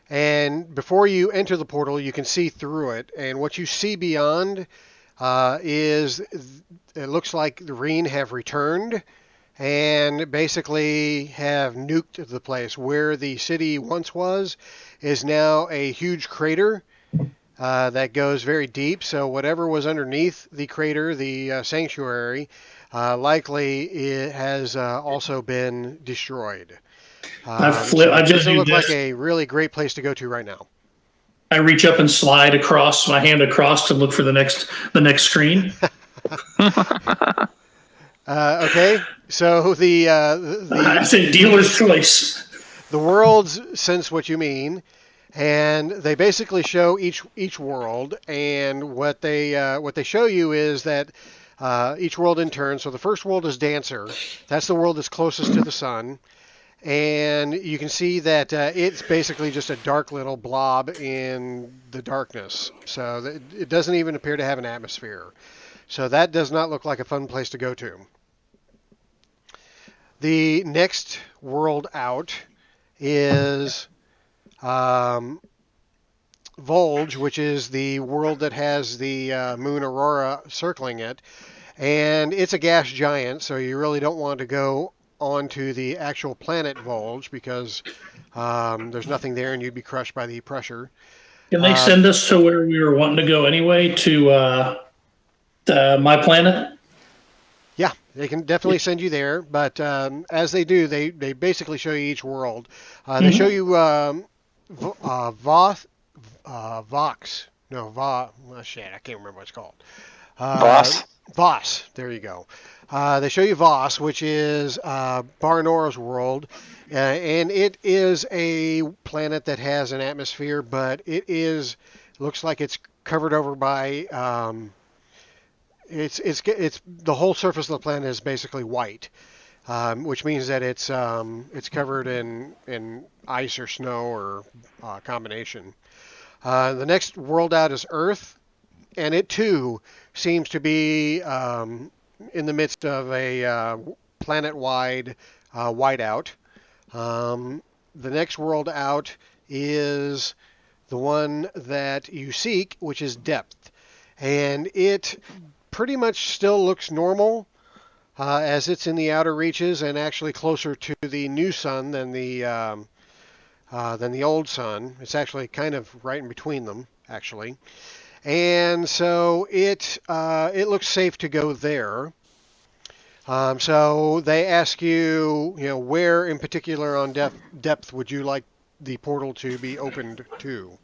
and before you enter the portal, you can see through it, and what you see beyond is it looks like the Reen have returned, and basically have nuked the place. Where the city once was is now a huge crater that goes very deep. So whatever was underneath the crater, the sanctuary, likely it has also been destroyed. So I it just doesn't do look like this. a really great place to go to right now. I reach up and slide across my hand across to look for the next screen. Okay, so I say dealer's choice. the worlds sense what you mean, and they basically show each world, and what they show you is that each world in turn. So the first world is Dancer. That's the world that's closest to the sun, and you can see that it's basically just a dark little blob in the darkness. So it doesn't even appear to have an atmosphere. So that does not look like a fun place to go to. The next world out is um, Volge, which is the world that has the moon Aurora circling it. And it's a gas giant, so you really don't want to go onto the actual planet Volge because there's nothing there and you'd be crushed by the pressure. Can they Um, send us to where we were wanting to go anyway? To my planet? yeah, they can definitely send you there, but as they do, they basically show you each world. They show Mm-hmm. you Vox. No, well, shit, I can't remember what it's called. Uh, Boss. Voss. There you go. They show you Voss, which is Barnora's world, and it is a planet that has an atmosphere, but looks like it's covered over by it's the whole surface of the planet is basically white, which means that it's covered in ice or snow or combination. The next world out is Earth, and it too seems to be in the midst of a planet-wide whiteout. The next world out is the one that you seek, which is Depth, and it pretty much still looks normal as it's in the outer reaches and actually closer to the new sun than the old sun. It's actually kind of right in between them, actually. And so it looks safe to go there. So they ask you, where in particular on depth would you like the portal to be opened to?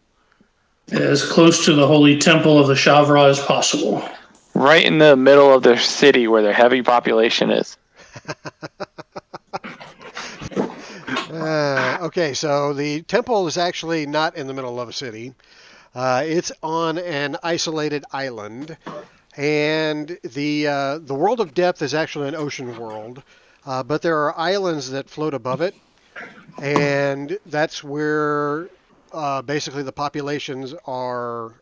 As close to the holy temple of the Shavra as possible. Right in the middle of their city where their heavy population is. Okay, so the temple is actually not in the middle of a city. It's on an isolated island, and the world of depth is actually an ocean world, but there are islands that float above it, and that's where basically the populations are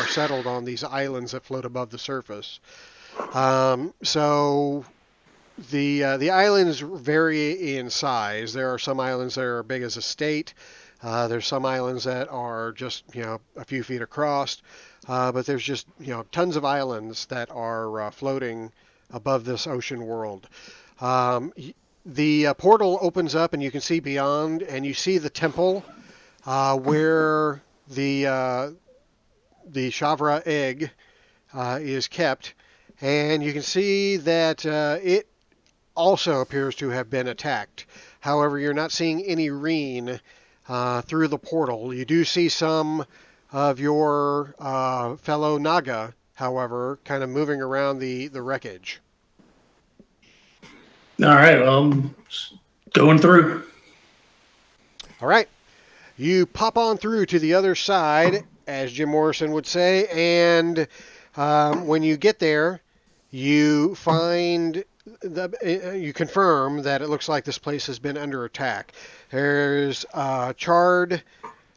settled on these islands that float above the surface. So the islands vary in size. There are some islands that are big as a state. There's some islands that are just a few feet across, but there's just tons of islands that are floating above this ocean world. The portal opens up and you can see beyond, and you see the temple where the Shavra egg is kept, and you can see that it also appears to have been attacked. However, you're not seeing any Reen through the portal. You do see some of your fellow Naga, however, kind of moving around the wreckage. All right, well, I'm going through. All right. You pop on through to the other side, as Jim Morrison would say, and when you get there, you find you confirm that it looks like this place has been under attack. There's charred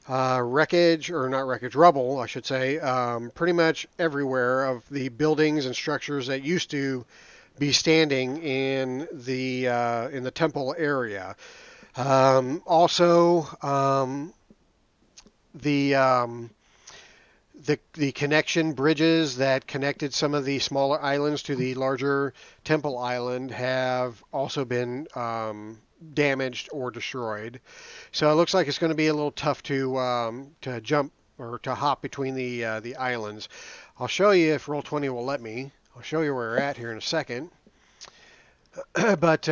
wreckage, or not wreckage, rubble, I should say, pretty much everywhere of the buildings and structures that used to be standing in the temple area. Also, the the connection bridges that connected some of the smaller islands to the larger temple island have also been damaged or destroyed. So it looks like it's going to be a little tough to jump or to hop between the islands. I'll show you if Roll20 will let me. I'll show you where we're at here in a second. But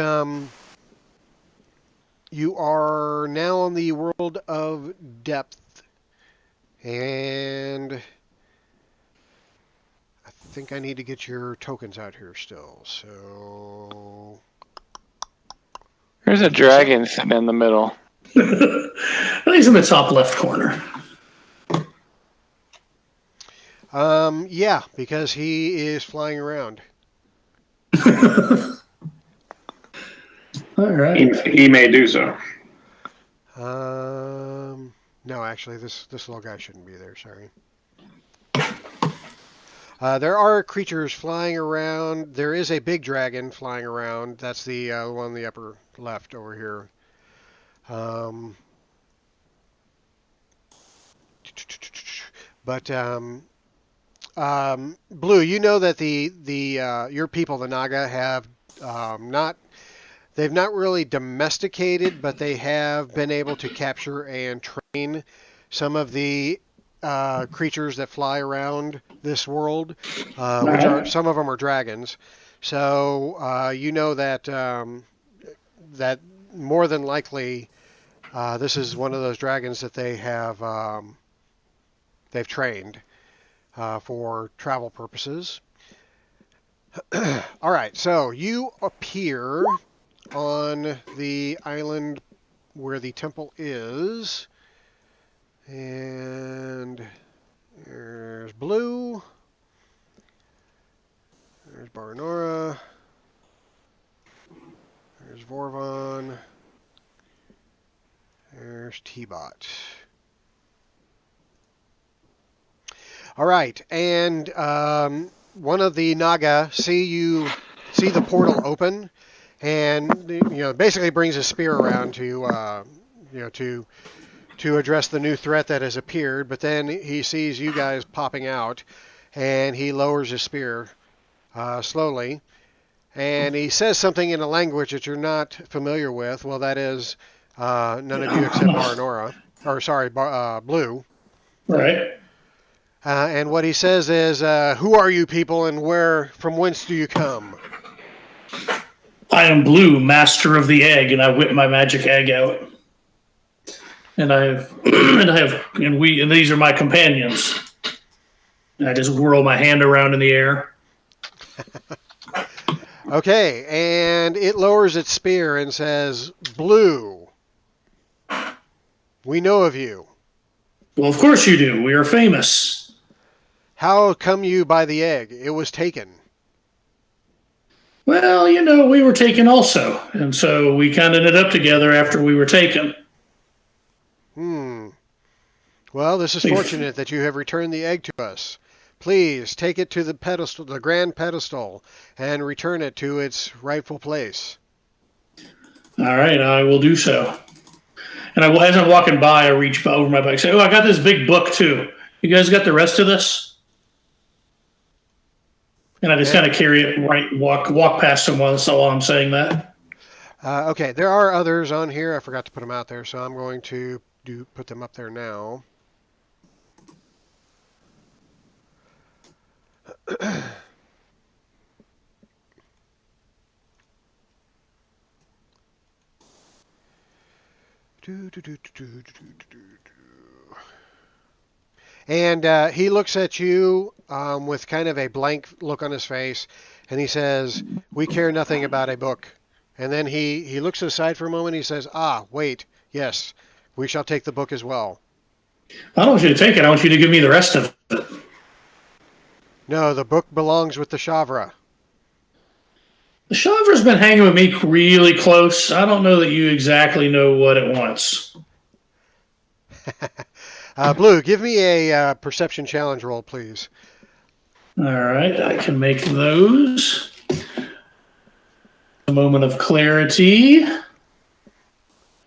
you are now on the world of depth, and I think I need to get your tokens out here still. So There's a dragon sitting in the middle. He's in the top left corner. Yeah, because he is flying around. All right. He may do so. No, actually, this little guy shouldn't be there. Sorry. There are creatures flying around. There is a big dragon flying around. That's the one in the upper left over here. But Blue, you know that your people, the Naga, have they've not really domesticated, but they have been able to capture and train some of the creatures that fly around this world, which are some of them are dragons. So you know that that more than likely this is one of those dragons that they've trained for travel purposes. All right, so you appear on the island where the temple is, and there's Blue, there's Baranora, there's Vorvon, there's T-Bot. All right, and one of the Naga see the portal open, and basically brings his spear around to address the new threat that has appeared. But then he sees you guys popping out, and he lowers his spear slowly, and he says something in a language that you're not familiar with. Well, that is none of you except Baranora, or sorry, Blue. Right. And what he says is, "Who are you people, and from whence do you come?" I am Blue, master of the egg, and I whip my magic egg out. And these are my companions. And I just whirl my hand around in the air. Okay, and it lowers its spear and says, "Blue, we know of you. Well, of course you do. We are famous. How come you by the egg? It was taken." Well, we were taken also. And so we kind of ended up together after we were taken. Well, this is fortunate that you have returned the egg to us. Please take it to the pedestal, the grand pedestal, and return it to its rightful place. All right, I will do so. And as I'm walking by, I reach over my back and say, "Oh, I got this big book too. You guys got the rest of this?" And I just kind of carry it walk past someone while I'm saying that. Okay, there are others on here. I forgot to put them out there, so I'm going to put them up there now. And he looks at you with kind of a blank look on his face, and he says, "We care nothing about a book." And then he looks aside for a moment. He says, "Wait, yes, we shall take the book as well." I don't want you to take it. I want you to give me the rest of it. No, the book belongs with the Shavra. The Shavra's been hanging with me really close. I don't know that you exactly know what it wants. Blue, give me a perception challenge roll, please. All right, I can make those. A moment of clarity.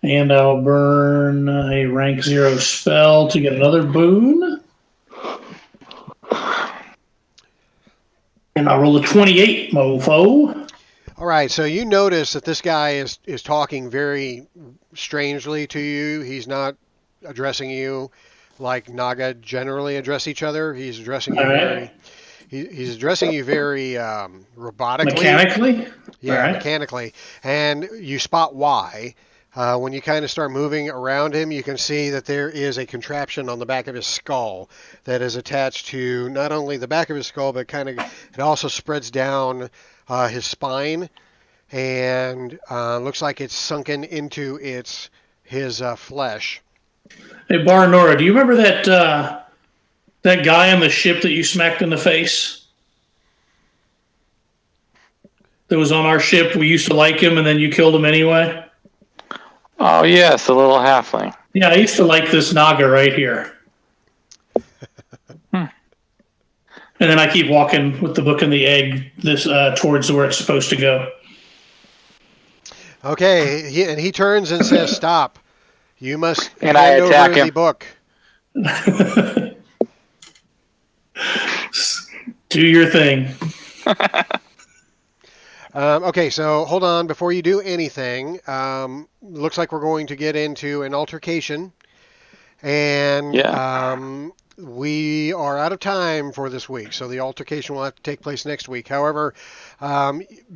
And I'll burn a rank 0 spell to get another boon. And I'll roll a 28, mofo. All right, so you notice that this guy is talking very strangely to you. He's not addressing you like Naga generally address each other. He's addressing you All right. very he's addressing you very robotically. Mechanically? Yeah, All right. mechanically. And you spot why. When you kind of start moving around him, you can see that there is a contraption on the back of his skull that is attached to not only the back of his skull, but it also spreads down his spine, and looks like it's sunken into his flesh. Hey, Baranora, do you remember that guy on the ship that you smacked in the face? That was on our ship. We used to like him, and then you killed him anyway. Oh yes, the little halfling. Yeah, I used to like this Naga right here. And then I keep walking with the book and the egg towards where it's supposed to go. Okay, he turns and says, "Stop! You must And I hand attack over him. the book." Do your thing. Okay, so hold on. Before you do anything, looks like we're going to get into an altercation. And we are out of time for this week, so the altercation will have to take place next week. However,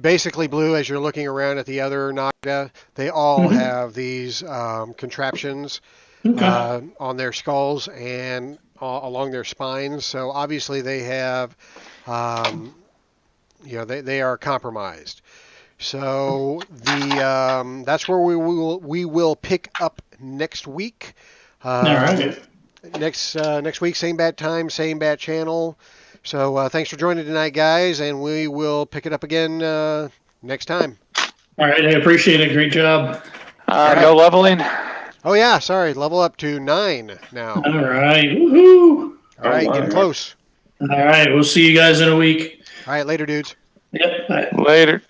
basically, Blue, as you're looking around at the other Naga, they all have these contraptions on their skulls and along their spines. So obviously they have, they are compromised. So that's where we will pick up next week. All right. Next week, same bad time, same bad channel. So thanks for joining tonight, guys, and we will pick it up again next time. All right, I appreciate it. Great job. No leveling. Oh yeah, sorry, level up to 9 now. All right, woohoo! All right, getting close. All right, we'll see you guys in a week. All right, later, dudes. Yep. Bye. Later.